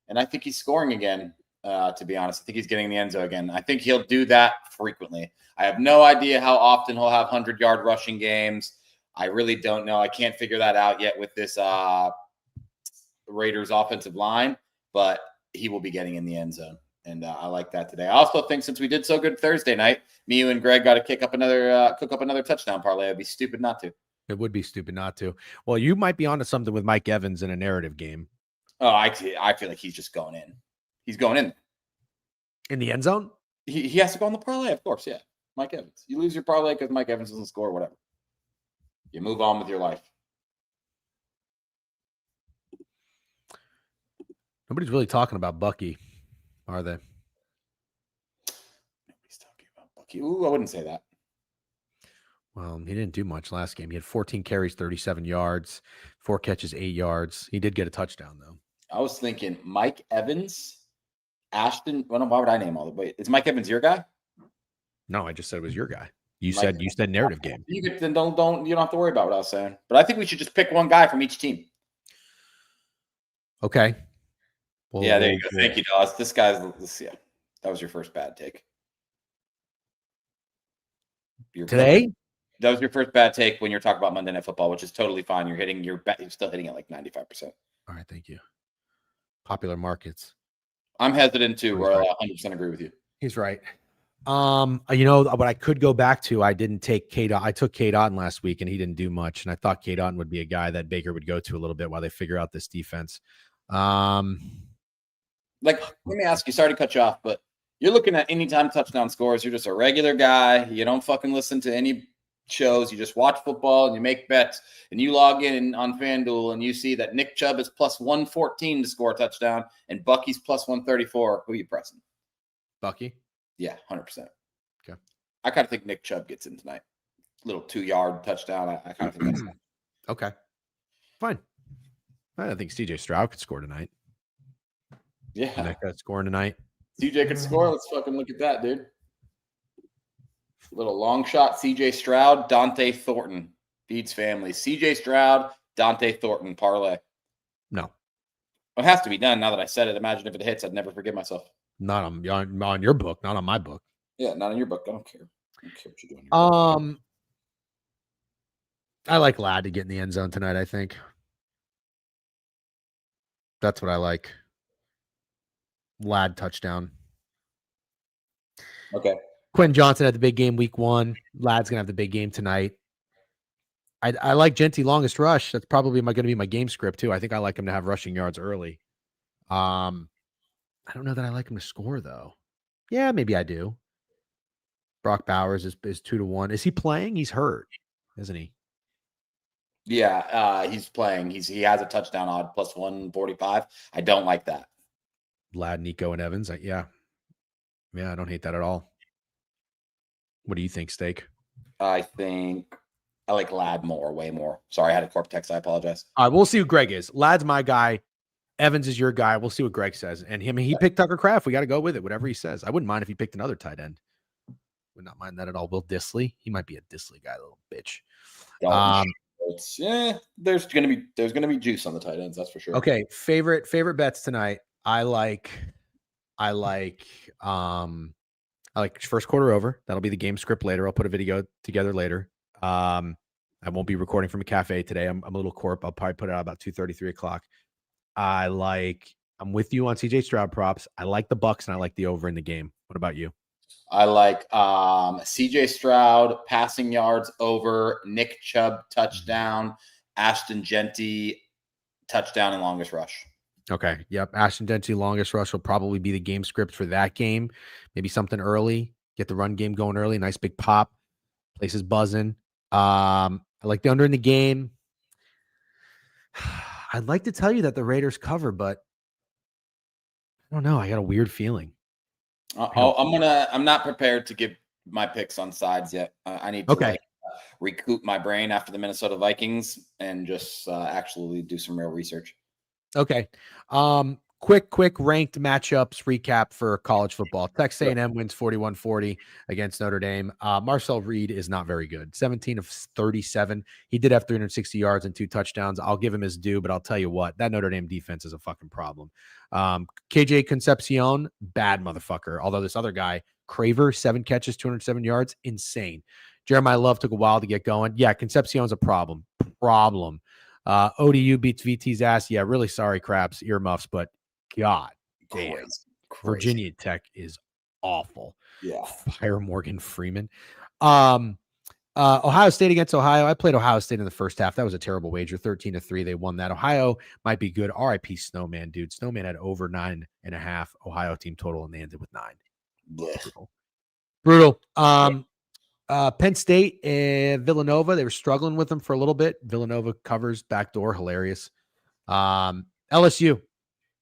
And I think he's scoring again. To be honest, I think he's getting in the end zone again. I think he'll do that frequently. I have no idea how often he'll have 100-yard rushing games. I really don't know. I can't figure that out yet with this Raiders offensive line, but he will be getting in the end zone. And I like that today. I also think since we did so good Thursday night, me, you, and Greg got to cook up another touchdown parlay. It'd be stupid not to. It would be stupid not to. Well, you might be onto something with Mike Evans in a narrative game. Oh, I feel like he's just going in. He's going in the end zone. He has to go on the parlay, of course. Yeah, Mike Evans. You lose your parlay because Mike Evans doesn't score, whatever. You move on with your life. Nobody's really talking about Bucky, are they? Nobody's talking about Bucky. Ooh, I wouldn't say that. Well, he didn't do much last game. He had 14 carries, 37 yards, 4 catches, 8 yards. He did get a touchdown, though. I was thinking Mike Evans, Ashton. Well, why would I name all the? Wait, is Mike Evans your guy? No, I just said it was your guy. You said narrative game. Then don't you don't have to worry about what I was saying. But I think we should just pick one guy from each team. Okay. Well, yeah, there you go. Thank you, Dawes. Yeah, that was your first bad take. Today? That was your first bad take when you're talking about Monday Night Football, which is totally fine. You're still hitting it like 95%. All right, thank you. Popular markets. I'm hesitant too. Where I 100% agree with you. He's right. What I could go back to, I didn't take K-Dot. I took K-Dot last week, and he didn't do much. And I thought K-Dot would be a guy that Baker would go to a little bit while they figure out this defense. Let me ask you. Sorry to cut you off, but you're looking at anytime touchdown scores. You're just a regular guy. You don't fucking listen to any shows. You just watch football and you make bets. And you log in on FanDuel and you see that Nick Chubb is plus 114 to score a touchdown and Bucky's plus 134. Who are you pressing? Bucky? Yeah, 100%. Okay. I kind of think Nick Chubb gets in tonight. Little 2-yard touchdown. I kind of think that's fine. Okay. Fine. I think CJ Stroud could score tonight. Yeah. That guy's scoring tonight. CJ could score. Let's fucking look at that, dude. Little long shot. CJ Stroud, Dante Thornton. Beats family. CJ Stroud, Dante Thornton parlay. No. It has to be done now that I said it. Imagine if it hits, I'd never forgive myself. Not on your book, not on my book. Yeah, not on your book. I don't care. I don't care what you're doing. I like Ladd to get in the end zone tonight, I think. That's what I like. Ladd touchdown. Okay. Quentin Johnson had the big game week 1. Ladd's gonna have the big game tonight. I like Genty longest rush. That's probably going to be my game script too. I think I like him to have rushing yards early. I don't know that I like him to score though. Yeah, maybe I do. Brock Bowers is 2-1. Is he playing? He's hurt, isn't he? Yeah, he's playing. He has a touchdown odd plus 145. I don't like that. Ladd, Nico, and Evans. Yeah, I don't hate that at all. What do you think, Steak? I think I like Ladd way more. Sorry, I had a corp text. I apologize. All right, we'll see who Greg is. Ladd's my guy. Evans is your guy. We'll see what Greg says. And he picked Tucker Kraft. We got to go with it, whatever he says. I wouldn't mind if he picked another tight end. Would not mind that at all. Will Disley? He might be a Disley guy, little bitch. Yeah, there's gonna be juice on the tight ends, that's for sure. Okay, favorite bets tonight. I like first quarter over. That'll be the game script later. I'll put a video together later. I won't be recording from a cafe today. I'm a little corp. I'll probably put it out about 2:30, 3 o'clock. I'm with you on CJ Stroud props. I like the Bucks and I like the over in the game. What about you? I like CJ Stroud passing yards over, Nick Chubb touchdown, Ashton Genty touchdown and longest rush. Okay. Yep. Ashton Genty longest rush will probably be the game script for that game. Maybe something early. Get the run game going early. Nice big pop. Place is buzzing. I like the under in the game. I'd like to tell you that the Raiders cover, but I don't know. I got a weird feeling. I'm not prepared to give my picks on sides yet. I need to recoup my brain after the Minnesota Vikings and just actually do some real research. Okay. quick ranked matchups recap for college football. Texas A&M wins 41-40 against Notre Dame. Marcel Reed is not very good. 17 of 37. He did have 360 yards and 2 touchdowns. I'll give him his due, but I'll tell you what, that Notre Dame defense is a fucking problem. KJ Concepcion, bad motherfucker. Although this other guy, Craver, 7 catches, 207 yards, insane. Jeremiah Love took a while to get going. Yeah, Concepcion's a problem. ODU beats VT's ass. Yeah, really sorry, Craps, earmuffs, but God damn. Crazy. Virginia Tech is awful. Yeah. Fire Morgan Freeman. Ohio State against Ohio. I played Ohio State in the first half. That was a terrible wager. 13-3. They won that. Ohio might be good. RIP Snowman, dude. Snowman had over 9.5 Ohio team total, and they ended with 9. Brutal. Penn State and Villanova, they were struggling with them for a little bit. Villanova covers backdoor, hilarious. LSU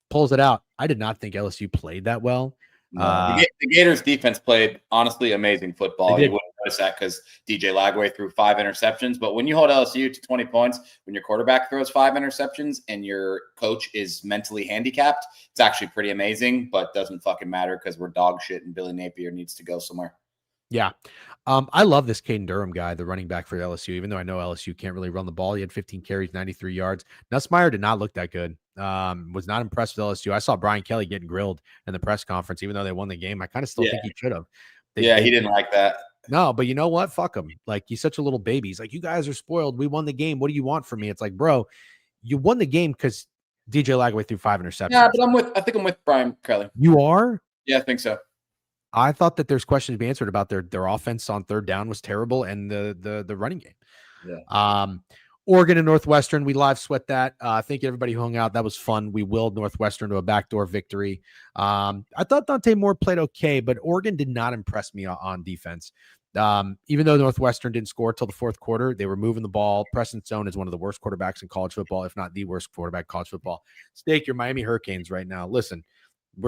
pulls it out. I did not think LSU played that well. No. The Gators defense played honestly amazing football. You wouldn't notice that because DJ Lagway threw 5 interceptions. But when you hold LSU to 20 points, when your quarterback throws 5 interceptions and your coach is mentally handicapped, it's actually pretty amazing, but doesn't fucking matter because we're dog shit and Billy Napier needs to go somewhere. Yeah. I love this Caden Durham guy, the running back for LSU, even though I know LSU can't really run the ball. He had 15 carries, 93 yards. Nussmeier did not look that good. Was not impressed with LSU. I saw Brian Kelly getting grilled in the press conference, even though they won the game. I kind of still think he should have. He didn't like that. No, but you know what? Fuck him. Like, he's such a little baby. He's like, you guys are spoiled. We won the game. What do you want from me? It's like, bro, you won the game because DJ Lagway threw 5 interceptions. Yeah, but I think I'm with Brian Kelly. You are? Yeah, I think so. I thought that there's questions to be answered about their offense on third down was terrible and the running game. Yeah. Oregon and Northwestern, we live sweat that. Thank you everybody who hung out. That was fun. We willed Northwestern to a backdoor victory. I thought Dante Moore played okay, but Oregon did not impress me on defense. Even though Northwestern didn't score till the fourth quarter, they were moving the ball. Preston Stone is one of the worst quarterbacks in college football, if not the worst quarterback in college football. Stake your Miami Hurricanes right now. Listen,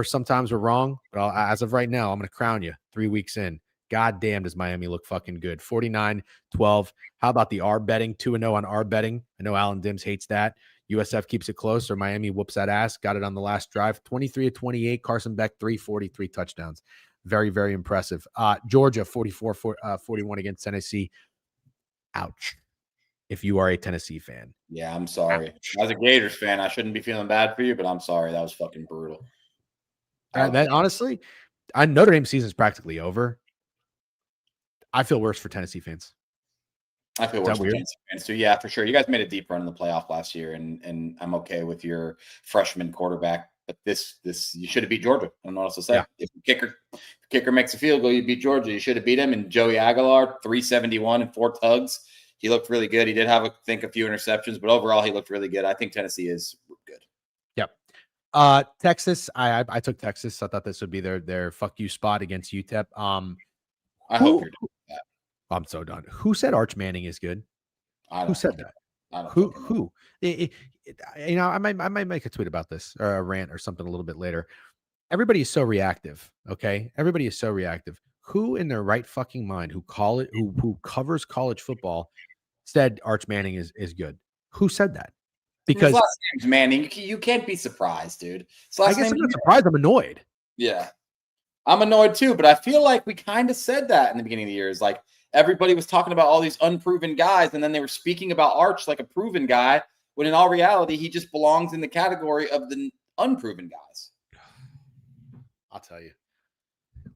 sometimes we're wrong, but as of right now, I'm going to crown you 3 weeks in. God damn, does Miami look fucking good. 49-12. How about the R betting? 2-0 on R betting. I know Alan Dims hates that. USF keeps it close, or Miami whoops that ass. Got it on the last drive. 23-28. Carson Beck, 343 touchdowns. Very, very impressive. Georgia, 44-41 against Tennessee. Ouch. If you are a Tennessee fan. Yeah, I'm sorry. Ouch. As a Gators fan, I shouldn't be feeling bad for you, but I'm sorry. That was fucking brutal. That honestly, Notre Dame season is practically over. I feel worse for Tennessee fans. I feel worse for Tennessee fans too. Yeah, for sure. You guys made a deep run in the playoff last year, and I'm okay with your freshman quarterback. But this you should have beat Georgia. I don't know what else to say. Yeah. If the kicker makes a field goal, you beat Georgia. You should have beat him. And Joey Aguilar, 371 and 4 tugs. He looked really good. He did have, a few interceptions, but overall he looked really good. I think Tennessee is good. Yep. Texas. I took Texas. I thought this would be their fuck you spot against UTEP. I hope you're doing that. I'm so done. Who said Arch Manning is good? Who said that? Who? I might make a tweet about this or a rant or something a little bit later. Everybody is so reactive. Okay, everybody is so reactive. Who in their right fucking mind who covers college football said Arch Manning is good? Who said that? Because his last name's Manning. You can't be surprised, dude. I guess I'm not surprised. I'm annoyed. Yeah. I'm annoyed too, but I feel like we kind of said that in the beginning of the year. It's like everybody was talking about all these unproven guys, and then they were speaking about Arch like a proven guy, when in all reality, he just belongs in the category of the unproven guys. I'll tell you.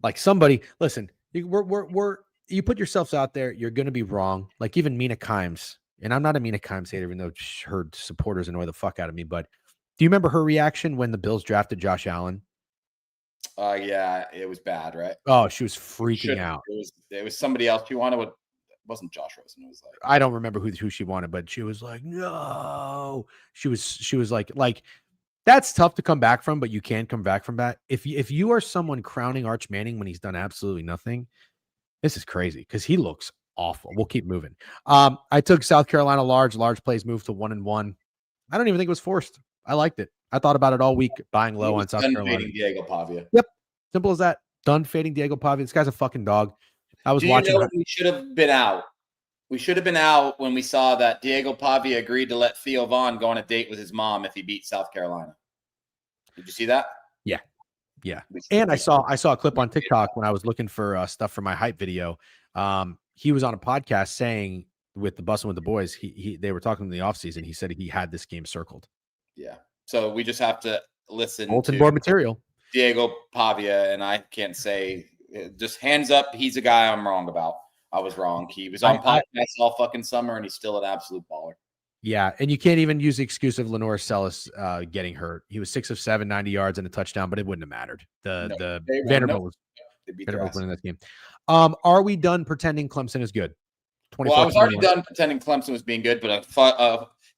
Like somebody, listen, you put yourselves out there, you're going to be wrong. Like even Mina Kimes, and I'm not a Mina Kimes hater, even though her supporters annoy the fuck out of me, but do you remember her reaction when the Bills drafted Josh Allen? Yeah, it was bad, right? Oh, she was freaking out. It was somebody else. She wanted it wasn't Josh Rosen. It was like, I don't remember who she wanted, but she was like, no. She was like that's tough to come back from, but you can come back from that. If you are someone crowning Arch Manning when he's done absolutely nothing, this is crazy because he looks awful. We'll keep moving. I took South Carolina large plays moved to 1-1. I don't even think it was forced. I liked it. I thought about it all week, buying low on South Carolina. Diego Pavia. Yep. Simple as that. Done fading Diego Pavia. This guy's a fucking dog. I was watching. We should have been out. We should have been out when we saw that Diego Pavia agreed to let Theo Vaughn go on a date with his mom if he beat South Carolina. Did you see that? Yeah. Yeah. And I saw a clip on TikTok when I was looking for stuff for my hype video. He was on a podcast saying with the Bussin' with the Boys, they were talking in the offseason. He said he had this game circled. Yeah. So we just have to listen Bulletin to board material. Diego Pavia, and I can't say just hands up. He's a guy I'm wrong about. I was wrong. He was on podcasts all fucking summer, and he's still an absolute baller. Yeah, and you can't even use the excuse of Lenore Sellis getting hurt. He was 6 of 7, 90 yards and a touchdown, but it wouldn't have mattered. The Vanderbilt was winning this game. Are we done pretending Clemson is good? Well, I was already done pretending Clemson was being good, but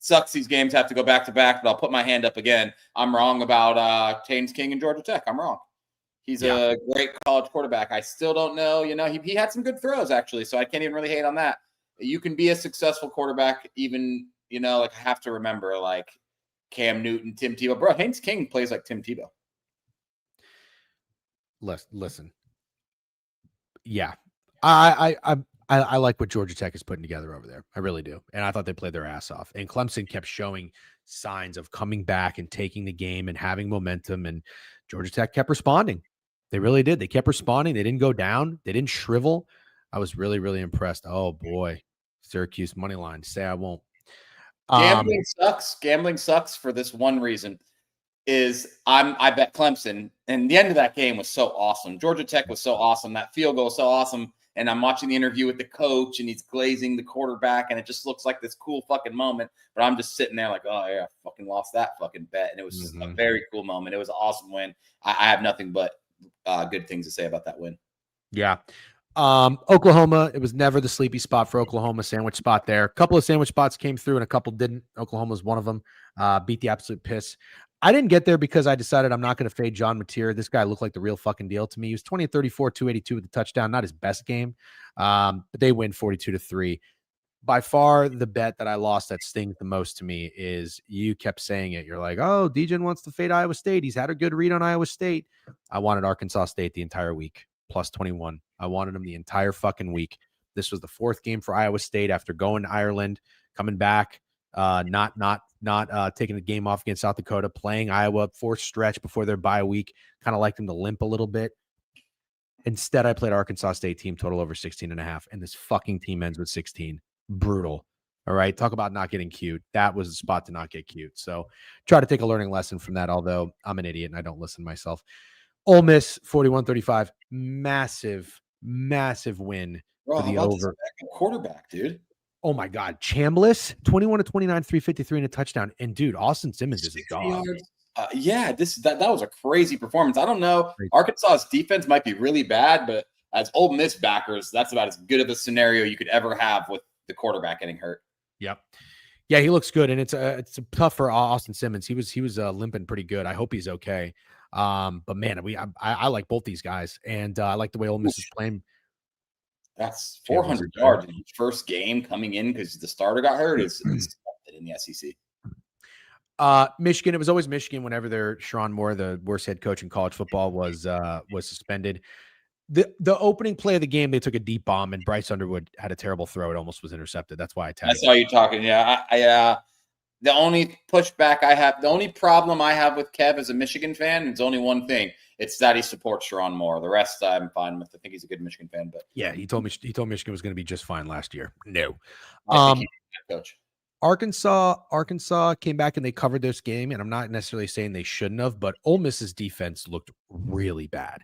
sucks these games have to go back to back. But I'll put my hand up again. I'm wrong about James King and Georgia Tech. I'm wrong. He's a great college quarterback. I still don't know. He had some good throws actually, so I can't even really hate on that. You can be a successful quarterback even. I have to remember like Cam Newton, Tim Tebow. Bro, Haynes King plays like Tim Tebow. Listen. Yeah. I like what Georgia Tech is putting together over there. I really do. And I thought they played their ass off. And Clemson kept showing signs of coming back and taking the game and having momentum. And Georgia Tech kept responding. They really did. They kept responding. They didn't go down. They didn't shrivel. I was really, really impressed. Oh, boy. Syracuse money line. Say I won't. Gambling sucks. Gambling sucks for this one reason is I bet Clemson, and the end of that game was so awesome. Georgia Tech was so awesome. That field goal was so awesome. And I'm watching the interview with the coach, and he's glazing the quarterback, and it just looks like this cool fucking moment. But I'm just sitting there like, oh, yeah, I fucking lost that fucking bet. And it was a very cool moment. It was an awesome win. I have nothing but good things to say about that win. Yeah. Oklahoma, it was never the sleepy spot for Oklahoma. Sandwich spot there. A couple of sandwich spots came through and a couple didn't. Oklahoma was one of them. Beat the absolute piss. I didn't get there because I decided I'm not going to fade John Mateer. This guy looked like the real fucking deal to me. He was 20-34, 282 with the touchdown. Not his best game. But they win 42-3. By far, the bet that I lost that stings the most to me is you kept saying it. You're like, oh, Dejan wants to fade Iowa State. He's had a good read on Iowa State. I wanted Arkansas State the entire week, plus 21. I wanted them the entire fucking week. This was the fourth game for Iowa State after going to Ireland, coming back, not taking the game off against South Dakota, playing Iowa, fourth stretch before their bye week. Kind of like them to limp a little bit. Instead, I played Arkansas State team total over 16.5, and this fucking team ends with 16. Brutal. All right. Talk about not getting cute. That was the spot to not get cute. So try to take a learning lesson from that, although I'm an idiot and I don't listen to myself. Ole Miss 41-35. Massive win for the over. Quarterback, dude. Oh my God. Chambliss 21-29, 353 and a touchdown. And dude, Austin Simmons is a dog. That was a crazy performance. I don't know. Arkansas's defense might be really bad, but as Ole Miss backers, that's about as good of a scenario you could ever have with the quarterback getting hurt. Yep. Yeah, he looks good, and it's tough for Austin Simmons. He was limping pretty good. I hope he's okay. But man, I like both these guys, and I like the way Ole Miss is playing. That's 400 yards in his first game coming in because the starter got hurt. Is in the SEC. Michigan. It was always Michigan whenever their Sharon Moore, the worst head coach in college football, was suspended. The opening play of the game, they took a deep bomb, and Bryce Underwood had a terrible throw. It almost was intercepted. That's why I tagged. I saw you talking. Yeah, the only pushback I have, the only problem I have with Kev as a Michigan fan, it's only one thing. It's that he supports Sharon Moore. The rest I'm fine with. I think he's a good Michigan fan. But yeah, he told Michigan was going to be just fine last year. No, I think he's a coach. Arkansas came back and they covered this game, and I'm not necessarily saying they shouldn't have, but Ole Miss's defense looked really bad.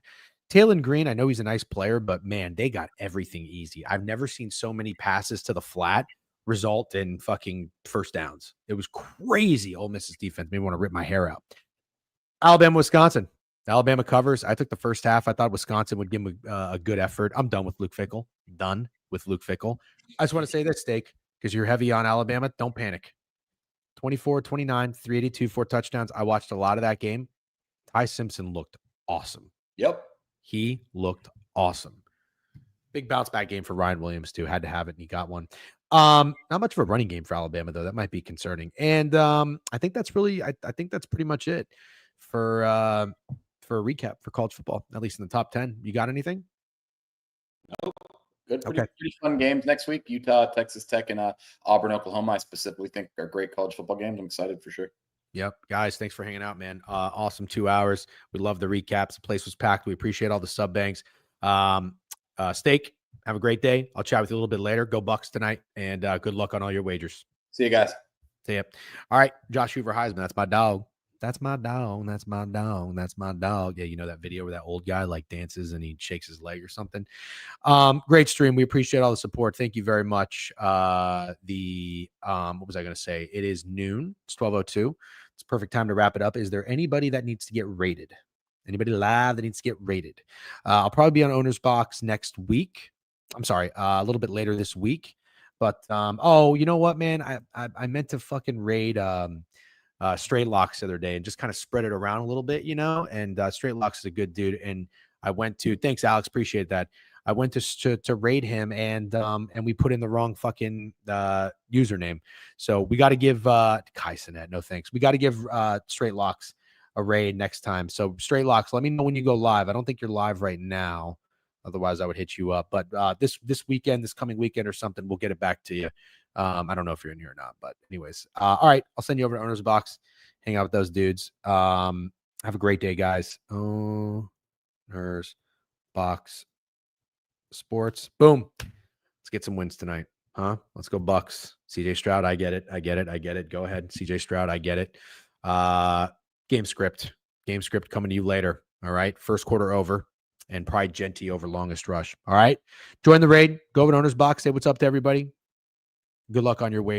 Taylon Green, I know he's a nice player, but man, they got everything easy. I've never seen so many passes to the flat result in fucking first downs. It was crazy. Ole Miss's defense made me want to rip my hair out. Alabama, Wisconsin. Alabama covers. I took the first half. I thought Wisconsin would give them a good effort. I'm done with Luke Fickell. Done with Luke Fickell. I just want to say this, Steak, because you're heavy on Alabama. Don't panic. 24-29, 382, 4 touchdowns. I watched a lot of that game. Ty Simpson looked awesome. Yep. He looked awesome. Big bounce back game for Ryan Williams, too. Had to have it, and he got one. Not much of a running game for Alabama, though. That might be concerning. And I think that's really, I think that's pretty much it for a recap for college football, at least in the top 10. You got anything? No. Good, pretty fun games next week. Utah, Texas Tech, and Auburn, Oklahoma. I specifically think are great college football games. I'm excited for sure. Yep. Guys, thanks for hanging out, man. Awesome 2 hours. We love the recaps. The place was packed. We appreciate all the sub banks. Steak, have a great day. I'll chat with you a little bit later. Go Bucks tonight, and good luck on all your wagers. See you guys. See ya. All right. Josh Hoover Heisman. That's my dog. That's my dog. That's my dog. That's my dog. Yeah, you know that video where that old guy like dances and he shakes his leg or something. Great stream. We appreciate all the support. Thank you very much. What was I going to say? It is noon. It's 12:02. It's a perfect time to wrap it up. Is there anybody that needs to get rated? Anybody live that needs to get rated? I'll probably be on Owner's Box next week. I'm sorry, a little bit later this week. But you know what, man? I meant to fucking raid Straight Locks the other day and just kind of spread it around a little bit, you know. And Straight Locks is a good dude. And I went to thanks, Alex, appreciate that. I went to raid him and we put in the wrong fucking username. So we got to give Kai Sinet, no thanks. We got to give Straight Locks a raid next time. So Straight Locks, let me know when you go live. I don't think you're live right now. Otherwise, I would hit you up. But this coming weekend or something, we'll get it back to you. I don't know if you're in here or not. But anyways, all right. I'll send you over to Owner's Box. Hang out with those dudes. Have a great day, guys. Owner's Box Sports. Boom. Let's get some wins tonight. Huh? Let's go Bucks. CJ Stroud, I get it. Go ahead. CJ Stroud, I get it. Game script coming to you later. All right. First quarter over. And probably Genty over longest rush. All right. Join the raid. Go over to Owner's Box. Say what's up to everybody. Good luck on your way.